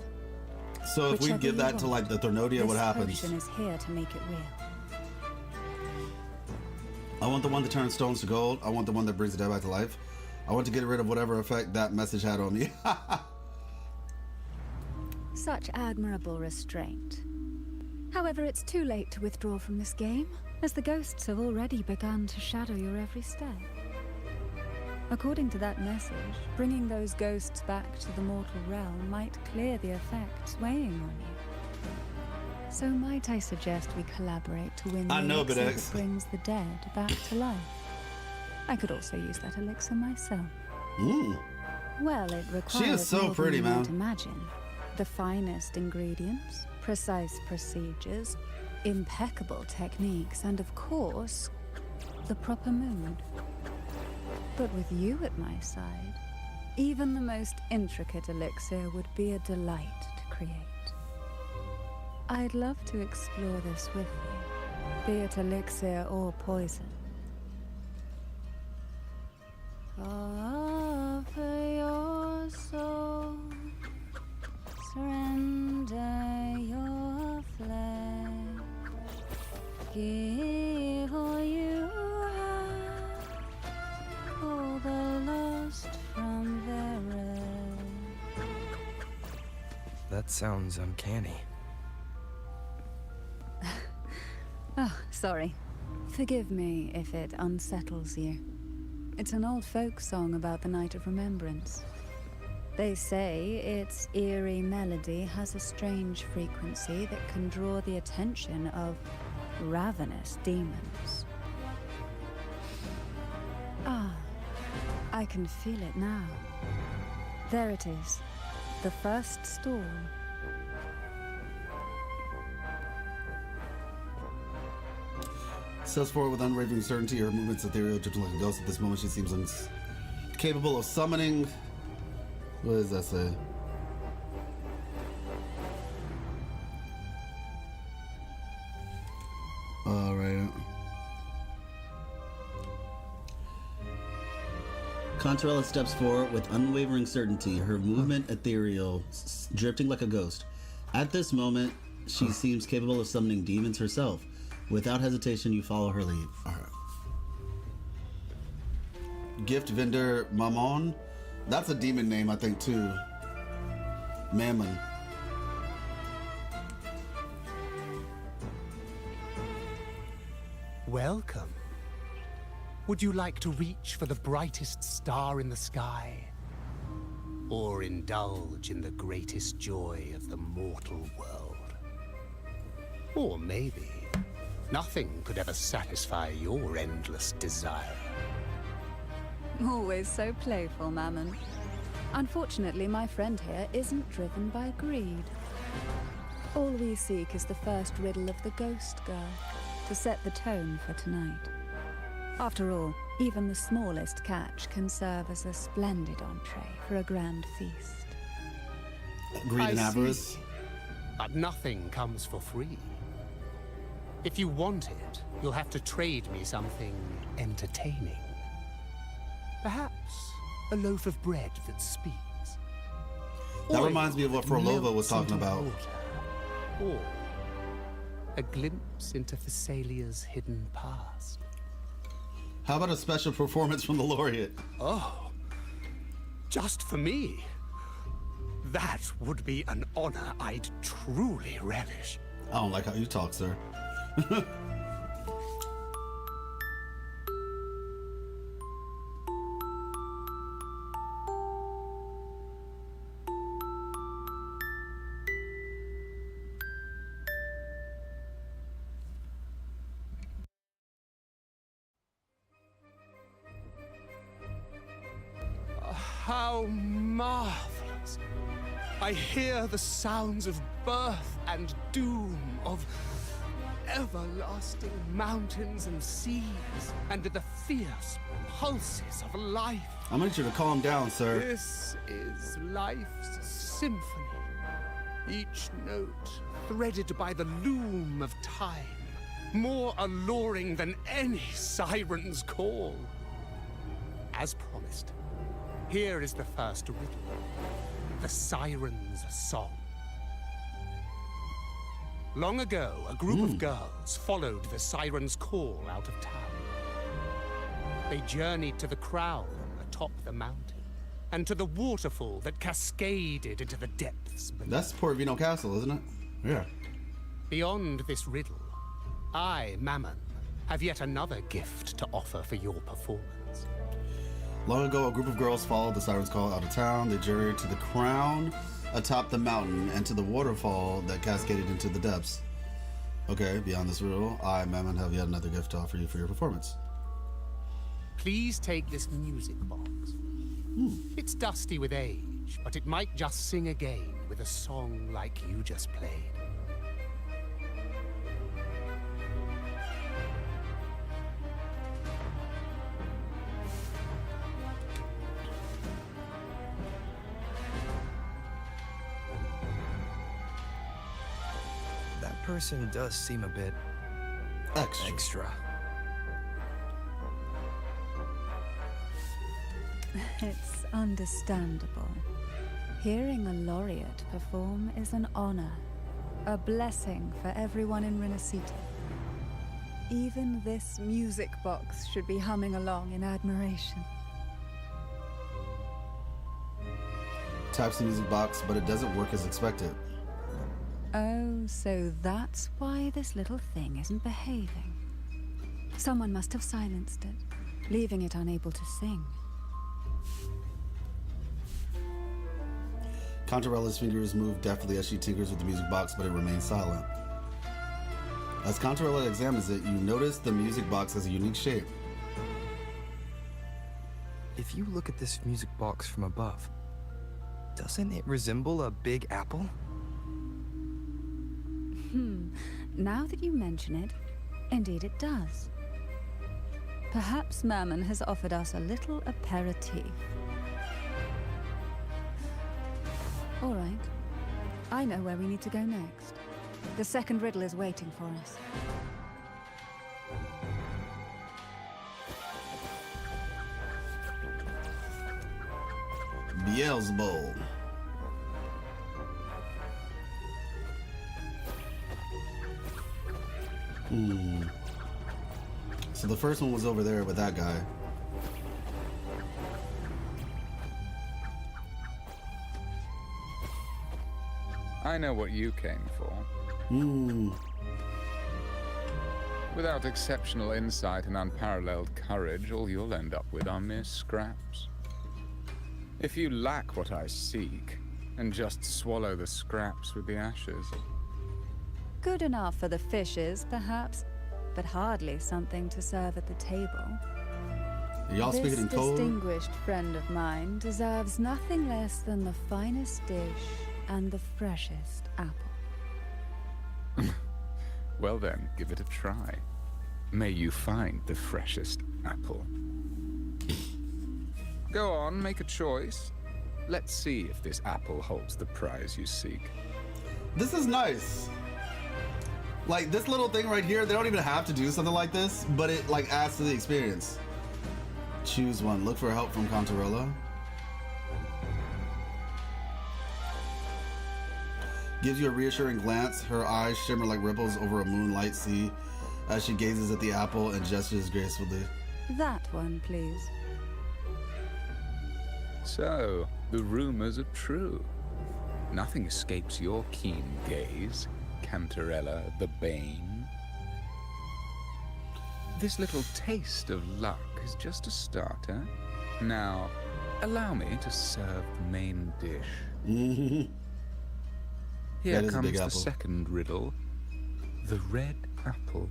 Speaker 1: So if we
Speaker 2: Whichever
Speaker 1: give
Speaker 2: you
Speaker 1: that to
Speaker 2: want,
Speaker 1: like the Thornodia, what happens?
Speaker 2: This potion is here to make it real.
Speaker 1: I want the one that turns stones to gold. I want the one that brings the dead back to life. I want to get rid of whatever effect that message had on me.
Speaker 2: Such admirable restraint. However, it's too late to withdraw from this game, as the ghosts have already begun to shadow your every step. According to that message, bringing those ghosts back to the mortal realm might clear the effects weighing on you. So might I suggest we collaborate to win the elixir that brings the dead back to life? I could also use that elixir myself. Well, it requires
Speaker 1: She is so
Speaker 2: more
Speaker 1: pretty,
Speaker 2: than you
Speaker 1: man.
Speaker 2: might imagine. The finest ingredients, precise procedures, impeccable techniques, and of course, the proper mood. But with you at my side, even the most intricate elixir would be a delight to create. I'd love to explore this with you, be it elixir or poison. Offer your soul, surrender your flesh, give all you have, all the lost from their rest.
Speaker 4: That sounds uncanny.
Speaker 2: Oh, sorry. Forgive me if it unsettles you. It's an old folk song about the Night of Remembrance. They say its eerie melody has a strange frequency that can draw the attention of ravenous demons. Ah, I can feel it now. There it is, the first stall.
Speaker 1: Says forward with unwavering certainty, her movements ethereal, drifting like a ghost. At this moment, she seems capable of summoning. What does that say? All right. Canterella steps forward with unwavering certainty, her movement ethereal, drifting like a ghost. At this moment, she seems capable of summoning demons herself. Without hesitation, you follow her lead. All right. Gift vendor Mammon. That's a demon name, I think, too. Mammon.
Speaker 6: Welcome. Would you like to reach for the brightest star in the sky? Or indulge in the greatest joy of the mortal world? Or maybe nothing could ever satisfy your endless desire.
Speaker 2: Always so playful, Mammon. Unfortunately, my friend here isn't driven by greed. All we seek is the first riddle of the ghost girl, to set the tone for tonight. After all, even the smallest catch can serve as a splendid entree for a grand feast.
Speaker 1: Greed and
Speaker 6: I
Speaker 1: avarice.
Speaker 6: see. But nothing comes for free. If you want it, you'll have to trade me something entertaining. Perhaps a loaf of bread that speaks.
Speaker 1: That
Speaker 6: Oil
Speaker 1: reminds me of what
Speaker 6: that
Speaker 1: Frolova was
Speaker 6: melts
Speaker 1: talking
Speaker 6: into
Speaker 1: about.
Speaker 6: water. Or a glimpse into Fisalia's hidden past.
Speaker 1: How about a special performance from the laureate?
Speaker 6: Oh, just for me? That would be an honor I'd truly relish.
Speaker 1: I don't like how you talk, sir.
Speaker 6: How marvelous! I hear the sounds of birth and doom, of everlasting mountains and seas, and the fierce pulses of life.
Speaker 1: I'm gonna need you to calm down, sir.
Speaker 6: This is life's symphony, each note threaded by the loom of time, more alluring than any siren's call. As promised, here is the first riddle, the Siren's Song. Long ago, a group of girls followed the Siren's call out of town. They journeyed to the crown atop the mountain, and to the waterfall that cascaded into the depths below.
Speaker 1: That's Porvino Castle, isn't it? Yeah.
Speaker 6: Beyond this riddle, I, Mammon, have yet another gift to offer for your performance.
Speaker 1: Long ago, a group of girls followed the siren's call out of town. They journeyed to the crown atop the mountain and to the waterfall that cascaded into the depths. Okay, beyond this riddle, I, Mammon, have yet another gift to offer you for your performance.
Speaker 6: Please take this music box. It's dusty with age, but it might just sing again with a song like you just played.
Speaker 4: That person does seem a bit extra.
Speaker 2: It's understandable. Hearing a laureate perform is an honor, a blessing for everyone in Renacita. Even this music box should be humming along in admiration.
Speaker 1: Taps the music box, but it doesn't work as expected.
Speaker 2: Oh, so that's why this little thing isn't behaving. Someone must have silenced it, leaving it unable to sing.
Speaker 1: Canterella's fingers move deftly as she tinkers with the music box, but it remains silent. As Canterella examines it, you notice the music box has a unique shape.
Speaker 4: If you look at this music box from above, doesn't it resemble a big apple?
Speaker 2: Now that you mention it, indeed it does. Perhaps Mammon has offered us a little aperitif. All right. I know where we need to go next. The second riddle is waiting for us.
Speaker 1: Beelzebub. So the first one was over there with that guy.
Speaker 7: I know what you came for. Without exceptional insight and unparalleled courage, all you'll end up with are mere scraps. If you lack what I seek, and just swallow the scraps with the ashes.
Speaker 2: Good enough for the fishes, perhaps, but hardly something to serve at the table.
Speaker 1: Y'all speaking in
Speaker 2: This
Speaker 1: code?
Speaker 2: distinguished friend of mine deserves nothing less than the finest dish and the freshest apple.
Speaker 7: Well then, give it a try. May you find the freshest apple. Go on, make a choice. Let's see if this apple holds the prize you seek.
Speaker 1: This is nice. Like, this little thing right here, they don't even have to do something like this, but it, like, adds to the experience. Choose one. Look for help from Canterella. Gives you a reassuring glance. Her eyes shimmer like ripples over a moonlight sea as she gazes at the apple and gestures gracefully.
Speaker 2: That one, please.
Speaker 7: So, the rumors are true. Nothing escapes your keen gaze, Canterella the Bane. This little taste of luck is just a starter. Now, allow me to serve the main dish. Here comes the second riddle. The red apple.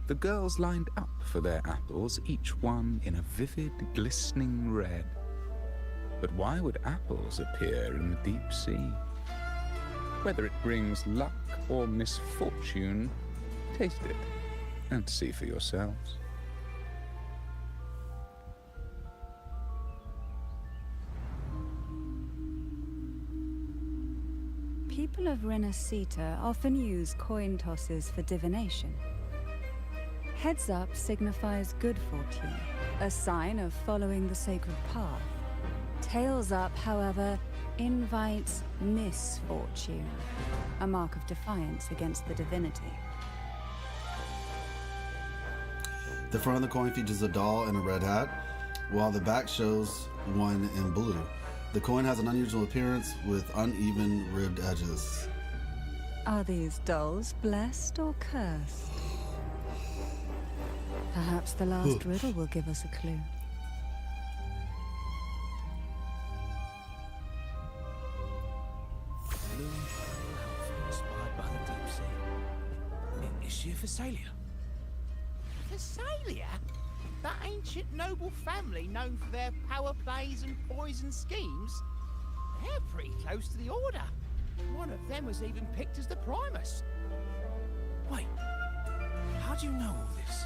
Speaker 7: The girls lined up for their apples, each one in a vivid, glistening red. But why would apples appear in the deep sea? Whether it brings luck or misfortune, taste it and see for yourselves.
Speaker 2: People of Renacita often use coin tosses for divination. Heads up signifies good fortune, a sign of following the sacred path. Tails up, however, invites misfortune, a mark of defiance against the divinity.
Speaker 1: The front of the coin features a doll in a red hat, while the back shows one in blue. The coin has an unusual appearance with uneven ribbed edges.
Speaker 2: Are these dolls blessed or cursed? Perhaps the last riddle will give us a clue.
Speaker 5: Inspired by the deep sea. Is she a Fisalia? Fisalia? That ancient noble family known for their power plays and poison schemes? They're pretty close to the Order. One of them was even picked as the Primus. Wait, how do you know all this?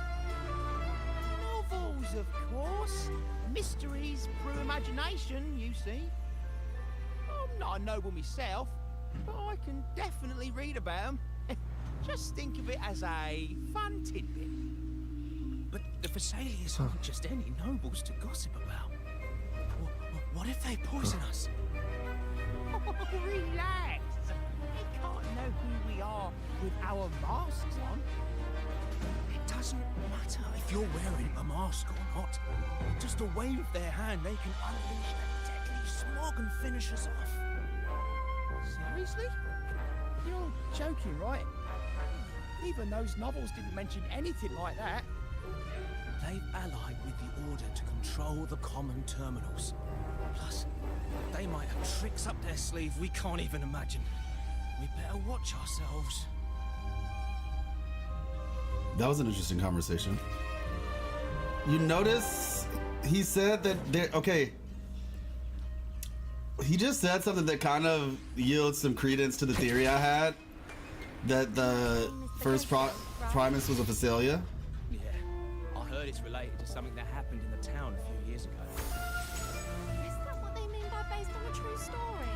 Speaker 5: Novels, of course. Mysteries through imagination, you see. I'm not a noble myself, but I can definitely read about them. Just think of it as a fun tidbit. But the Fisalias aren't just any nobles to gossip about. What if they poison us? Oh, relax. They can't know who we are with our masks on. It doesn't matter if you're wearing a mask or not. Just a wave of their hand, they can unleash that deadly smog and finish us off. Seriously? You're joking, right? Even those novels didn't mention anything like that. They've allied with the Order to control the common terminals. Plus, they might have tricks up their sleeve we can't even imagine. We better watch ourselves.
Speaker 1: That was an interesting conversation. You notice he said that there, okay, he just said something that kind of yields some credence to the theory I had that the first Primus was a Fisalia.
Speaker 5: Yeah, I heard it's related to something that happened in the town a few years ago.
Speaker 3: Is that what they mean by based on a true story?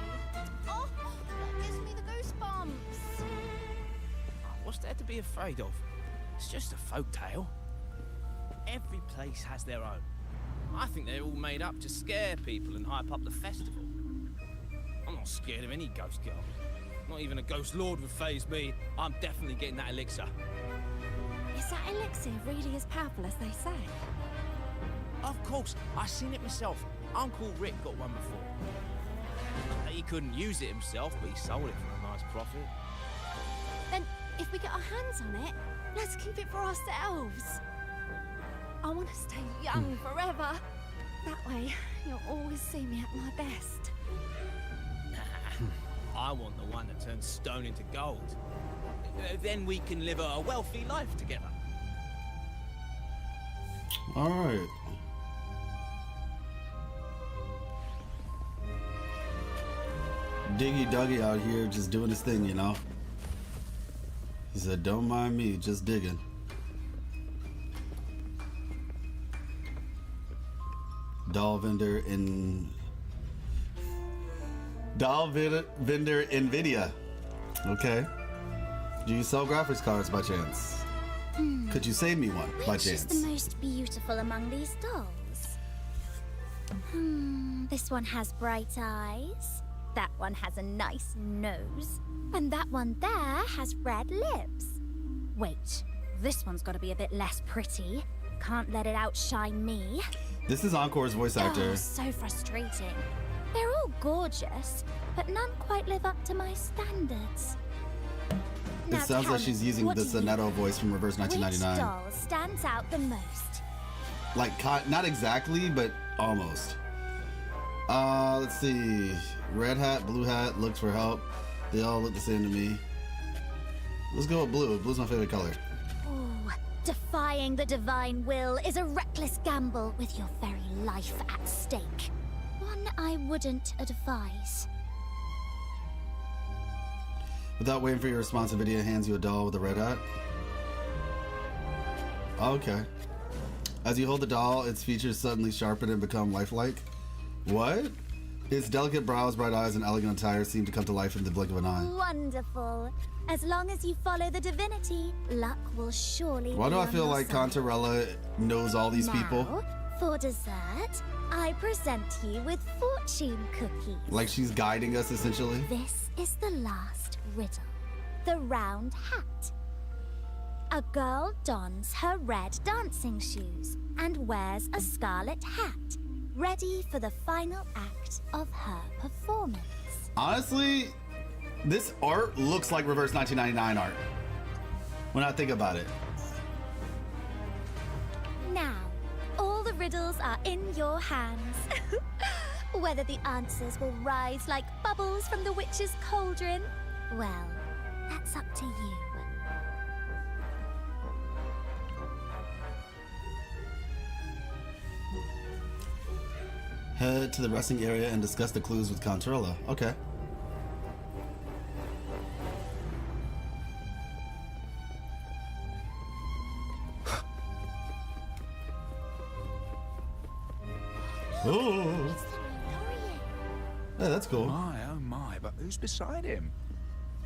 Speaker 3: Oh, that gives me the goosebumps.
Speaker 5: What's there to be afraid of? It's just a folk tale. Every place has their own. I think they're all made up to scare people and hype up the festival. I'm not scared of any ghost girl. Not even a ghost lord would faze me. I'm definitely getting that elixir.
Speaker 3: Is that elixir really as powerful as they say?
Speaker 5: Of course, I seen it myself. Uncle Rick got one before. He couldn't use it himself, but he sold it for a nice profit.
Speaker 3: Then, if we get our hands on it, let's keep it for ourselves. I want to stay young forever. That way, you'll always see me at my best.
Speaker 5: I want the one that turns stone into gold. Then we can live a wealthy life together.
Speaker 1: All right. Diggy Duggy out here just doing his thing, you know. He said, "Don't mind me, just digging." Doll vendor Nvidia. Okay. Do you sell graphics cards by chance? Could you save me one by
Speaker 3: Which is
Speaker 1: chance?
Speaker 3: the most beautiful among these dolls? This one has bright eyes. That one has a nice nose. And that one there has red lips. Wait, this one's got to be a bit less pretty. Can't let it outshine me.
Speaker 1: This is Encore's voice actor.
Speaker 3: Oh, so frustrating. They're all gorgeous, but none quite live up to my standards.
Speaker 1: It
Speaker 3: Now
Speaker 1: sounds
Speaker 3: tell
Speaker 1: like
Speaker 3: me,
Speaker 1: she's using
Speaker 3: what
Speaker 1: the
Speaker 3: do you
Speaker 1: Sonetto
Speaker 3: think?
Speaker 1: voice from Reverse
Speaker 3: Which
Speaker 1: 1999.
Speaker 3: doll stands out the most?
Speaker 1: Like, not exactly, but almost. Let's see. Red hat, blue hat, looks for help. They all look the same to me. Let's go with blue. Blue's my favorite color.
Speaker 3: Oh, defying the divine will is a reckless gamble with your very life at stake. One I wouldn't advise.
Speaker 1: Without waiting for your response, Nvidia hands you a doll with a red hat. Okay. As you hold the doll, its features suddenly sharpen and become lifelike. What? Its delicate brows, bright eyes, and elegant attire seem to come to life in the blink of an eye.
Speaker 3: Wonderful. As long as you follow the divinity, luck will surely
Speaker 1: Why
Speaker 3: be
Speaker 1: do I
Speaker 3: on
Speaker 1: feel
Speaker 3: your
Speaker 1: like
Speaker 3: side.
Speaker 1: Canterella knows all these people?
Speaker 3: Now, for dessert, I present you with fortune cookies.
Speaker 1: Like she's guiding us, essentially?
Speaker 3: This is the last riddle. The round hat. A girl dons her red dancing shoes and wears a scarlet hat, ready for the final act of her performance.
Speaker 1: Honestly, this art looks like Reverse 1999 art. When I think about it.
Speaker 3: Now, all the riddles are in your hands. Whether the answers will rise like bubbles from the witch's cauldron, well, that's up to you.
Speaker 1: Head to the resting area and discuss the clues with Canterella. Okay. Oh, hey, that's cool.
Speaker 7: My, oh my, but who's beside him?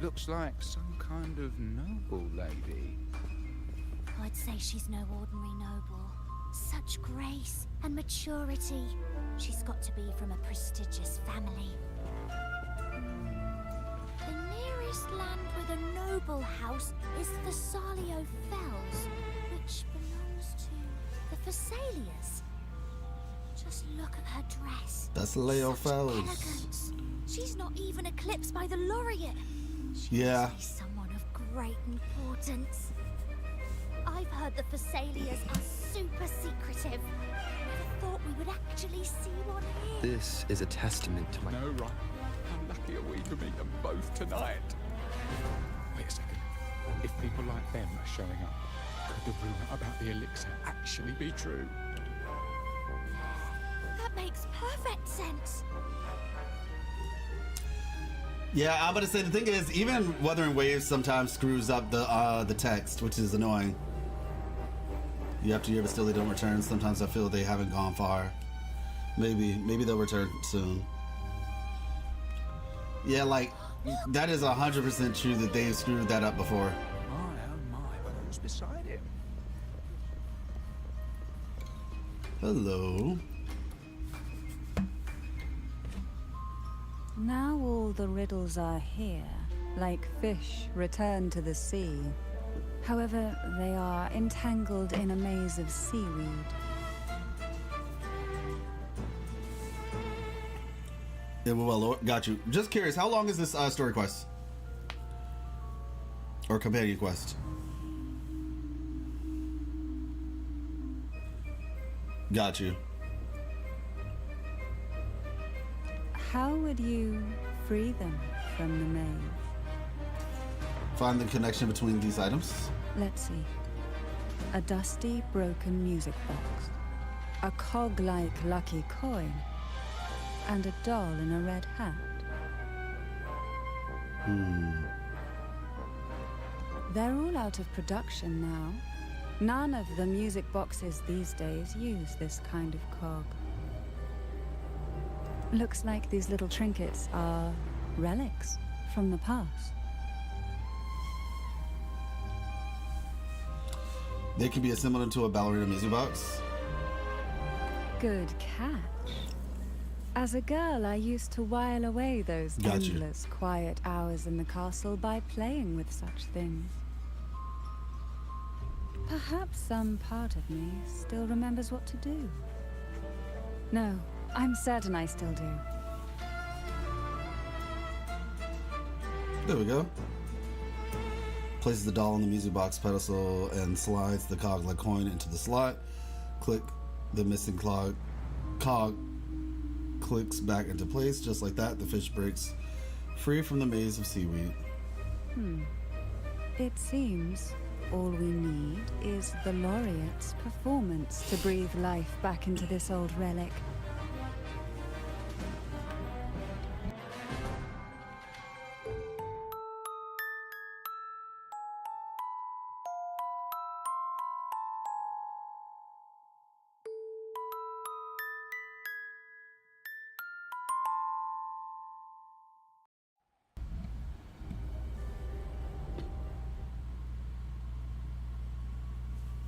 Speaker 7: Looks like some kind of noble lady.
Speaker 3: I'd say she's no ordinary noble. Such grace and maturity. She's got to be from a prestigious family. The nearest land with a noble house is Fisalia Fells, which belongs to the Fisalias. Just look at her dress.
Speaker 1: That's Leo
Speaker 3: Such
Speaker 1: Fells.
Speaker 3: elegance. She's not even eclipsed by the laureate. She
Speaker 1: Yeah.
Speaker 3: must be someone of great importance. I've heard the Fisalias are super secretive. Never thought we would actually see one here.
Speaker 4: This is a testament to my...
Speaker 7: No, right. How lucky are we to meet them both tonight? Wait a second. If people like them are showing up, could the rumor about the elixir actually be true?
Speaker 3: That makes perfect sense.
Speaker 1: Yeah, I'm gonna say the thing is, even Wuthering Waves sometimes screws up the text, which is annoying. You have to hear, but still they don't return. Sometimes I feel they haven't gone far. Maybe they'll return soon. Yeah, like that is 100% true that they've screwed that up before.
Speaker 7: My, oh my, but who's beside him?
Speaker 1: Hello.
Speaker 2: Now all the riddles are here, like fish returned to the sea. However, they are entangled in a maze of seaweed.
Speaker 1: Yeah, well, got you. Just curious, how long is this story quest? Or companion quest? Got you.
Speaker 2: How would you free them from the maze?
Speaker 1: Find the connection between these items.
Speaker 2: Let's see. A dusty, broken music box. A cog-like lucky coin. And a doll in a red hat. They're all out of production now. None of the music boxes these days use this kind of cog. Looks like these little trinkets are relics from the past.
Speaker 1: They can be assembled into a ballerina music box.
Speaker 2: Good catch. As a girl, I used to while away those
Speaker 1: Gotcha.
Speaker 2: endless, quiet hours in the castle by playing with such things. Perhaps some part of me still remembers what to do. No, I'm certain I still do.
Speaker 1: There we go. Places the doll on the music box pedestal and slides the cog-like coin into the slot. Click the missing cog clicks back into place. Just like that, the fish breaks free from the maze of seaweed.
Speaker 2: It seems all we need is the laureate's performance to breathe life back into this old relic.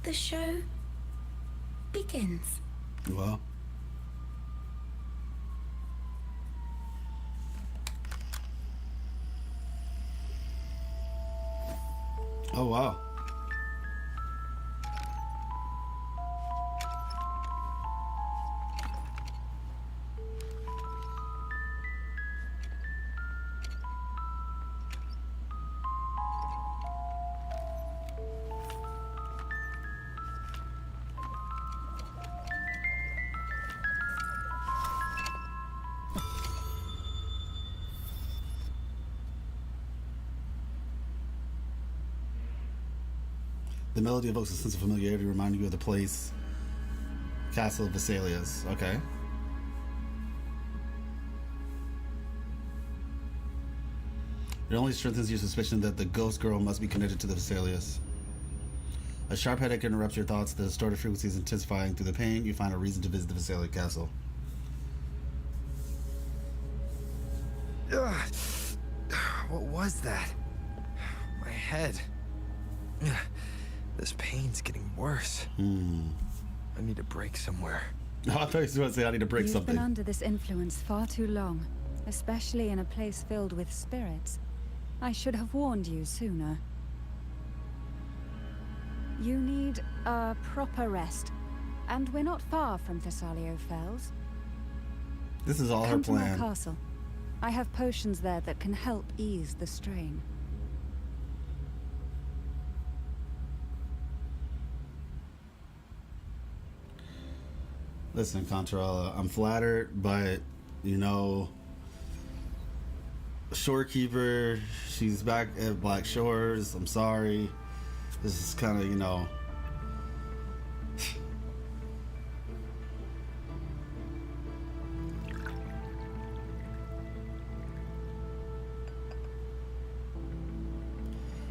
Speaker 3: The show begins.
Speaker 1: Well. Oh, wow. The melody evokes a sense of familiarity, reminding you of the place, Castle of Fisalia's. Okay. It only strengthens your suspicion that the ghost girl must be connected to the Fisalias. A sharp headache interrupts your thoughts. The distorted frequencies intensifying through the pain. You find a reason to visit the Fisalia castle.
Speaker 4: Ugh. What was that? My head. Ugh. This pain's getting worse. I need a break somewhere.
Speaker 1: Oh, I thought you were going to say I need to break
Speaker 2: You've
Speaker 1: something.
Speaker 2: been under this influence far too long, especially in a place filled with spirits. I should have warned you sooner. You need a proper rest, and we're not far from Fisalia Fells.
Speaker 1: This is all her
Speaker 2: Come to my
Speaker 1: plan.
Speaker 2: castle. I have potions there that can help ease the strain.
Speaker 1: Listen, Canterella, I'm flattered, but, you know, Shorekeeper, she's back at Black Shores. I'm sorry. This is kind of, you know...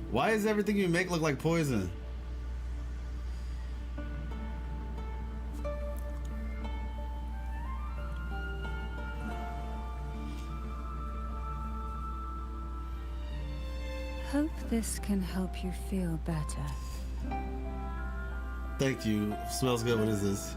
Speaker 1: Why is everything you make look like poison?
Speaker 2: Hope this can help you feel better.
Speaker 1: Thank you. Smells good. What is this?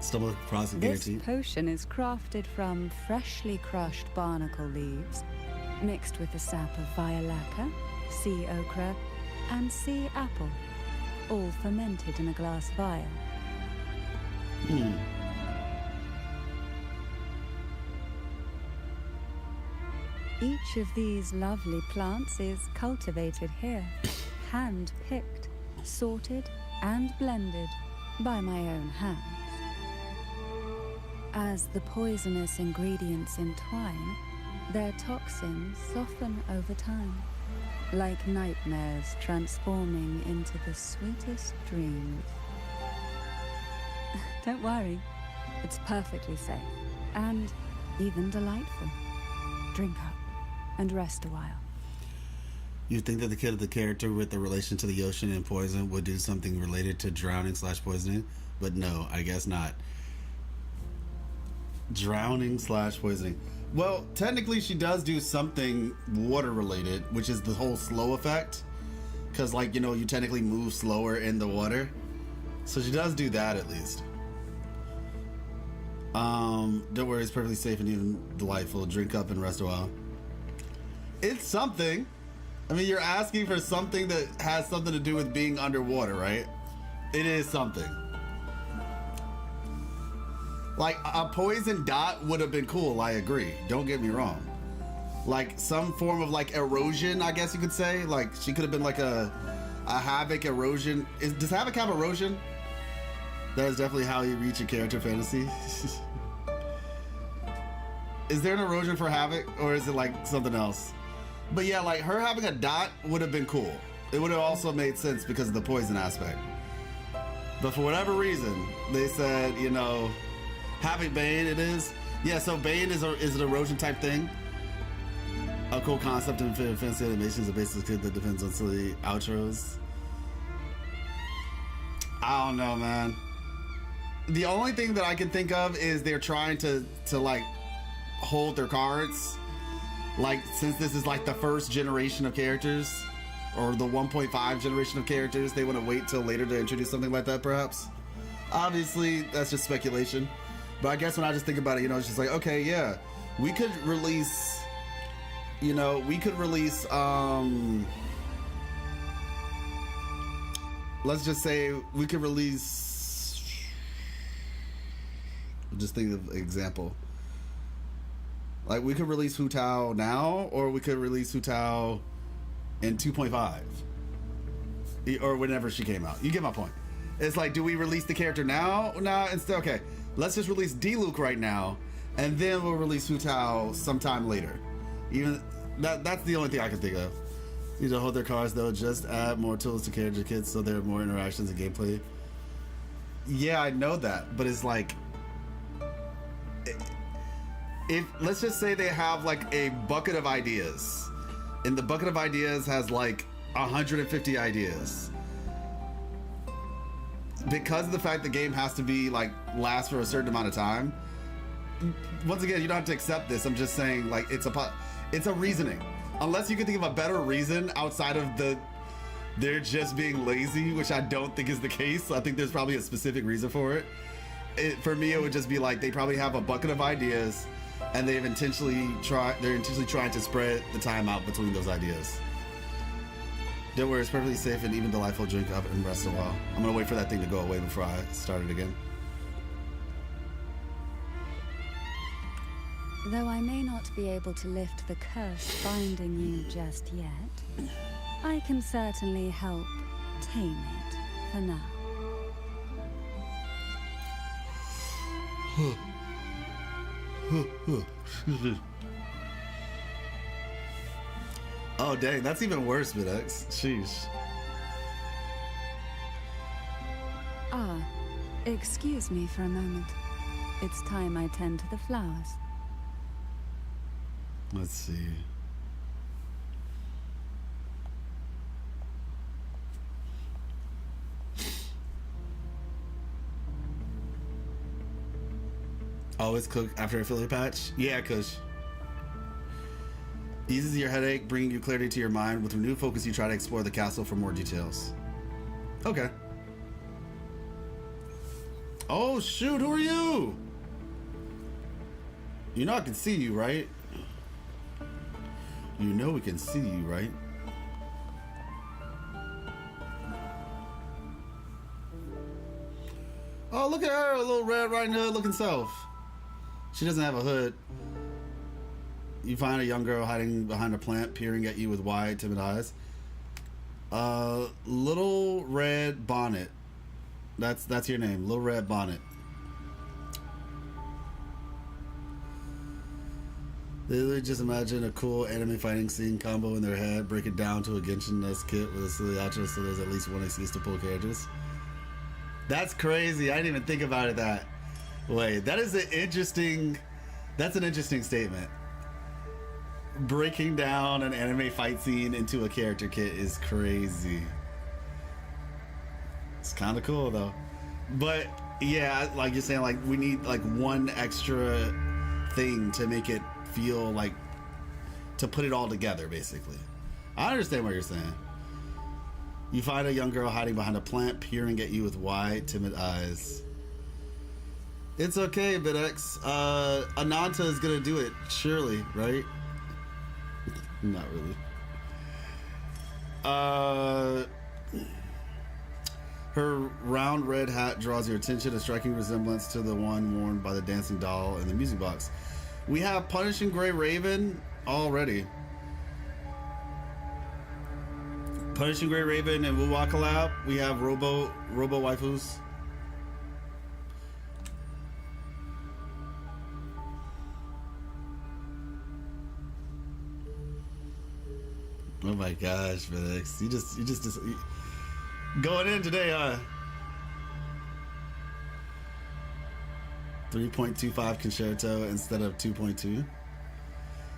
Speaker 1: Stumble across and
Speaker 2: This
Speaker 1: guaranteed.
Speaker 2: potion is crafted from freshly crushed barnacle leaves, mixed with the sap of violaca, sea okra, and sea apple, all fermented in a glass vial. Each of these lovely plants is cultivated here, hand-picked, sorted, and blended by my own hands. As the poisonous ingredients entwine, their toxins soften over time, like nightmares transforming into the sweetest dreams. Don't worry, it's perfectly safe and even delightful. Drink up and rest a while.
Speaker 1: You think that the kid of the character with the relation to the ocean and poison would do something related to drowning / poisoning, but no, I guess not. Drowning / poisoning. Well, technically she does do something water related, which is the whole slow effect. Because, like, you know, you technically move slower in the water. So she does do that at least. Don't worry, it's perfectly safe and even delightful. Drink up and rest a while. It's something. I mean, you're asking for something that has something to do with being underwater, right? It is something. Like, a poison dot would have been cool, I agree. Don't get me wrong. Like, some form of, like, erosion, I guess you could say. Like, she could have been like a Havoc erosion. Does Havoc have erosion? That is definitely how you reach a character fantasy. Is there an erosion for Havoc, or is it, like, something else? But yeah, like, her having a dot would have been cool. It would have also made sense because of the poison aspect. But for whatever reason, they said, you know, Havoc Bane it is. Yeah, so Bane is an erosion type thing. A cool concept in fantasy animations, a basic kid that depends on silly outros. I don't know, man. The only thing that I can think of is they're trying to like hold their cards. Like, since this is like the first generation of characters, or the 1.5 generation of characters, they want to wait till later to introduce something like that, perhaps. Obviously, that's just speculation. But I guess when I just think about it, you know, it's just like, okay, yeah, we could release, you know, let's just say we could release, just think of an example. Like, we could release Hu Tao now, or we could release Hu Tao in 2.5. Or whenever she came out. You get my point. It's like, do we release the character now? No, instead, okay, let's just release D-Luke right now, and then we'll release Hu Tao sometime later. Even that's the only thing I can think of. Need to hold their cards, though. Just add more tools to character kits so there are more interactions and gameplay. Yeah, I know that, but it's like, if let's just say they have like a bucket of ideas, and the bucket of ideas has like 150 ideas. Because of the fact the game has to be like last for a certain amount of time. Once again, you don't have to accept this. I'm just saying, like, it's a reasoning. Unless you can think of a better reason outside of they're just being lazy, which I don't think is the case. I think there's probably a specific reason for it. For me, it would just be like they probably have a bucket of ideas, and they're intentionally trying to spread the time out between those ideas. Don't worry, it's perfectly safe and even delightful to drink up and rest a while. I'm gonna wait for that thing to go away before I start it again.
Speaker 2: Though I may not be able to lift the curse binding you just yet, I can certainly help tame it for now.
Speaker 1: Excuse me. Oh dang, that's even worse, Midex. Sheesh.
Speaker 2: Ah, excuse me for a moment. It's time I tend to the flowers.
Speaker 1: Let's see. Always cook after a Philly patch? Yeah, Kush. Eases your headache, bringing you clarity to your mind. With renewed focus, you try to explore the castle for more details. Okay. Oh, shoot, who are you? You know I can see you, right? You know we can see you, right? Oh, look at her, a little Red Riding Hood looking self. She doesn't have a hood. You find a young girl hiding behind a plant, peering at you with wide, timid eyes. Little Red Bonnet. That's your name, Little Red Bonnet. They literally just imagine a cool anime fighting scene combo in their head, break it down to a Genshin-esque kit with a silly outro so there's at least one excuse to pull characters. That's crazy. I didn't even think about it that way. That's an interesting statement. Breaking down an anime fight scene into a character kit is crazy. It's kind of cool though. But yeah, like you're saying, like we need like one extra thing to make it feel like, to put it all together basically. I understand what you're saying. You find a young girl hiding behind a plant, peering at you with wide, timid eyes. It's okay, Bidex. Ananta is gonna do it, surely, right? Not really. Her Her round red hat draws your attention, a striking resemblance to the one worn by the dancing doll in the music box. We have Punishing Gray Raven already. Punishing Gray Raven and Wuwa collab. We have Robo waifus. Oh my gosh, Felix. You just going in today, huh? 3.25 concerto instead of 2.2.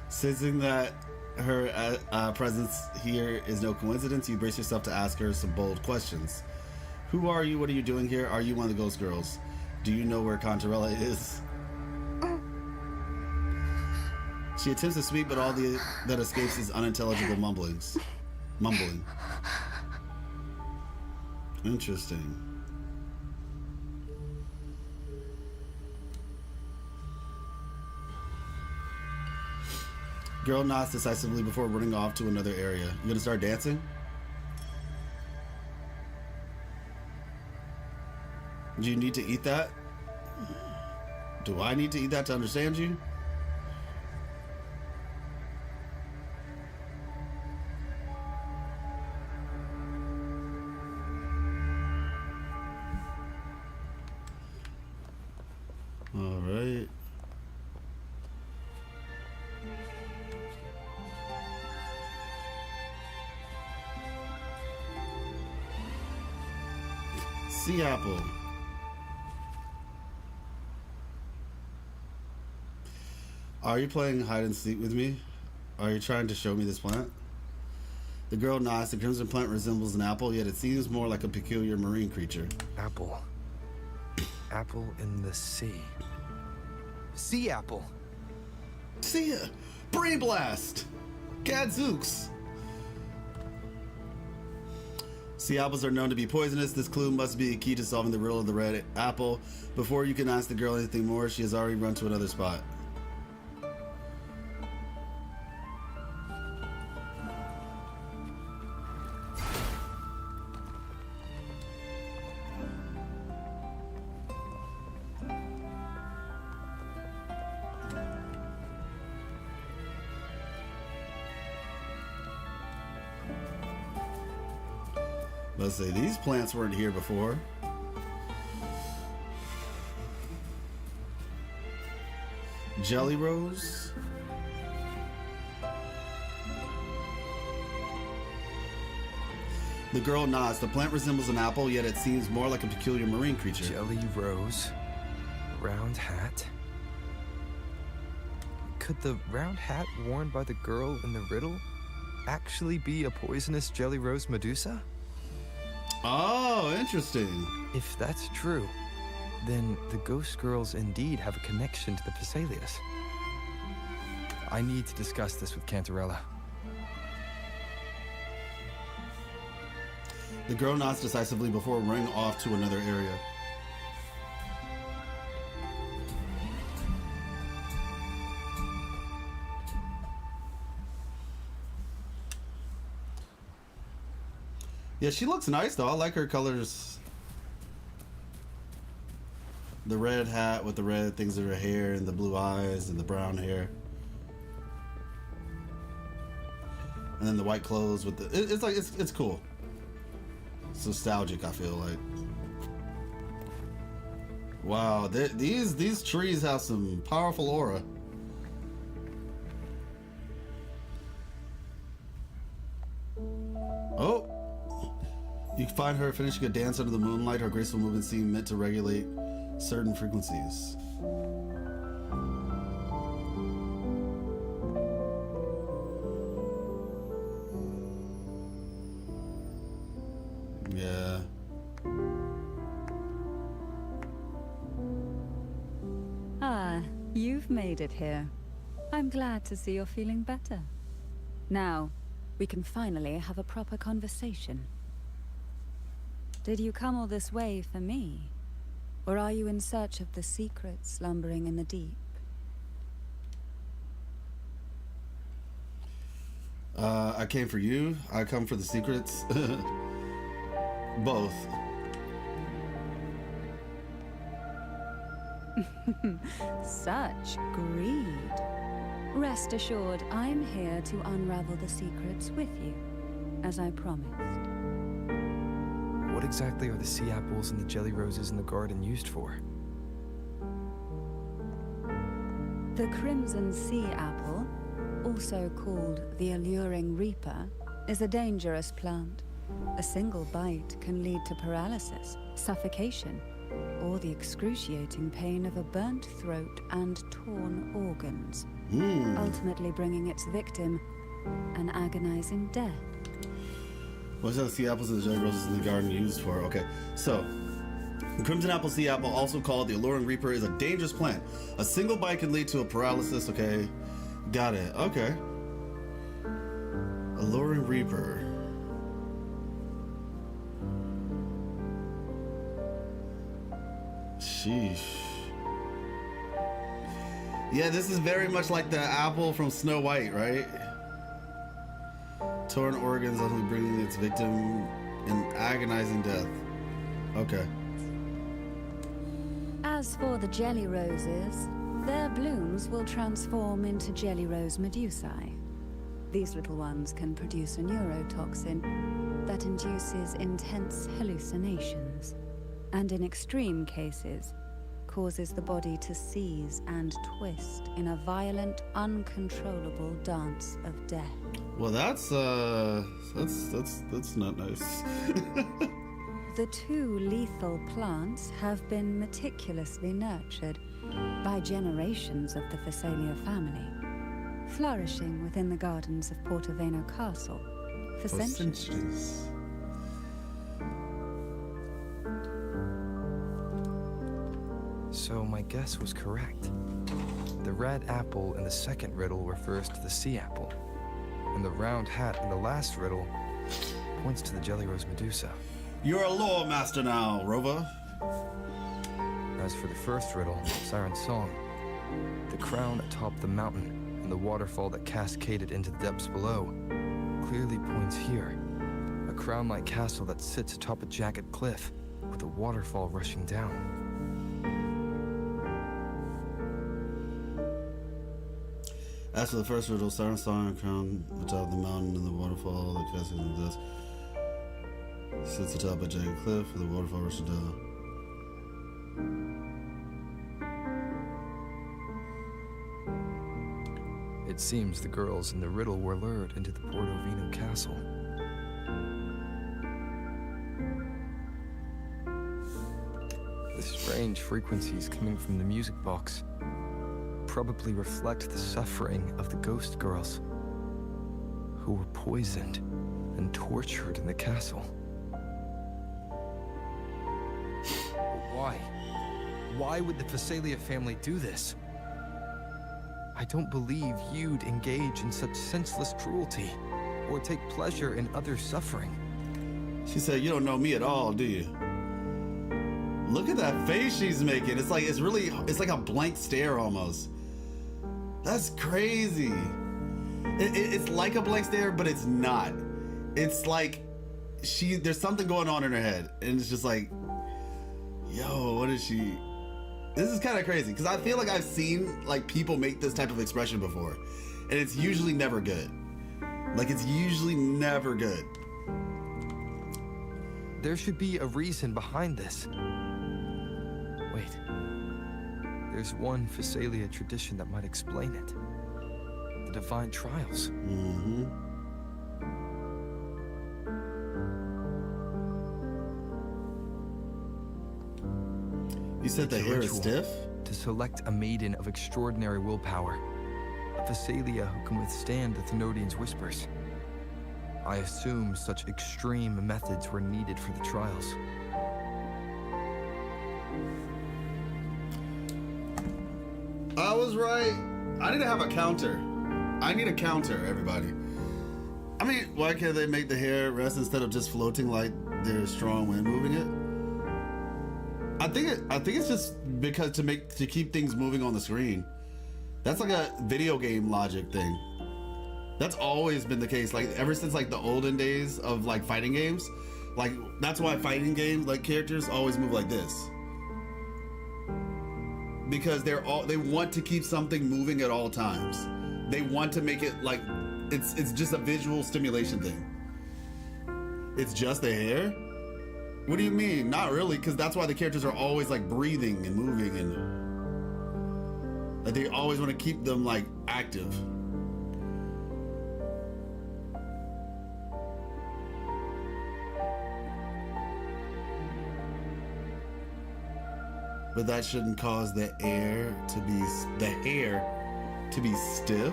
Speaker 1: Sensing that her presence here is no coincidence, you brace yourself to ask her some bold questions. Who are you? What are you doing here? Are you one of the ghost girls? Do you know where Canterella is? She attempts to speak, but all that escapes is unintelligible mumbling. Interesting. Girl nods decisively before running off to another area. You gonna start dancing? Do you need to eat that? Do I need to eat that to understand you? All right. Sea apple. Are you playing hide and seek with me? Are you trying to show me this plant? The girl nods. The crimson plant resembles an apple, yet it seems more like a peculiar marine creature.
Speaker 4: Apple. Apple in the sea. Sea apple.
Speaker 1: See ya! Brain blast! Gadzooks! Sea apples are known to be poisonous. This clue must be a key to solving the riddle of the red apple. Before you can ask the girl anything more, she has already run to another spot. Let's say these plants weren't here before. Jelly rose. The girl nods. The plant resembles an apple, yet it seems more like a peculiar marine creature.
Speaker 4: Jelly rose. Round hat. Could the round hat worn by the girl in the riddle actually be a poisonous jelly rose Medusa?
Speaker 1: Oh, interesting.
Speaker 4: If that's true, then the ghost girls indeed have a connection to the Fisalias. I need to discuss this with Canterella.
Speaker 1: The girl nods decisively before running off to another area. Yeah, she looks nice though. I like her colors. The red hat with the red things in her hair and the blue eyes and the brown hair. And then the white clothes with the it's like it's cool. It's nostalgic, I feel like. Wow, these trees have some powerful aura. Oh! You can find her finishing a dance under the moonlight. Her graceful movements seem meant to regulate certain frequencies. Yeah.
Speaker 2: Ah, you've made it here. I'm glad to see you're feeling better. Now, we can finally have a proper conversation. Did you come all this way for me? Or are you in search of the secrets slumbering in the deep?
Speaker 1: I came for you. I come for the secrets. Both.
Speaker 2: Such greed. Rest assured, I'm here to unravel the secrets with you, as I promised.
Speaker 4: What exactly are the sea apples and the jelly roses in the garden used for?
Speaker 2: The crimson sea apple, also called the alluring reaper, is a dangerous plant. A single bite can lead to paralysis, suffocation, or the excruciating pain of a burnt throat and torn organs, ultimately bringing its victim an agonizing death.
Speaker 1: What's the sea apples and the jelly roses in the garden used for? Okay, so the crimson apple sea apple, also called the alluring reaper, is a dangerous plant. A single bite can lead to a paralysis. Okay, got it. Okay, alluring reaper. Sheesh. Yeah, this is very much like the apple from Snow White, right? Torn organs, ultimately bringing its victim an agonizing death. Okay.
Speaker 2: As for the jelly roses, their blooms will transform into jelly rose medusae. These little ones can produce a neurotoxin that induces intense hallucinations, and in extreme cases, causes the body to seize and twist in a violent, uncontrollable dance of death.
Speaker 1: Well, that's not nice.
Speaker 2: The two lethal plants have been meticulously nurtured by generations of the Fisalia family, flourishing within the gardens of Portoveno Castle for centuries.
Speaker 4: So my guess was correct. The red apple in the second riddle refers to the sea apple, and the round hat in the last riddle points to the jelly rose medusa.
Speaker 1: You're a lore master now, Rova.
Speaker 4: As for the first riddle, Siren's Song, the crown atop the mountain and the waterfall that cascaded into the depths below clearly points here. A crown-like castle that sits atop a jagged cliff with a waterfall rushing down.
Speaker 1: As for the first riddle, Siren's Song, crown atop the mountain and the waterfall that cascades into the depths sits atop a jagged cliff with a waterfall rushing down.
Speaker 4: It seems the girls in the riddle were lured into the Portovino castle. The strange frequencies coming from the music box probably reflect the suffering of the ghost girls who were poisoned and tortured in the castle. But why? Why would the Fisalia family do this? I don't believe you'd engage in such senseless cruelty or take pleasure in others' suffering.
Speaker 1: She said, "You don't know me at all, do you?" Look at that face she's making. It's like it's like a blank stare almost. That's crazy. It's like a blank stare, but it's not. It's like there's something going on in her head, and it's just like, yo, what is she? This is kind of crazy because I feel like I've seen like people make this type of expression before, and it's usually never good. Like it's usually never good.
Speaker 4: There should be a reason behind this. Wait. There's one Fisalia tradition that might explain it. The divine trials.
Speaker 1: Mm-hmm. You said the hair is stiff?
Speaker 4: To select a maiden of extraordinary willpower. A Fisalia who can withstand the Thenodian's whispers. I assume such extreme methods were needed for the trials.
Speaker 1: I was right. I need to have a counter. I need a counter, everybody. I mean, why can't they make the hair rest instead of just floating like there's strong wind moving it? I think it's just because to keep things moving on the screen. That's like a video game logic thing. That's always been the case, like ever since like the olden days of like fighting games. Like that's why fighting games like characters always move like this. because they want to keep something moving at all times. They want to make it like it's just a visual stimulation thing. It's just the hair? What do you mean? Not really, because that's why the characters are always like breathing and moving, and like they always want to keep them like active. But that shouldn't cause the hair to be stiff.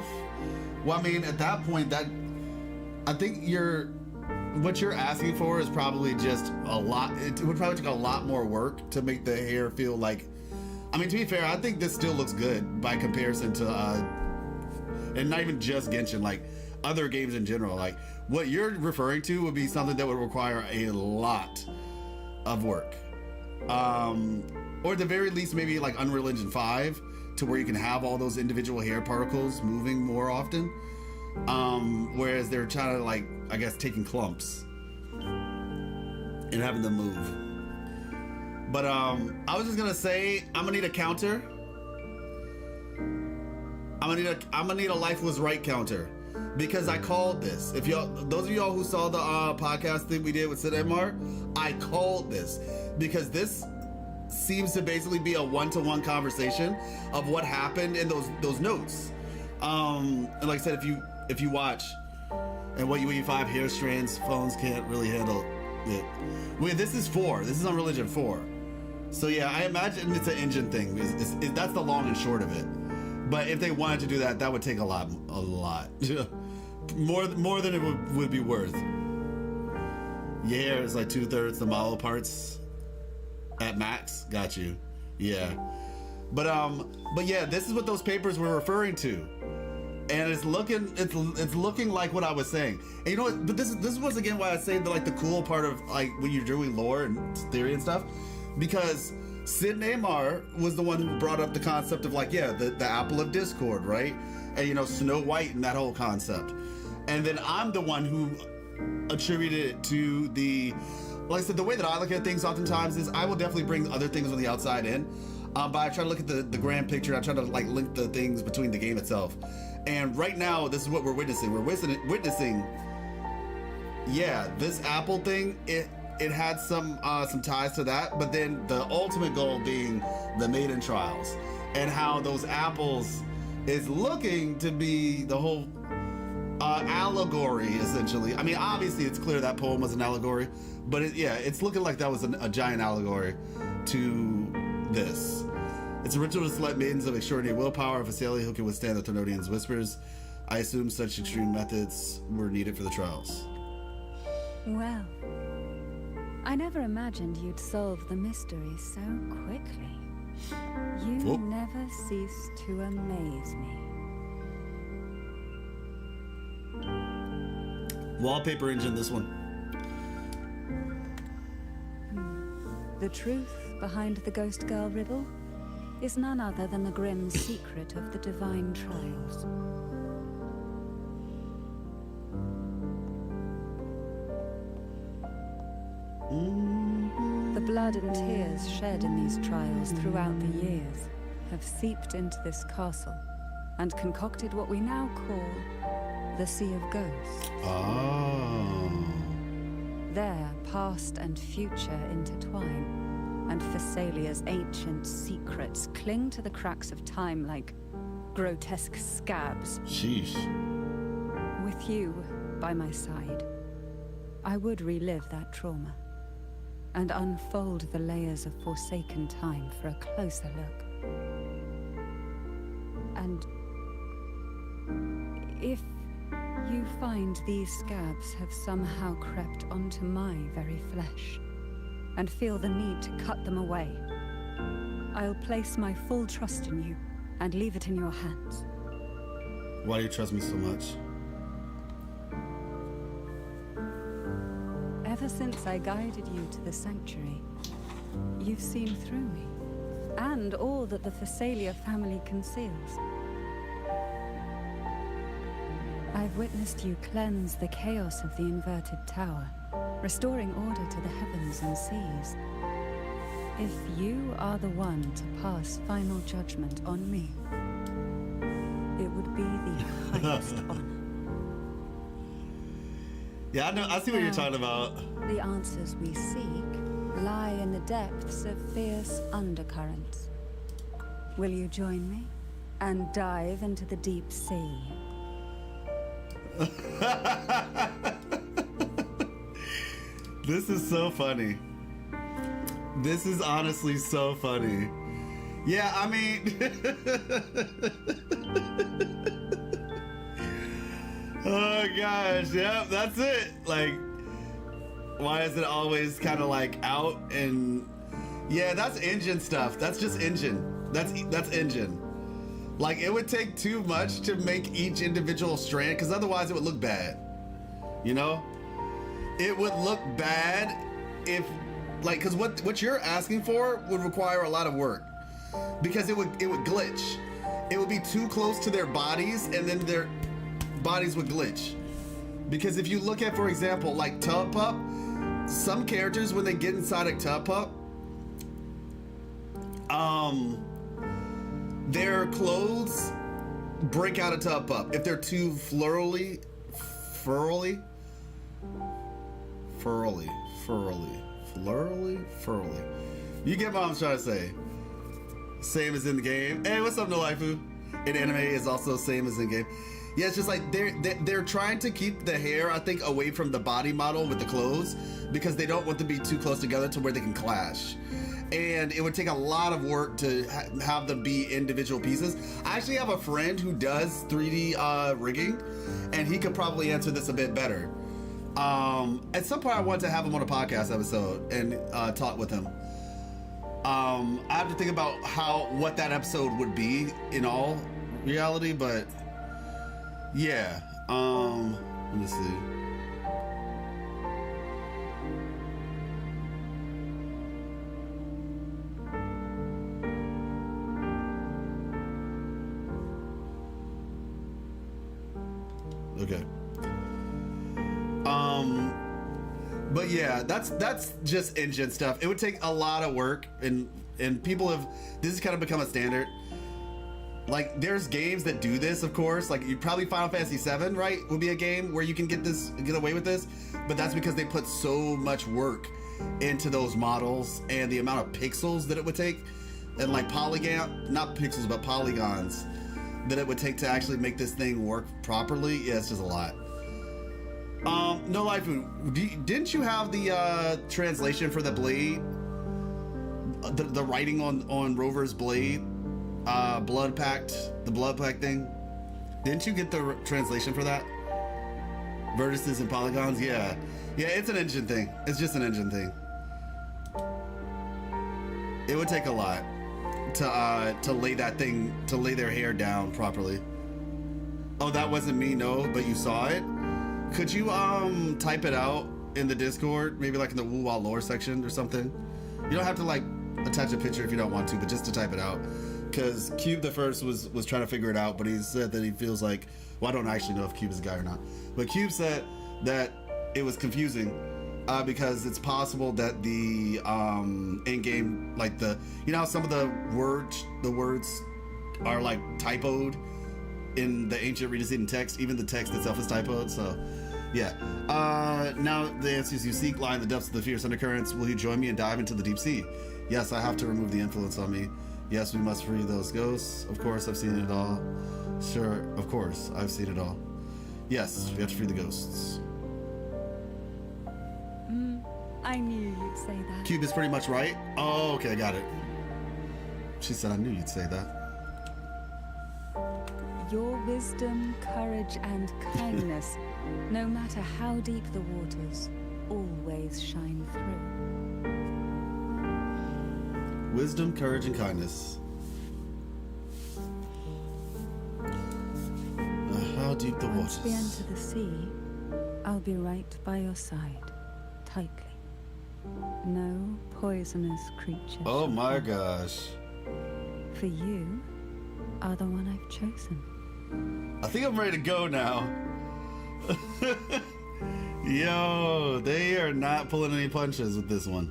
Speaker 1: Well, I mean, at that point, I think what you're asking for is probably just a lot. It would probably take a lot more work to make the hair feel like. I mean, to be fair, I think this still looks good by comparison to, and not even just Genshin, like other games in general. Like what you're referring to would be something that would require a lot of work. Or at the very least, maybe like Unreal Engine 5, to where you can have all those individual hair particles moving more often. Whereas they're trying to, like, I guess, taking clumps and having them move. But I was just gonna say, I'm gonna need a counter. I'm gonna need a Life Was Right counter, because I called this. If those of y'all who saw the podcast that we did with Sid Emar, I called this because this seems to basically be a one-to-one conversation of what happened in those notes. And like I said, if you watch, and what UE5 hair strands phones can't really handle it. Wait, this is Unreal Engine 4. So yeah, I imagine it's an engine thing. That's the long and short of it. But if they wanted to do that, that would take a lot. more than it would be worth. Your hair is like 2/3 the model parts at max. Got you. Yeah. But yeah, this is what those papers were referring to. And it's looking like what I was saying. And you know what? But this is once again why I say that, like, the cool part of, like, when you're doing lore and theory and stuff, because Sid Neymar was the one who brought up the concept of, like, yeah, the apple of discord, right? And, you know, Snow White and that whole concept. And then I'm the one who attributed it to like I said, the way that I look at things oftentimes is I will definitely bring other things on the outside in, but I try to look at the grand picture. I try to, like, link the things between the game itself. And right now, this is what we're witnessing. We're witnessing, yeah, this apple thing. It had some ties to that, but then the ultimate goal being the Maiden Trials, and how those apples is looking to be the whole allegory, essentially. I mean, obviously, it's clear that poem was an allegory, but it's looking like that was a giant allegory to this. It's a ritual to select maidens of extraordinary willpower of Fisalia who can withstand the Thermodian's whispers. I assume such extreme methods were needed for the trials.
Speaker 2: Well, I never imagined you'd solve the mystery so quickly. You never cease to amaze me.
Speaker 1: Wallpaper engine, this one.
Speaker 2: The truth behind the Ghost Girl riddle is none other than the grim secret of the divine trials. The blood and tears shed in these trials throughout the years have seeped into this castle and concocted what we now call the Sea of Ghosts.
Speaker 1: Oh.
Speaker 2: There, past and future intertwine, and Fisalia's ancient secrets cling to the cracks of time like grotesque scabs.
Speaker 1: Sheesh.
Speaker 2: With you by my side, I would relive that trauma and unfold the layers of forsaken time for a closer look. And if you find these scabs have somehow crept onto my very flesh, and feel the need to cut them away, I'll place my full trust in you and leave it in your hands.
Speaker 1: Why do you trust me so much?
Speaker 2: Ever since I guided you to the sanctuary, you've seen through me, and all that the Fisalia family conceals. I've witnessed you cleanse the chaos of the inverted tower, restoring order to the heavens and seas. If you are the one to pass final judgment on me, it would be the highest honor.
Speaker 1: Yeah, I know. I see what you're talking about.
Speaker 2: The answers we seek lie in the depths of fierce undercurrents. Will you join me and dive into the deep sea?
Speaker 1: This is so funny. This is honestly so funny. Yeah, I mean... Oh gosh, yep, that's it. Like, why is it always kind of like out? And yeah, that's engine stuff. That's just engine. That's engine. Like, it would take too much to make each individual strand, because otherwise it would look bad. You know? It would look bad if, like, because what you're asking for would require a lot of work, because it would glitch. It would be too close to their bodies, and then their bodies would glitch. Because if you look at, for example, like Tub Pup, some characters, when they get inside a Tub Pup, their clothes break out of Tub Pup if they're too furly. You get what I'm trying to say. Same as in the game. Hey, what's up, No Waifu? In anime is also same as in game. Yeah, it's just like they're trying to keep the hair, I think, away from the body model with the clothes, because they don't want them to be too close together to where they can clash. And it would take a lot of work to have them be individual pieces. I actually have a friend who does 3D rigging, and he could probably answer this a bit better. At some point, I want to have him on a podcast episode and talk with him. I have to think about what that episode would be in all reality, but yeah. Let me see. Okay. But yeah, that's just engine stuff. It would take a lot of work, and people have, this has kind of become a standard. Like, there's games that do this, of course. Like, you probably Final Fantasy VII, right, would be a game where you can get away with this. But that's because they put so much work into those models and the amount of pixels that it would take, and like not pixels, but polygons that it would take to actually make this thing work properly. Yeah, it's just a lot. No Waifu, didn't you have the translation for the blade? The writing on Rover's blade? The blood pact thing? Didn't you get the translation for that? Vertices and polygons? Yeah, it's an engine thing. It's just an engine thing. It would take a lot to lay their hair down properly. Oh, that wasn't me, no, but you saw it? Could you type it out in the Discord, maybe like in the Woo Wah Lore section or something? You don't have to like attach a picture if you don't want to, but just to type it out. Because Cube the First was trying to figure it out, but he said that he feels like, well, I don't actually know if Cube is a guy or not, but Cube said that it was confusing because it's possible that the in-game, like you know how some of the words are like typoed in the ancient redesigned text, even the text itself is typoed, so yeah. Now the answers you seek lie in the depths of the fierce undercurrents. Will you join me and dive into the deep sea? Yes, I have to remove the influence on me. Yes, we must free those ghosts. Of course, I've seen it all. Sure, of course, I've seen it all. Yes, we have to free the ghosts.
Speaker 2: I knew you'd say that.
Speaker 1: Cube is pretty much right. Oh, okay, I got it. She said I knew you'd say that.
Speaker 2: Your wisdom, courage, and kindness, no matter how deep the waters, always shine through.
Speaker 1: Wisdom, courage, and kindness. How deep the waters?
Speaker 2: Once we enter the sea, I'll be right by your side, tightly. No poisonous creature.
Speaker 1: Oh my gosh.
Speaker 2: For you are the one I've chosen.
Speaker 1: I think I'm ready to go now. Yo, they are not pulling any punches with this one.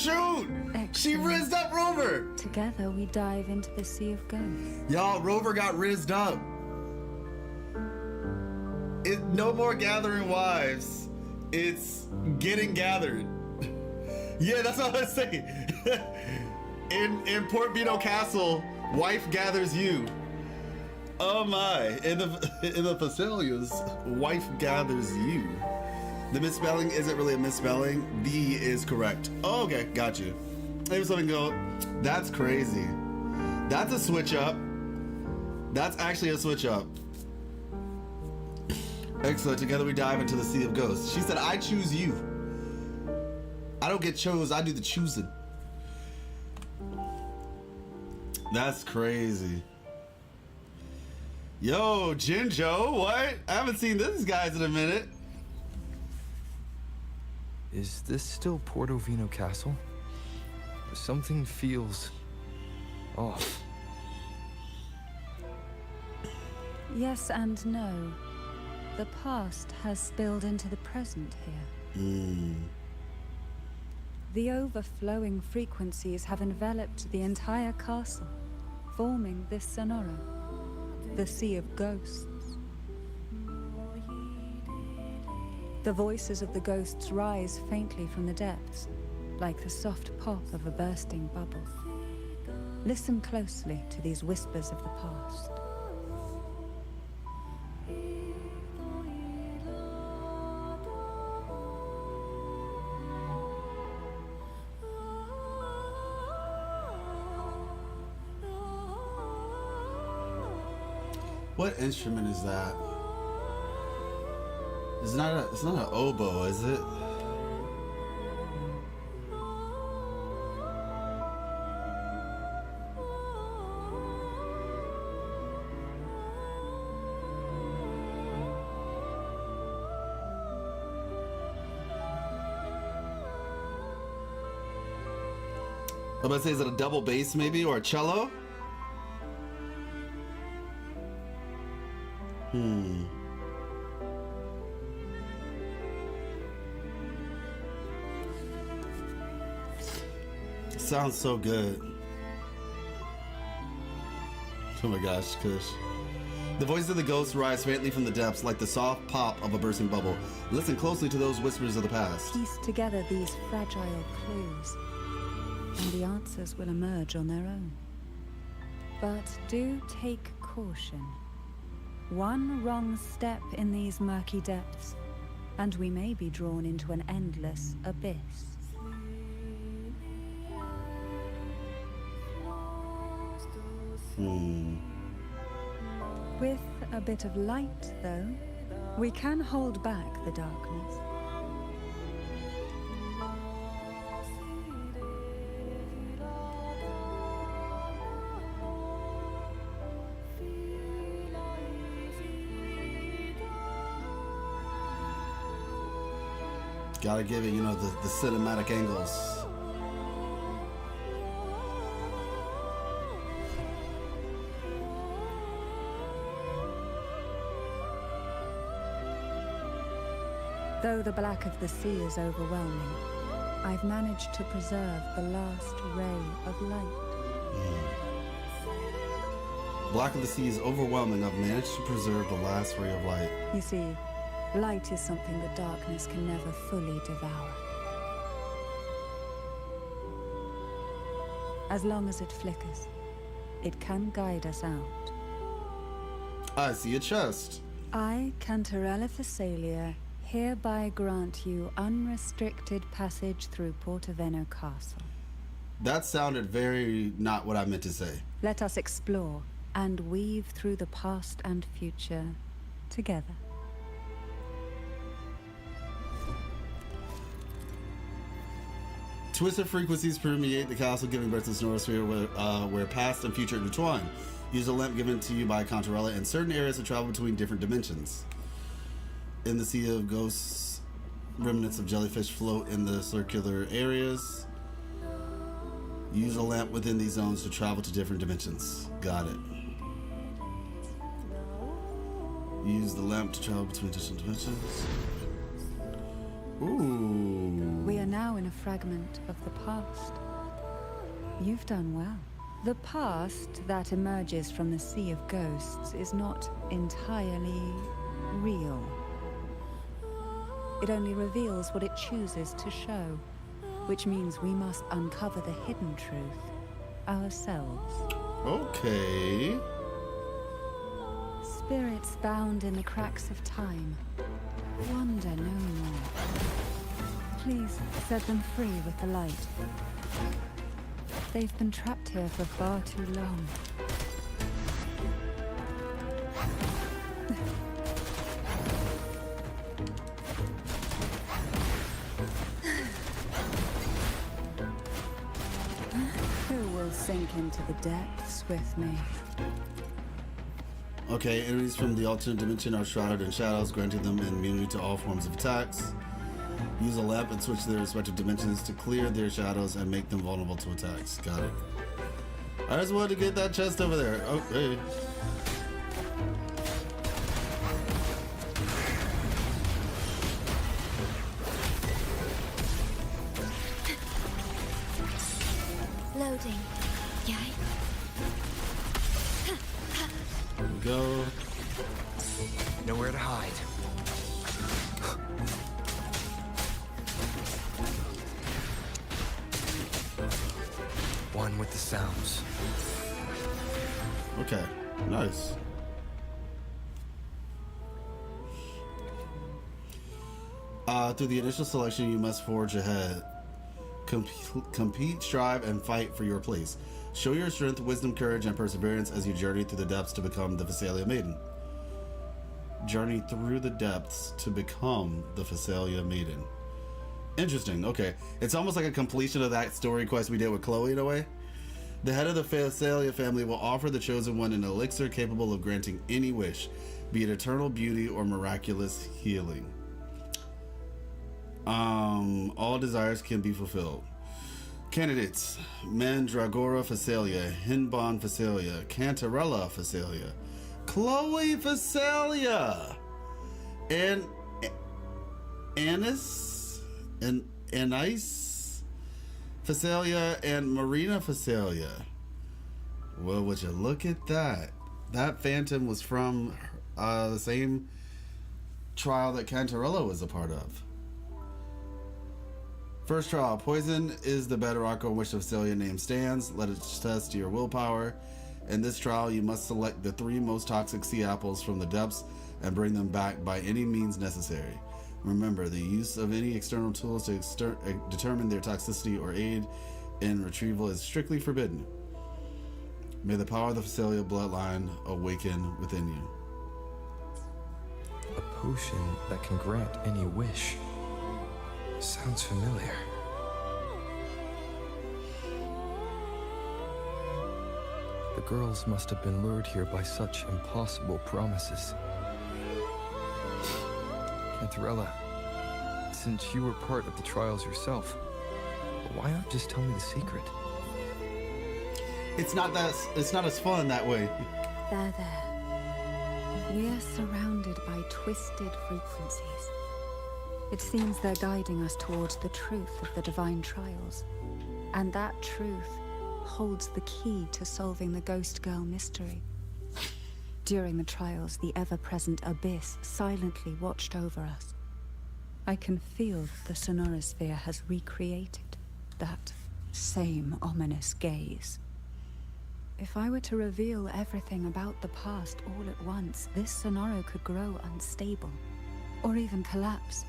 Speaker 1: shoot! She
Speaker 2: Excellent.
Speaker 1: rizzed up Rover!
Speaker 2: Together we dive into the sea of ghosts.
Speaker 1: Y'all, Rover got rizzed up. No more gathering wives. It's getting gathered. Yeah, that's what I was saying. In Port Vito Castle, wife gathers you. Oh my! In the Fisalia's, wife gathers you. The misspelling isn't really a misspelling. The is correct. Oh, okay, got you. Maybe something go. That's crazy. That's a switch up. That's actually a switch up. Excellent. Together we dive into the sea of ghosts. She said, "I choose you. I don't get chose. I do the choosing." That's crazy. Yo, Jinjo, what? I haven't seen these guys in a minute.
Speaker 4: Is this still Portovino Castle? Something feels off.
Speaker 2: Yes and no. The past has spilled into the present here. The overflowing frequencies have enveloped the entire castle, forming this sonora, the Sea of Ghosts. The voices of the ghosts rise faintly from the depths, like the soft pop of a bursting bubble. Listen closely to these whispers of the past.
Speaker 1: What instrument is that? It's not an oboe, is it? I'm about to say, is it a double bass maybe, or a cello? Sounds so good. Oh my gosh, Kush. The voices of the ghosts rise faintly from the depths like the soft pop of a bursting bubble. Listen closely to those whispers of the past.
Speaker 2: Piece together these fragile clues, and the answers will emerge on their own. But do take caution. One wrong step in these murky depths, and we may be drawn into an endless abyss. With a bit of light, though, we can hold back the darkness.
Speaker 1: Gotta give it, you know, the cinematic angles.
Speaker 2: Though the black of the sea is overwhelming, I've managed to preserve the last ray of light.
Speaker 1: Black of the sea is overwhelming. I've managed to preserve the last ray of light.
Speaker 2: You see, light is something the darkness can never fully devour. As long as it flickers, it can guide us out.
Speaker 1: I see a chest.
Speaker 2: I, Canterella Fisalia, hereby grant you unrestricted passage through Portovino Castle.
Speaker 1: That sounded very not what I meant to say.
Speaker 2: Let us explore and weave through the past and future together.
Speaker 1: Twisted frequencies permeate the castle, giving birth to the Sonorosphere where past and future intertwine. Use a lamp given to you by Canterella in certain areas to travel between different dimensions. In the Sea of Ghosts, remnants of jellyfish float in the circular areas. Use a lamp within these zones to travel to different dimensions. Got it. Use the lamp to travel between different dimensions. Ooh.
Speaker 2: We are now in a fragment of the past. You've done well. The past that emerges from the sea of ghosts is not entirely real. It only reveals what it chooses to show, which means we must uncover the hidden truth ourselves.
Speaker 1: Okay.
Speaker 2: Spirits bound in the cracks of time wander no more. Please set them free with the light. They've been trapped here for far too long. Who will sink into the depths with me?
Speaker 1: Okay, enemies from the alternate dimension are shrouded in shadows, granting them immunity to all forms of attacks. Use a lamp and switch their respective dimensions to clear their shadows and make them vulnerable to attacks. Got it. I just wanted to get that chest over there. Oh, hey.
Speaker 3: Loading. Yay.
Speaker 1: Here we go.
Speaker 4: Nowhere to hide. One with the sounds.
Speaker 1: Okay, nice. Through the initial selection, you must forge ahead. Compete, strive, and fight for your place. Show your strength, wisdom, courage, and perseverance as you journey through the depths to become the Fisalia Maiden. Journey through the depths to become the Fisalia Maiden. Interesting. Okay, it's almost like a completion of that story quest we did with Chloe in a way. The head of the Fisalia family will offer the chosen one an elixir capable of granting any wish, be it eternal beauty or miraculous healing. All desires can be fulfilled. Candidates: Mandragora Fisalia, Hinbon Fisalia, Canterella Fisalia, Chloe Fisalia, and Anise and Anise Fisalia, and Marina Fisalia. Well, would you look at that? That phantom was from the same trial that Canterella was a part of. First trial. Poison is the bedrock on which the Fisalia name stands. Let it test your willpower. In this trial, you must select the 3 most toxic sea apples from the depths and bring them back by any means necessary. Remember, the use of any external tools to determine their toxicity or aid in retrieval is strictly forbidden. May the power of the Fisalia bloodline awaken within you.
Speaker 4: A potion that can grant any wish. Sounds familiar. The girls must have been lured here by such impossible promises. Canterella, since you were part of the trials yourself, why not just tell me the secret?
Speaker 1: It's not as fun that way.
Speaker 2: There. We are surrounded by twisted frequencies. It seems they're guiding us towards the truth of the divine trials. And that truth holds the key to solving the Ghost Girl mystery. During the trials, the ever-present abyss silently watched over us. I can feel the sonorosphere has recreated that same ominous gaze. If I were to reveal everything about the past all at once, this sonoro could grow unstable, or even collapse,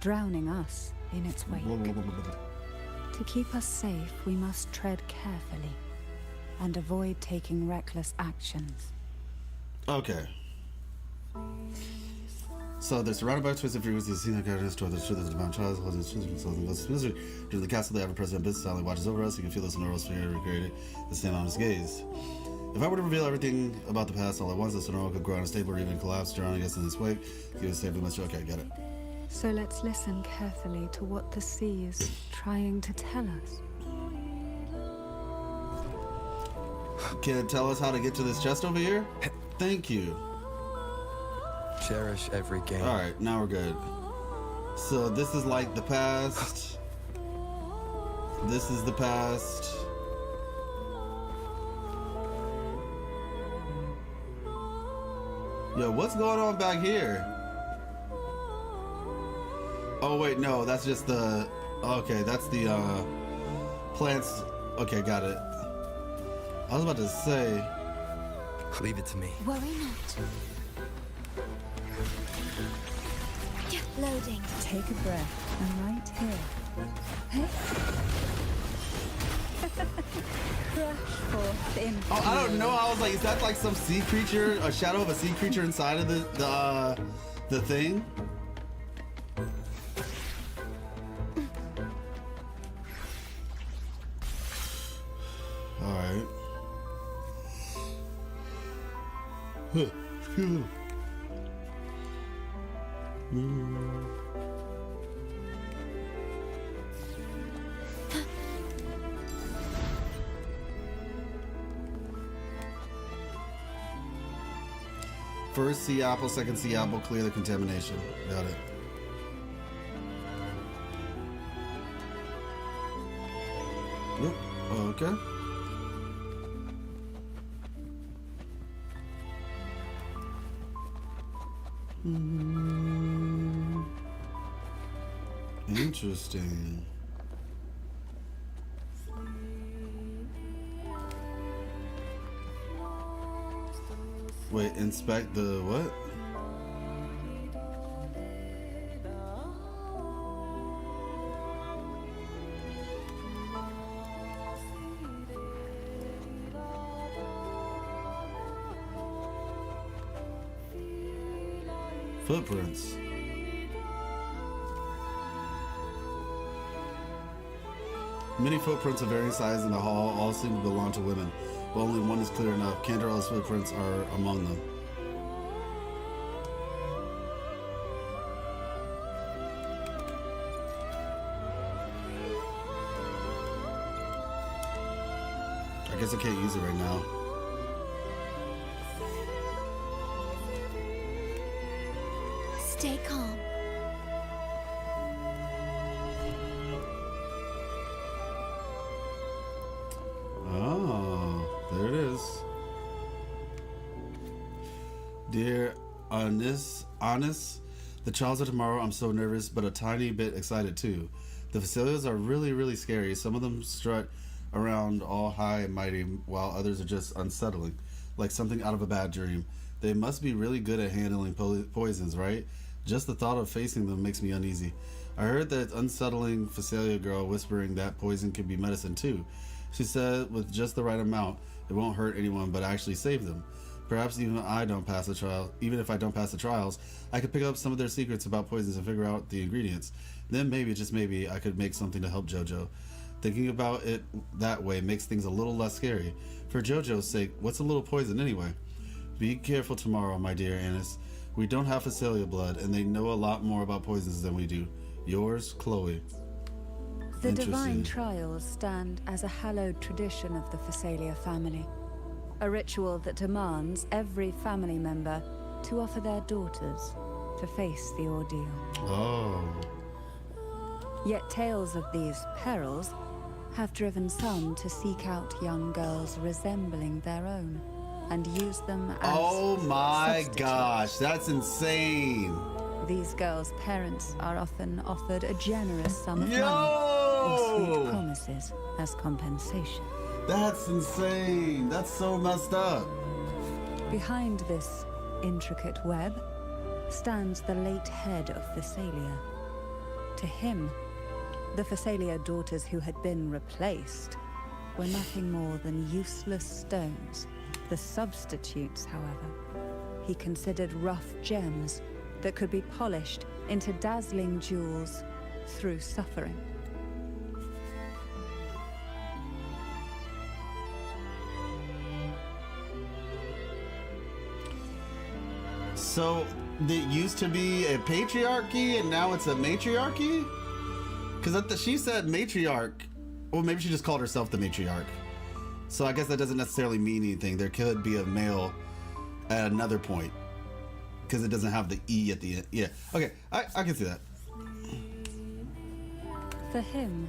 Speaker 2: drowning us in its wake. To keep us safe, we must tread carefully and avoid taking reckless actions.
Speaker 1: Okay. So they're surrounded by twisted frequencies, seen characters toward the truth of the divine trials, holding the truth of the mystery. During the castle, the ever-present abyss silently watches over us. You can feel the sonorosphere recreated the same honest gaze. If I were to reveal everything about the past all at once, the sonoro could grow unstable or even collapse, drowning us in this wake. Give us safely much. Okay, get it.
Speaker 2: So let's listen carefully to what the sea is trying to tell us.
Speaker 1: Can it tell us how to get to this chest over here? Thank you.
Speaker 4: Cherish every game.
Speaker 1: Alright, now we're good. So this is like the past. This is the past. Yo, what's going on back here? Oh wait, no, that's just the. Okay, that's the plants. Okay, got it. I was about to say.
Speaker 4: Leave it to me.
Speaker 3: Worry not. Loading.
Speaker 2: Take a breath. I'm right here. Hey. Crash forth in.
Speaker 1: Oh, I don't know. I was like, is that like some sea creature, a shadow of a sea creature inside of the thing? All right. First sea apple, second sea apple, clear the contamination. Got it. Yep. Okay. Interesting. Wait, inspect the what? Footprints. Many footprints of varying sizes in the hall all seem to belong to women, but only one is clear enough. Canterella's footprints are among them. I guess I can't use it right now.
Speaker 3: Stay calm.
Speaker 1: Oh, there it is. Dear Honest, the trials of tomorrow, I'm so nervous, but a tiny bit excited too. The Fisalias are really, really scary. Some of them strut around all high and mighty, while others are just unsettling, like something out of a bad dream. They must be really good at handling poisons, right? Just the thought of facing them makes me uneasy. I heard that unsettling Fisalia girl whispering that poison could be medicine too. She said with just the right amount, it won't hurt anyone but actually save them. Perhaps even if I don't pass the trials, I could pick up some of their secrets about poisons and figure out the ingredients. Then maybe, just maybe, I could make something to help JoJo. Thinking about it that way makes things a little less scary. For JoJo's sake, what's a little poison anyway? Be careful tomorrow, my dear Annis. We don't have Fisalia blood, and they know a lot more about poisons than we do. Yours, Chloe.
Speaker 2: The divine trials stand as a hallowed tradition of the Fisalia family. A ritual that demands every family member to offer their daughters to face the ordeal.
Speaker 1: Oh.
Speaker 2: Yet tales of these perils have driven some to seek out young girls resembling their own and use them as
Speaker 1: Oh my
Speaker 2: substitutes.
Speaker 1: gosh, that's insane.
Speaker 2: These girls' parents are often offered a generous sum of money
Speaker 1: Yo!
Speaker 2: or sweet promises as compensation.
Speaker 1: That's insane. That's so messed up.
Speaker 2: Behind this intricate web stands the late head of Fisalia. To him, the Fisalia daughters who had been replaced were nothing more than useless stones. The substitutes, however, he considered rough gems that could be polished into dazzling jewels through suffering.
Speaker 1: So, it used to be a patriarchy and now it's a matriarchy? Because she said matriarch. Well, maybe she just called herself the matriarch. So I guess that doesn't necessarily mean anything. There could be a male at another point. Because it doesn't have the E at the end. Yeah, okay, I can see that.
Speaker 2: For him,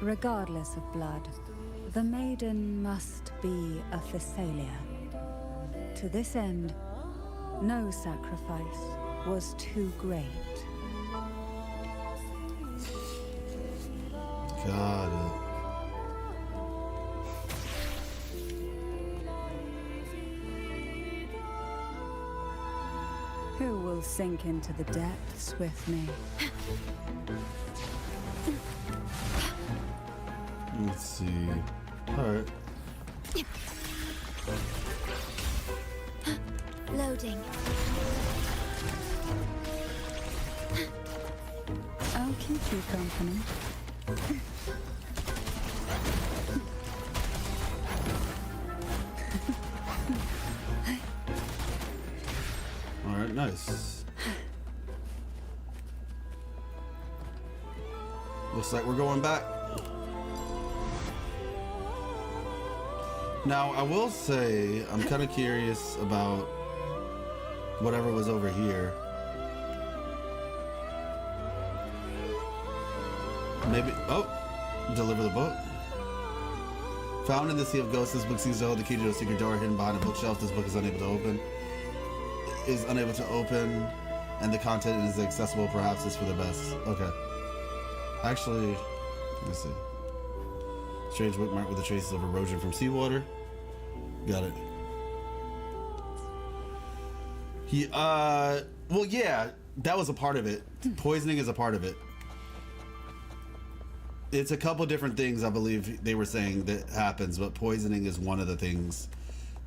Speaker 2: Regardless of blood, the maiden must be a Fisalia. To this end, no sacrifice was too great.
Speaker 1: Got it.
Speaker 2: Who will sink into the depths with me?
Speaker 1: Let's see. Alright.
Speaker 3: Loading.
Speaker 2: I'll keep you company.
Speaker 1: Alright, nice. Looks like we're going back. Now, I will say, I'm kind of curious about whatever was over here. Maybe, oh, deliver the book. Found in the Sea of Ghosts, this book seems to hold the key to a secret door hidden behind a bookshelf. This book is unable to open. And the content is accessible. Perhaps it's for the best. Okay. Actually, let me see. Strange book marked with the traces of erosion from seawater. Got it. Well, yeah, that was a part of it. Poisoning is a part of it. It's a couple different things I believe they were saying that happens, but poisoning is one of the things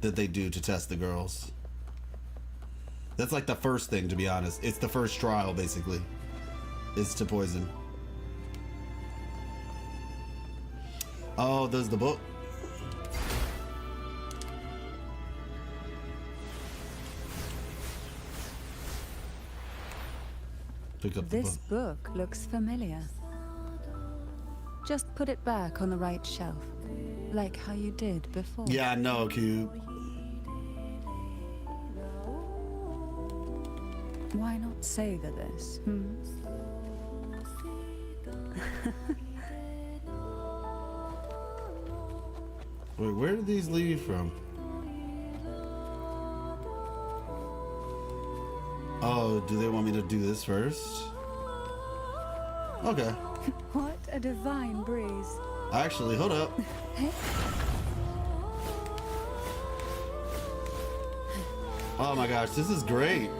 Speaker 1: that they do to test the girls. That's like the first thing, to be honest. It's the first trial, basically, is to poison. Oh, there's the book. Pick up the
Speaker 2: This book looks familiar. Just put it back on the right shelf, like how you did before.
Speaker 1: Yeah, I know, Cube.
Speaker 2: Why not savor this,
Speaker 1: Wait, where did these leave from? Oh, do they want me to do this first? Okay.
Speaker 2: What a divine breeze.
Speaker 1: Actually, hold up. Oh my gosh, this is great.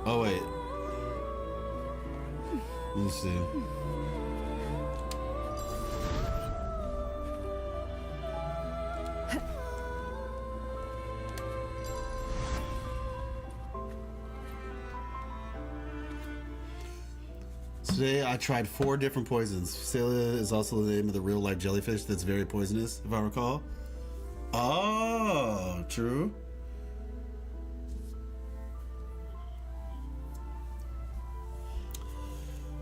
Speaker 1: Oh wait. Let me see. Today I tried 4 different poisons. Fisalia is also the name of the real-life jellyfish that's very poisonous, if I recall. Oh, true.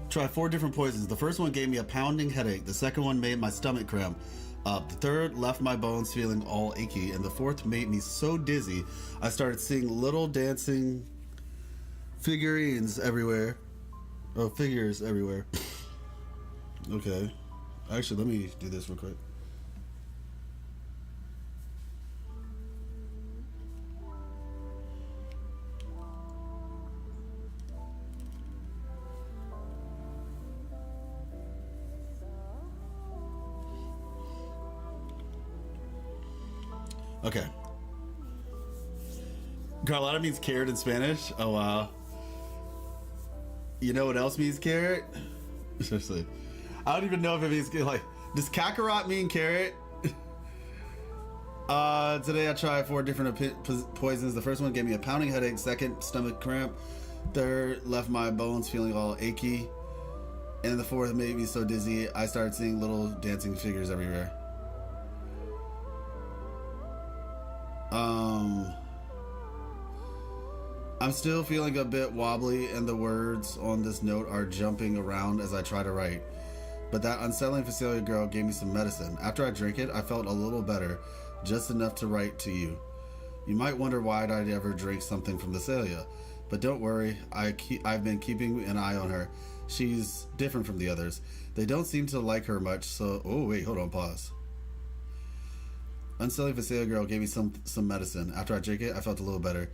Speaker 1: Tried 4 different poisons. The first one gave me a pounding headache. The second one made my stomach cramp up. The third left my bones feeling all achy. And the fourth made me so dizzy, I started seeing little dancing figurines everywhere. Oh, figures everywhere. Okay. Actually, let me do this real quick. Okay. Carlotta means carrot in Spanish. Oh, wow. You know what else means carrot? Seriously. I don't even know if it means, like, does kakarot mean carrot? Today I tried 4 different poisons. The first one gave me a pounding headache. Second, stomach cramp. Third, left my bones feeling all achy. And the fourth made me so dizzy, I started seeing little dancing figures everywhere. I'm still feeling a bit wobbly and the words on this note are jumping around as I try to write. But that unsettling Fisalia girl gave me some medicine. After I drank it, I felt a little better, just enough to write to you. You might wonder why I'd ever drink something from Fisalia. But don't worry, I've been keeping an eye on her. She's different from the others. They don't seem to like her much, so... Oh, wait, hold on, pause. Unselling Fisalia girl gave me some medicine. After I drank it, I felt a little better.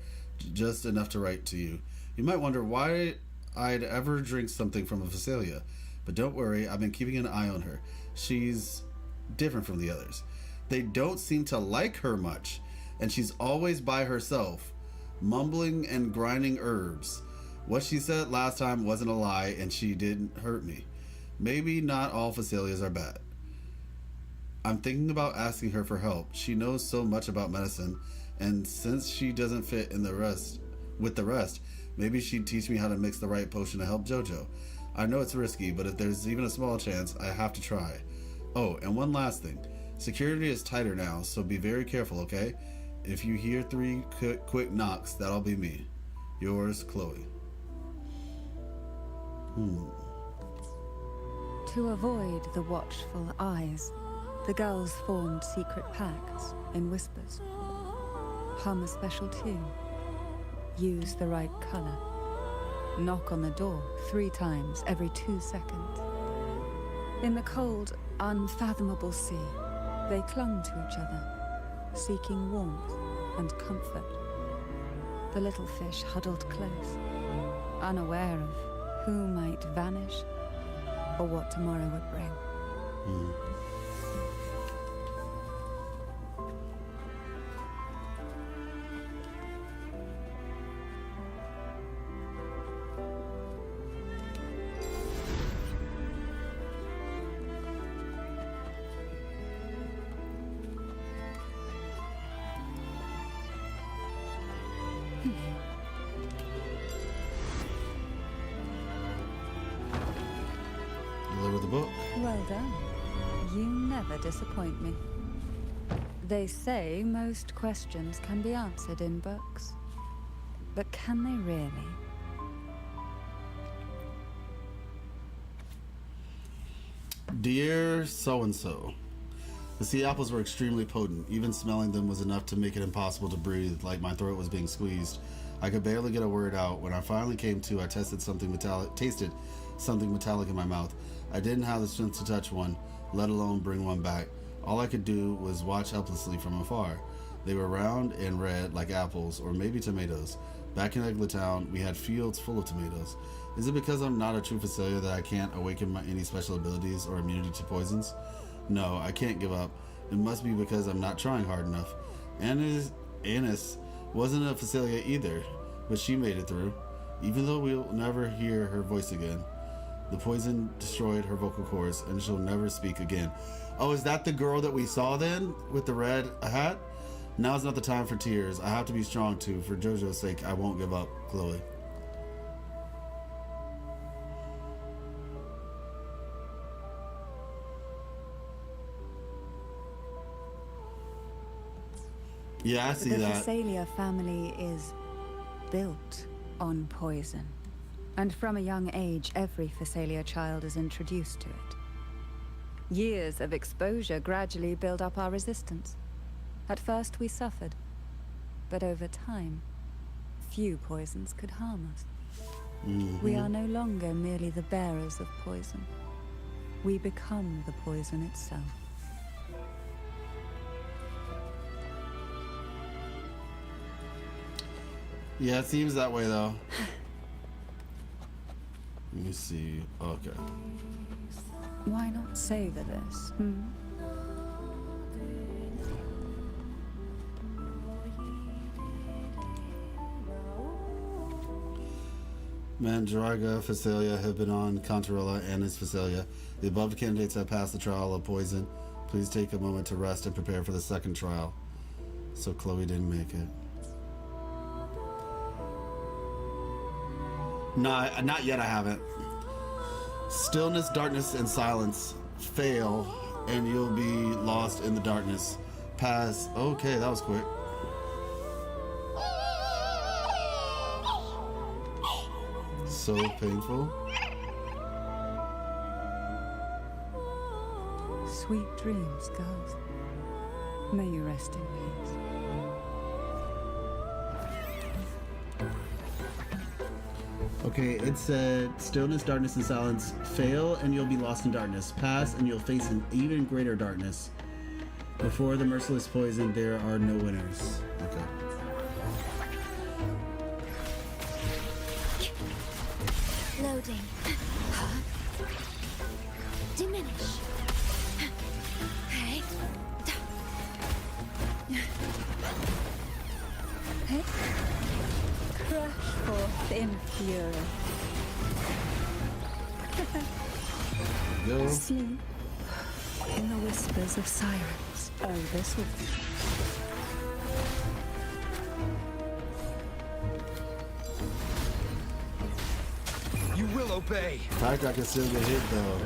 Speaker 1: Just enough to write to you. You might wonder why I'd ever drink something from a Fisalia. But don't worry, I've been keeping an eye on her. She's different from the others. They don't seem to like her much, and she's always by herself, mumbling and grinding herbs. What she said last time wasn't a lie, and she didn't hurt me. Maybe not all Fisalias are bad. I'm thinking about asking her for help. She knows so much about medicine, and since she doesn't fit in with the rest, maybe she'd teach me how to mix the right potion to help JoJo. I know it's risky, but if there's even a small chance, I have to try. Oh, and one last thing. Security is tighter now, so be very careful, okay? If you hear 3 quick knocks, that'll be me. Yours, Chloe.
Speaker 2: To avoid the watchful eyes, the girls formed secret pacts in whispers. Hum a special tune. Use the right color. Knock on the door 3 times every 2 seconds. In the cold, unfathomable sea, they clung to each other, seeking warmth and comfort. The little fish huddled close, unaware of who might vanish or what tomorrow would bring.
Speaker 1: Deliver the book.
Speaker 2: Well done. You never disappoint me. They say most questions can be answered in books. But can they really?
Speaker 1: Dear so-and-so, the sea apples were extremely potent. Even smelling them was enough to make it impossible to breathe, like my throat was being squeezed. I could barely get a word out. When I finally came to, I tasted something metallic in my mouth. I didn't have the strength to touch one, let alone bring one back. All I could do was watch helplessly from afar. They were round and red like apples, or maybe tomatoes. Back in Eglatown, we had fields full of tomatoes. Is it because I'm not a true Fisalia that I can't awaken any special abilities or immunity to poisons? No, I can't give up. It must be because I'm not trying hard enough. Annis wasn't a Fisalia either, but she made it through. Even though we'll never hear her voice again. The poison destroyed her vocal cords, and she'll never speak again. Oh, is that the girl that we saw then, with the red hat? Now's not the time for tears. I have to be strong too. For JoJo's sake, I won't give up, Chloe. Yeah, I see that.
Speaker 2: The Fisalia family is built on poison. And from a young age, every Fisalia child is introduced to it. Years of exposure gradually build up our resistance. At first we suffered, but over time, few poisons could harm us. We are no longer merely the bearers of poison. We become the poison itself.
Speaker 1: Yeah, it seems that way though. Let me see. Okay.
Speaker 2: Why not savor this,
Speaker 1: Mandraga Fisalia have been on Canterella and his Fisalia. The above candidates have passed the trial of poison. Please take a moment to rest and prepare for the second trial. So Chloe didn't make it. No, not yet. I haven't. Stillness, darkness, and silence fail, and you'll be lost in the darkness. Pass. Okay, that was quick. So painful.
Speaker 2: Sweet dreams, girls. May you rest in peace.
Speaker 1: Okay, it said stillness, darkness, and silence. Fail and you'll be lost in darkness. Pass and you'll face an even greater darkness. Before the merciless poison, there are no winners. Okay.
Speaker 3: Loading. Diminish. Hey.
Speaker 2: Hey. Crush forth in fury.
Speaker 1: Go.
Speaker 2: Sleep in the whispers of sirens. Oh, this will be.
Speaker 4: You will obey.
Speaker 1: I fact, I can still get hit though.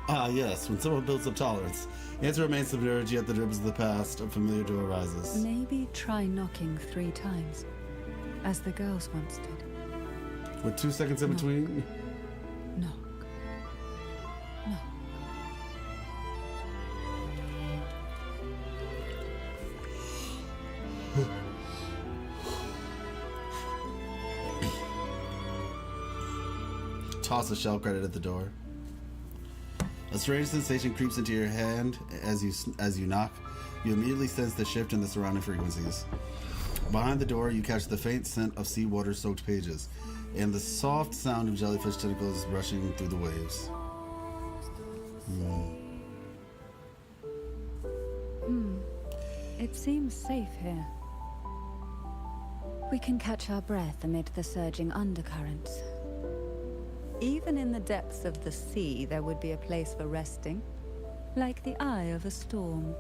Speaker 1: Ah, yes. When someone builds up tolerance, you have to remain submerged, yet the ripples of the past, a familiar door arises.
Speaker 2: Maybe try knocking 3 times, as the girls once did.
Speaker 1: With 2 seconds in between.
Speaker 2: Knock. Knock.
Speaker 1: Toss a shell credit at the door. A strange sensation creeps into your hand as you knock. You immediately sense the shift in the surrounding frequencies. Behind the door, you catch the faint scent of seawater-soaked pages and the soft sound of jellyfish tentacles rushing through the waves.
Speaker 2: It seems safe here. We can catch our breath amid the surging undercurrents. Even in the depths of the sea, there would be a place for resting, like the eye of a storm.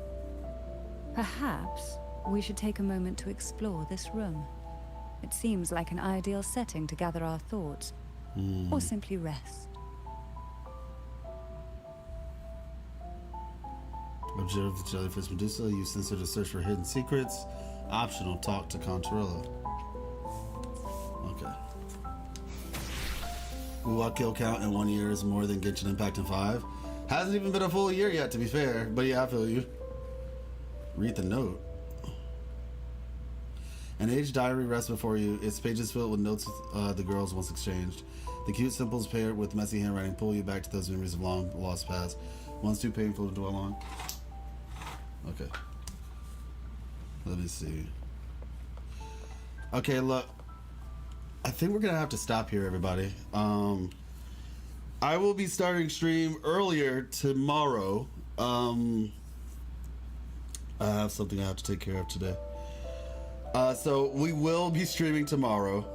Speaker 2: Perhaps we should take a moment to explore this room. It seems like an ideal setting to gather our thoughts, or simply rest.
Speaker 1: Observe the jellyfish Medusa. Use sensor to search for hidden secrets. Optional, talk to Canterella. Okay. Ooh, our kill count in 1 year is more than Genshin Impact in 5. Hasn't even been a full year yet, to be fair. But yeah, I feel you. Read the note. An aged diary rests before you. Its pages filled with notes the girls once exchanged. The cute symbols paired with messy handwriting pull you back to those memories of long lost past. One's too painful to dwell on. Okay. Let me see. Okay, look. I think we're gonna have to stop here, everybody. I will be starting stream earlier tomorrow. I have something I have to take care of today. So we will be streaming tomorrow.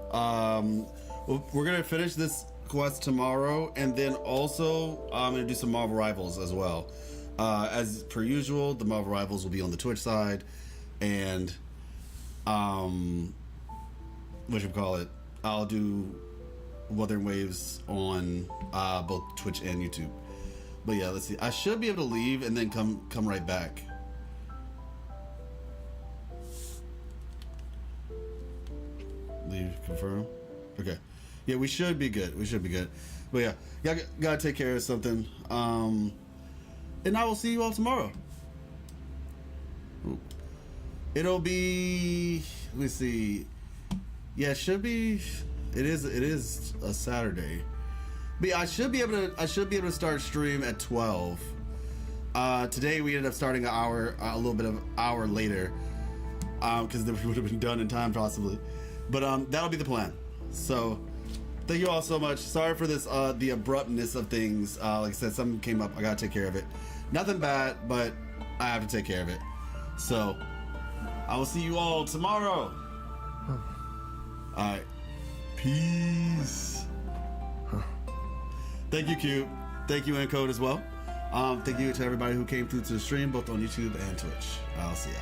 Speaker 1: We're gonna finish this quest tomorrow, and then also I'm gonna do some Marvel Rivals as well. As per usual, the Marvel Rivals will be on the Twitch side, and whatchamacallit, I'll do Wuthering Waves on both Twitch and YouTube. But yeah, let's see. I should be able to leave and then come right back. Leave, confirm. Okay. Yeah, we should be good. We should be good. But yeah, y'all gotta take care of something. And I will see you all tomorrow. Ooh. It'll be, let me see. Yeah, it should be. It is a Saturday. But yeah, I should be able to start stream at 12. Today we ended up starting a little bit of an hour later, because it would have been done in time possibly. But that'll be the plan. So thank you all so much. Sorry for this, the abruptness of things. Like I said, something came up. I gotta take care of it. Nothing bad, but I have to take care of it. So I will see you all tomorrow. All right. Peace. Thank you, Q. Thank you, Encode, as well. Thank you to everybody who came through to the stream, both on YouTube and Twitch. I'll see y'all.